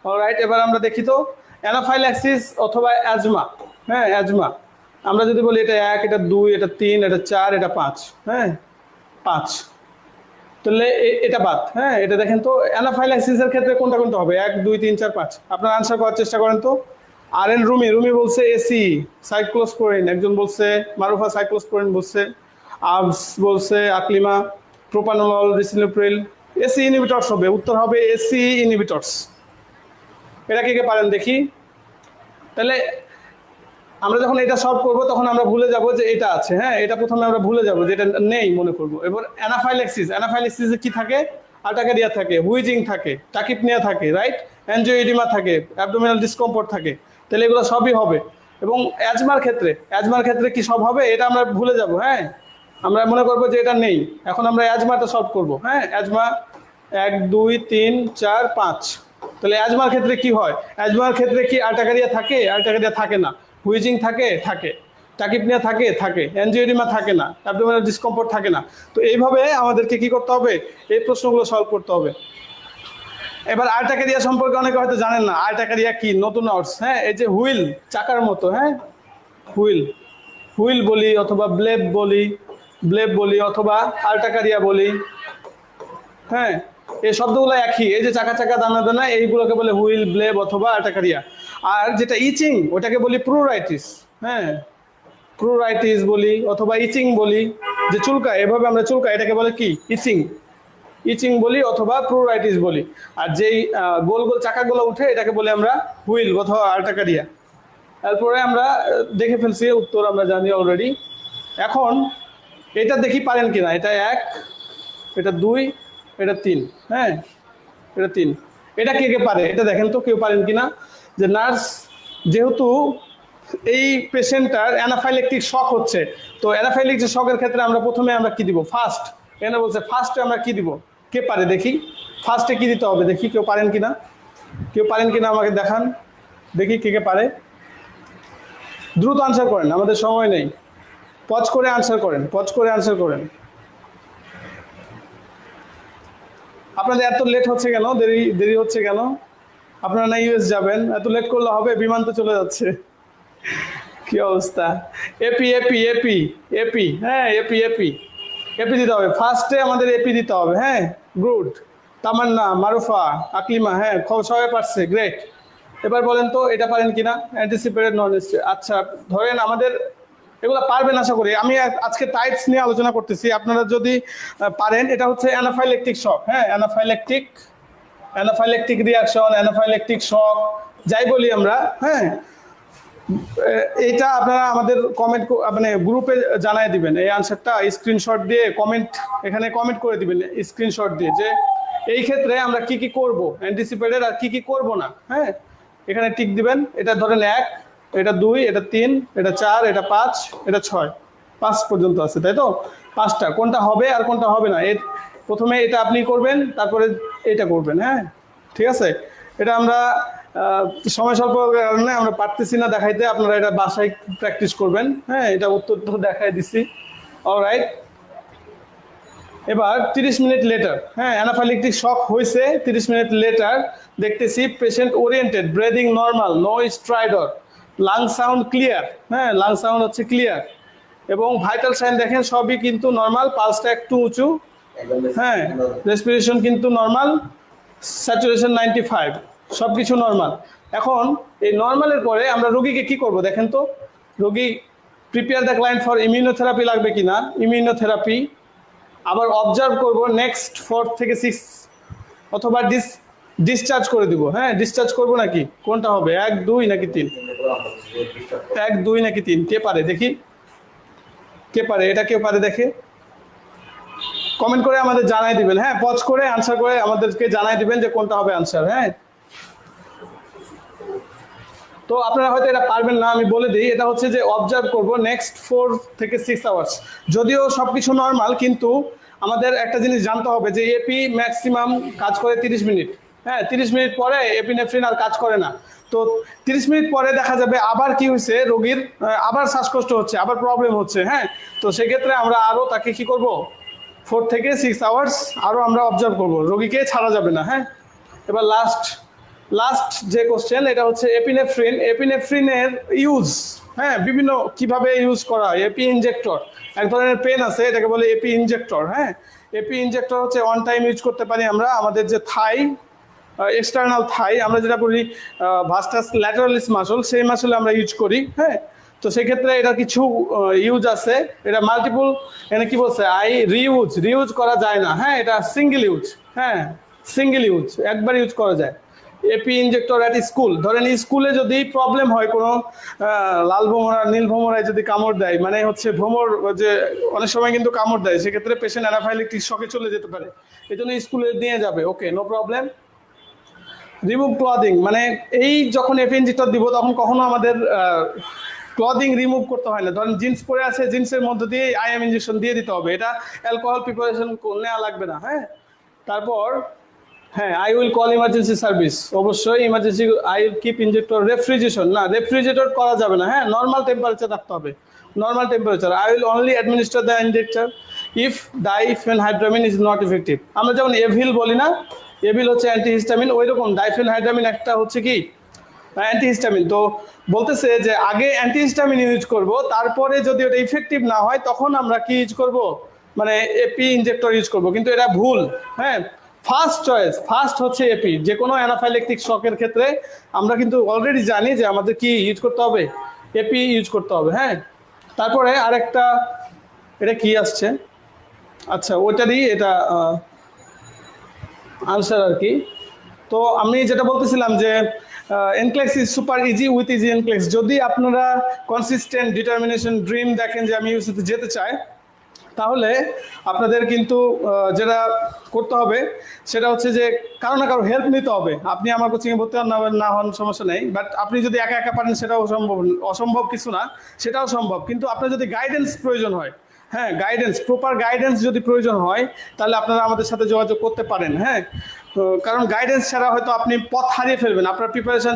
Speaker 1: অলরাইট, এবার আমরা দেখি তো অ্যানাফাইল্যাক্সিস অথবা অ্যাজমা, হ্যাঁ, অ্যাজমা, আমরা যদি বলি এটা 1, এটা 2, এটা 3, এটা 4, এটা 5, হ্যাঁ, 5, তাহলে এটা বাদ, হ্যাঁ, এটা দেখেন তো অ্যানাফাইল্যাক্সিসের ক্ষেত্রে কোনটা কোনটা হবে, 1, 2, 3, 4, 5, আপনারা আনসার করার চেষ্টা করেন তো। আর এন রুমি বলছে এসি সাইক্লোস্পোরিন, একজন বলছে মারুফা সাইক্লোস্পোরিন বলছে, আবস বলছে আকলিমা, প্রোপানোলল, রিসিনোপ্রিল, এসি ইনহিবিটরস হবে, উত্তর হবে এসি ইনহিবিটরস। এটা কে কে পারেন দেখি। তাহলে আমরা যখন এটা সলভ করবো তখন আমরা ভুলে যাব যে এটা আছে, হ্যাঁ, এটা প্রথমে আমরা ভুলে যাব যে এটা নেই মনে করবো। এবার অ্যানাফাইল্যাক্সিসে কি থাকে, আর্টাকারিয়া থাকে, হুইজিং থাকে, টাকিপনিয়া থাকে, রাইট, অ্যানজিওইডিমা থাকে, অ্যাবডোমিনাল ডিসকমফোর্ট থাকে, তাহলে এগুলো সবই হবে। এবং অ্যাজমার ক্ষেত্রে কি সব হবে, এটা আমরা ভুলে যাব, হ্যাঁ, আমরা মনে করবো যে এটা নেই। এখন আমরা অ্যাজমাটা সলভ করবো, হ্যাঁ, অ্যাজমা 1, 2, 3, 4, 5, তাহলে অ্যাজমার ক্ষেত্রে কি হয়, অ্যাজমার ক্ষেত্রে কি আর্টাকারিয়া থাকে, আর্টাকারিয়া থাকে না, হুইজিং থাকে, টাকিপনিয়া থাকে, অ্যানজিওডিমা থাকে না, অ্যাবডোমিনাল ডিসকমফোর্ট থাকে না। তো এইভাবে আমাদেরকে কি করতে হবে, এই প্রশ্নগুলো সলভ করতে হবে। এবার আর্টাকারিয়া সম্পর্কে অনেকে হয়তো জানেন না, আর্টাকারিয়া কি, নতুন ওয়ার্ডস, হ্যাঁ, এই যে হুইল, চাকার মতো, হ্যাঁ, হুইল বলি অথবা ব্লেব বলি অথবা আর্টাকারিয়া বলি, হ্যাঁ, এই শব্দগুলো একই, এই যে চাকা চাকা দানা দানা, এইগুলোকে বলে হুইল, ব্লেব অথবা আর্টাকারিয়া। আর যেটা ইচিং, ওটাকে বলি প্রুরাইটিস, হ্যাঁ, প্রুরাইটিস বলি অথবা ইচিং বলি, যে চুলকায়, এভাবে আমরা চুলকাই, এটাকে বলে কি, ইচিং বলি অথবা প্রুরাইটিস বলি। আর যেই গোল গোল চাকাগুলো উঠে, এটাকে বলি আমরা হুইল অথবা আর্টাকারিয়া। তারপরে আমরা দেখে ফেলছি, উত্তর আমরা জানি অলরেডি। এখন এটা দেখি পারেন কিনা, এটা 1, এটা 2, এটা 3, হ্যাঁ, এটা 3, এটা কে কে পারে, এটা দেখেন তো কেউ পারেন কিনা। যে নার্স, যেহেতু এই পেশেন্টটার অ্যানাফাইলেকটিক শক হচ্ছে, তো অ্যানাফাইলেকটিক শকের ক্ষেত্রে আমরা প্রথমে আমরা কি দিব, ফার্স্ট, এখানে বলছে ফার্স্টে আমরা কি দিব, কে পারে দেখি, ফার্স্টে কি দিতে হবে দেখি, কেউ পারেন কিনা আমাকে দেখান দেখি, কে কে পারে, দ্রুত আনসার করেন, আমাদের সময় নেই, পজ করে আনসার করেন। আপনাদের এত লেট হচ্ছে কেন, দেরি হচ্ছে কেন, আপনারা না ইউএস যাবেন, এত লেট করলে হবে, বিমান তো চলে যাচ্ছে, কি অবস্থা। এপি, হ্যাঁ, এপি দিতে হবে, ফার্স্টে আমাদের এপি দিতে হবে, হ্যাঁ, গুড, তামান্না, মারুফা, আকলিমা, হ্যাঁ, সবাই পারছে, গ্রেট। এবার বলেন তো এটা পারেন কিনা, অ্যান্টিসিপেটেড নলেজ। আচ্ছা, ধরেন আমাদের এগুলো পারবেন আশা করি। আমি আজকে টাইপস নিয়ে আলোচনা করতেছি, আপনারা যদি পারেন, এটা হচ্ছে অ্যানাফাইলেকটিক শক, হ্যাঁ, অ্যানাফাইলেকটিক রিয়াকশন, অ্যানাফাইলেকটিক শক, যাই বলি আমরা, হ্যাঁ, এইটা আপনারা আমাদের কমেন্ট, মানে গ্রুপে জানাই দিবেন, এই আনসারটা স্ক্রিনশট দিয়ে এখানে কমেন্ট করে দিবেন স্ক্রিনশট দিয়ে, যে এই ক্ষেত্রে আমরা কি কি করব, অ্যান্টিসিপেটেড আর কি করব না, হ্যাঁ, এখানে টিক দিবেন। এটা ধরেন 1, এটা 2, এটা 3, এটা 4, এটা 5, এটা 6, 5 পর্যন্ত আছে, তাই তো, 5টা, কোনটা হবে আর কোনটা হবে না, প্রথমে এটা আপনি করবেন, তারপরে এটা করবেন। হ্যাঁ, ঠিক আছে। এটা আমরা সময় স্বল্প কারণে আমরা পারতেছি না দেখাইতে, আপনারা এটা বাসায় প্র্যাকটিস করবেন। হ্যাঁ, এটা উত্তর তো দেখাই দিছি। অলরাইট, এবার 30 মিনিট লেটার, হ্যাঁ, অ্যানাফাইলেকটিক শক হয়েছে, 30 মিনিট লেটার দেখতেছি patient oriented, breathing normal, no stridor, lung sound clear. হ্যাঁ, লাং সাউন্ড হচ্ছে ক্লিয়ার, এবং ভাইটাল সাইন দেখেন সবই কিন্তু নর্মাল, পালসটা একটু উঁচু, হ্যাঁ, রেসপিরেশন কিন্তু নর্মাল, স্যাচুরেশন 95, সব কিছু নর্মাল। এখন এই নর্মালের পরে আমরা রোগীকে কি করব দেখেন তো, রোগী prepare the client for immunotherapy লাগবে কিনা, ইমিউনোথেরাপি। আবার অবজার্ভ করব নেক্সট 4 থেকে 6, অথবা ডিসচার্জ করে দিব। হ্যাঁ, ডিসচার্জ করব নাকি, কোনটা হবে, 1 2 নাকি 3? 1 2 নাকি 3? কে পারে দেখি, কে পারে, এটা কেউ পারে দেখে কমেন্ট করে আমাদের জানাই দিবেন। হ্যাঁ, পজ করে আনসার করে আমাদেরকে জানাই দিবেন যে কোনটা হবে আনসার। হ্যাঁ, তো আপনারা হয়তো এটা পারবেন না, আমি বলে দিই। এটা হচ্ছে যে অবজার্ভ করব নেক্সট 4 থেকে 6 আওয়ার্স। যদিও সব কিছু নর্মাল, কিন্তু আমাদের একটা জিনিস জানতে হবে যে এপি ম্যাক্সিমাম কাজ করে 30 মিনিট। হ্যাঁ, 30 মিনিট পরে এপিনেফ্রিন আর কাজ করে না। তো 30 মিনিট পরে দেখা যাবে আবার কি হয়েছে, রোগীর আবার শ্বাসকষ্ট হচ্ছে, আবার প্রবলেম হচ্ছে। হ্যাঁ, তো সেক্ষেত্রে আমরা আরও তাকে কি করব, 4 থেকে 6 আওয়ার্স আরও আমরা অবজার্ভ করব, রোগীকে ছাড়া যাবে না। হ্যাঁ, এবার লাস্ট যে কোশ্চেন, এটা হচ্ছে এপিনেফ্রিন। এপিনেফ্রিনের ইউজ, হ্যাঁ, বিভিন্ন কিভাবে ইউজ করা হয়। এপি ইনজেক্টর, এক ধরনের পেন আছে, এটাকে বলে এপি ইনজেক্টর। হ্যাঁ, এপি ইনজেক্টর হচ্ছে অন টাইম ইউজ করতে পারি আমরা। আমাদের যে থাই, এক্সটার্নাল থাই, আমরা যেটা বলি ভাস্টাস ল্যাটারালিস মাসল, সেই মাসলে আমরা ইউজ করি। হ্যাঁ, তো সেক্ষেত্রে এটা কিছু ইউজ আছে, এটা মাল্টিপল, এখানে কি বলছে, রিউজ করা যায় না। হ্যাঁ, এটা সিঙ্গেল ইউজ। হ্যাঁ, সিঙ্গেল ইউজ, একবার ইউজ করা যায়। এপি ইনজেক্টর অ্যাট স্কুল, ধরেন স্কুলে যদি প্রবলেম হয়, কোনো লাল ভোমরা নীল ভোমরায় যদি কামড় দেয়, মানে হচ্ছে ভ্রমর, যে অনেক সময় কিন্তু কামড় দেয়, সেক্ষেত্রে পেশেন্ট অ্যানাফাইলেকটিক শকে চলে যেতে পারে, এই জন্য স্কুলে নিয়ে যাবে। ওকে, নো প্রবলেম। রিমুভ ক্লদিং, মানে এই যখন এপি ইনজেক্টর দিব তখন কখনো আমাদের ক্লদিং রিমুভ করতে হয় না। ধরেন জিন্স পরে আছে, জিন্সের মধ্য দিয়ে আইএম ইনজেকশন দিয়ে দিতে হবে, এটা অ্যালকোহল প্রিপারেশন নেওয়া লাগবে না। হ্যাঁ, তারপর হ্যাঁ, I will call emergency service, অবশ্যই emergency. I will keep injector, refrigeration না, রেফ্রিজারেটর করা যাবে না। হ্যাঁ, নর্মাল টেম্পারেচার রাখতে হবে, normal temperature. I will only administer the injector if diphenhydramine is not effective. আমরা যেমন এভিল বলি না, এভিল হচ্ছে অ্যান্টিহিস্টামিন, ওই রকম ডাইফেনহাইড্রামিন একটা হচ্ছে কি অ্যান্টিহিস্টামিন। তো বলতেছে যে আগে অ্যান্টিহিস্টামিন ইউজ করব, তারপরে যদি ওটা ইফেক্টিভ না হয় তখন আমরা কি ইউজ করব, মানে এপি ইনজেক্টর ইউজ করব, কিন্তু এটা ভুল। হ্যাঁ, ফার্স্ট চয়েস, ফার্স্ট হচ্ছে এপি। যে কোনো অ্যানাফাইলেকটিক শকের ক্ষেত্রে আমরা কিন্তু অলরেডি জানি যে আমাদের কি ইউজ করতে হবে, এপি ইউজ করতে হবে। হ্যাঁ, তারপরে আরেকটা, এটা কি আসছে, আচ্ছা ওইটারই এটা আনসার আর কি। তো আমি যেটা বলতেছিলাম যে NCLEX is super easy with easy NCLEX. যদি আপনারা কনসিস্টেন্ট ডিটারমিনেশন ড্রিম দেখেন যে আমি ইউসিতে যেতে চাই, তাহলে আপনাদের কিন্তু যেটা করতে হবে সেটা হচ্ছে যে কারো না কারো হেল্প নিতে হবে। আপনি আমার কোচিংয়ে ভর্তি হন না হন সমস্যা নেই, বাট আপনি যদি একা একা পারেন সেটাও অসম্ভব কিছু না, সেটাও সম্ভব। কিন্তু আপনার যদি গাইডেন্স প্রয়োজন হয়, হ্যাঁ, গাইডেন্স, প্রপার গাইডেন্স যদি প্রয়োজন হয়, তাহলে আপনারা আমাদের সাথে যোগাযোগ করতে পারেন। হ্যাঁ, কারণ গাইডেন্স ছাড়া হয়তো আপনি পথ হারিয়ে ফেলবেন। আপনার প্রিপারেশন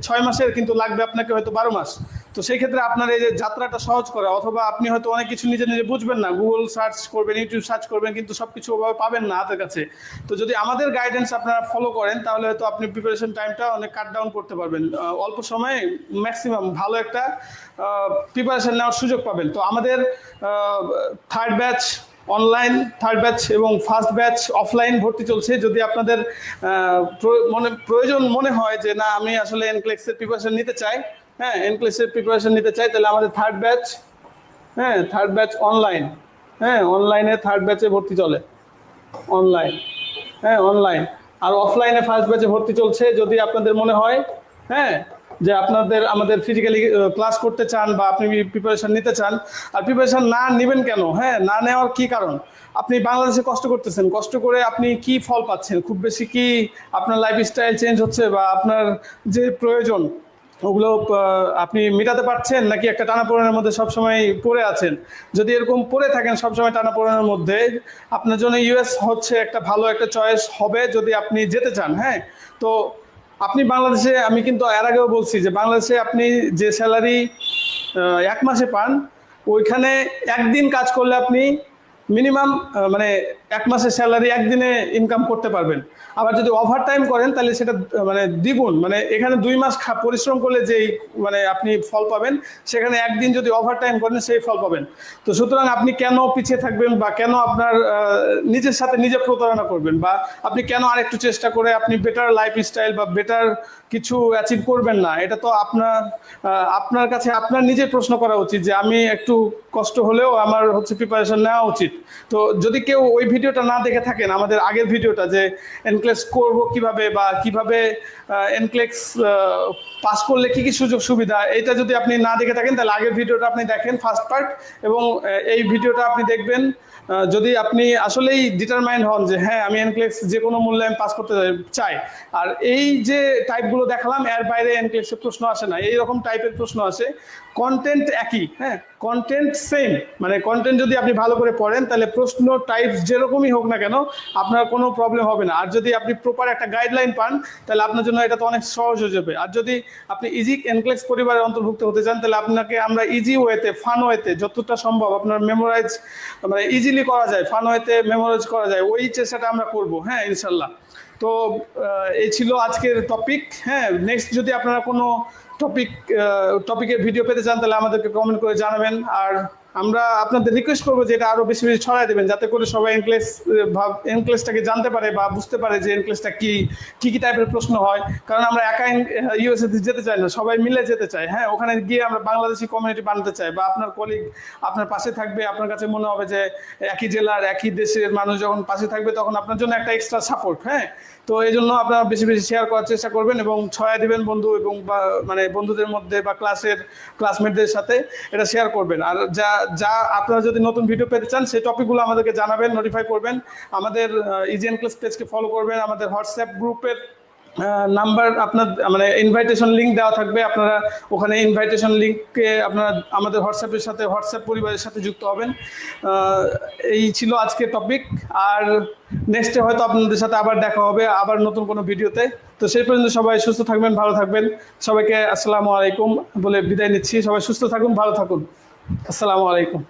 Speaker 1: 6 মাসের, কিন্তু লাগবে আপনাকে হয়তো 12 মাস। তো সেই ক্ষেত্রে আপনার এই যে যাত্রাটা সহজ করা, অথবা আপনি হয়তো অনেক কিছু নিজে নিজে বুঝবেন না, গুগল সার্চ করবেন, ইউটিউব সার্চ করবেন, কিন্তু সব কিছু ওভাবে পাবেন না হাতের কাছে। তো যদি আমাদের গাইডেন্স আপনারা ফলো করেন, তাহলে হয়তো আপনি প্রিপারেশন টাইমটা অনেক কাট ডাউন করতে পারবেন, অল্প সময়ে ম্যাক্সিমাম ভালো একটা প্রিপারেশন নেওয়ার সুযোগ পাবেন। তো আমাদের third batch online, third batch এবং ফার্স্ট ব্যাচ অফলাইন ভর্তি চলছে। যদি আপনাদের প্রয়োজন মনে হয় যে না আমি আসলে এনক্লেক্সের প্রিপারেশন নিতে চাই, হ্যাঁ, এনক্লেক্সের প্রিপারেশন নিতে চাই, তাহলে আমাদের থার্ড ব্যাচ, হ্যাঁ, থার্ড ব্যাচ অনলাইন, হ্যাঁ, অনলাইনে থার্ড ব্যাচে ভর্তি চলে, অনলাইন, হ্যাঁ, অনলাইন। আর অফলাইনে ফার্স্ট ব্যাচে ভর্তি চলছে। যদি আপনাদের মনে হয়, হ্যাঁ, যে আমাদের ফিজিক্যালি ক্লাস করতে চান বা আপনি প্রিপারেশন নিতে চান, আর প্রিপারেশন না নেবেন কেন, হ্যাঁ, না নেওয়ার কি কারণ, আপনি বাংলাদেশে কষ্ট করতেছেন, কষ্ট করে আপনি কি ফল পাচ্ছেন, খুব বেশি কি আপনার লাইফস্টাইল চেঞ্জ হচ্ছে, বা আপনার যে প্রয়োজন ওগুলো আপনি মেটাতে পারছেন, নাকি একটা টানাপোড়েনের মধ্যে সবসময় পড়ে আছেন? যদি এরকম পড়ে থাকেন সবসময় টানাপোড়েনের মধ্যে, আপনার জন্য ইউএস হচ্ছে একটা ভালো একটা চয়েস হবে যদি আপনি যেতে চান। হ্যাঁ, তো আপনি বাংলাদেশে, আমি কিন্তু এর আগেও বলছি যে বাংলাদেশে আপনি যে স্যালারি 1 মাসে পান, ওইখানে একদিন কাজ করলে আপনি মিনিমাম মানে 1 মাসের স্যালারি একদিনে ইনকাম করতে পারবেন। আবার যদি ওভার টাইম করেন তাহলে সেটা মানে দ্বিগুণ, মানে এখানে 2 মাস পরিশ্রম করলে যেই মানে আপনি ফল পাবেন, সেখানে একদিন যদি ওভার টাইম করেন সেই ফল পাবেন। তো সুতরাং আপনি কেন পিছিয়ে থাকবেন, বা কেন আপনার নিজের সাথে নিজে প্রতারণা করবেন, বা আপনি কেন আরেকটু চেষ্টা করে আপনি বেটার লাইফস্টাইল বা বেটার কিছু অ্যাচিভ করবেন না? এটা তো আপনার কাছে আপনার নিজের প্রশ্ন করা উচিত যে আমি একটু কষ্ট হলেও আমার হচ্ছে প্রিপারেশন নেওয়া উচিত। তো যদি কেউ ওই ভিডিওটা না দেখে থাকেন, আমাদের আগের ভিডিওটা যে এনক্লেক্স করব কিভাবে, বা কিভাবে এনক্লেক্স পাস করলে কি কি সুযোগ সুবিধা, এটা যদি আপনি না দেখে থাকেন তাহলে আগের ভিডিওটা আপনি দেখেন, ফার্স্ট পার্ট, এবং এই ভিডিওটা আপনি দেখবেন যদি আপনি আসলেই ডিটারমাইন্ড হন যে হ্যাঁ আমি এনক্লেক্স যে কোনো মূল্যে আমি পাস করতে চাই। আর এই যে টাইপগুলো দেখালাম, এর বাইরে এনক্লেক্সের প্রশ্ন আসে না, এইরকম টাইপের প্রশ্ন আসে। কন্টেন্ট একই, হ্যাঁ, কন্টেন্ট সেম, মানে কন্টেন্ট যদি আপনি ভালো করে পড়েন তাহলে প্রশ্ন টাইপ যেরকমই হোক না কেন আপনার কোনো প্রবলেম হবে না। আর যদি আপনি প্রপার একটা গাইডলাইন পান তাহলে আপনার জন্য এটা তো অনেক সহজ হয়ে যাবে। আর যদি আপনি ইজি এনক্লেক্স পরিবারের অন্তর্ভুক্ত হতে চান তাহলে আপনাকে আমরা ইজি ওয়েতে, ফান ওয়েতে, যতটা সম্ভব আপনার মেমোরাইজ মানে ইজিলি করা যায়, ফান ওয়েতে মেমোরাইজ করা যায়, ওই চেষ্টাটা আমরা করবো, হ্যাঁ, ইনশাল্লাহ। তো এই ছিল আজকের টপিক। হ্যাঁ, নেক্সট যদি আপনারা কোনো টপিকের ভিডিও পেতে চান তাহলে আমাদেরকে কমেন্ট করে জানাবেন। আর আমরা আপনাদের রিকোয়েস্ট করবো যে এটা আরো বেশি বেশি ছড়াই দেবেন, যাতে করে সবাই এনক্লেসটাকে জানতে পারে বা বুঝতে পারে যে এনক্লেসটা কি কি টাইপের প্রশ্ন হয়। কারণ আমরা একা ইউএসএ যেতে চাই না, সবাই মিলে যেতে চাই। হ্যাঁ, ওখানে গিয়ে আমরা বাংলাদেশি কমিউনিটি বানাতে চাই, বা আপনার কলিগ আপনার পাশে থাকবে, আপনার কাছে মনে হবে যে একই জেলার একই দেশের মানুষ যখন পাশে থাকবে তখন আপনার জন্য একটা এক্সট্রা সাপোর্ট। হ্যাঁ, তো এই জন্য আপনারা বেশি বেশি শেয়ার করার চেষ্টা করবেন এবং ছড়াই দিবেন বন্ধু এবং মানে বন্ধুদের মধ্যে বা ক্লাসমেটদের সাথে এটা শেয়ার করবেন। আর যা আপনারা যদি নতুন ভিডিও পেতে চান সেই টপিকগুলো আমাদেরকে জানাবেন, নোটিফাই করবেন। আমাদের ইজি এনক্লেস পেজকে ফলো করবেন। আমাদের হোয়াটসঅ্যাপ গ্রুপের নাম্বার আপনার মানে ইনভাইটেশন লিঙ্ক দেওয়া থাকবে, আপনারা ওখানে ইনভাইটেশন লিঙ্কে আপনারা আমাদের হোয়াটসঅ্যাপ পরিবারের সাথে যুক্ত হবেন। এই ছিল আজকের টপিক। আর নেক্সটে হয়তো আপনাদের সাথে আবার দেখা হবে আবার নতুন কোনো ভিডিওতে। তো সেই পর্যন্ত সবাই সুস্থ থাকবেন, ভালো থাকবেন। সবাইকে আসসালামু আলাইকুম বলে বিদায় নিচ্ছি। সবাই সুস্থ থাকুন, ভালো থাকুন। আসসালামু আলাইকুম।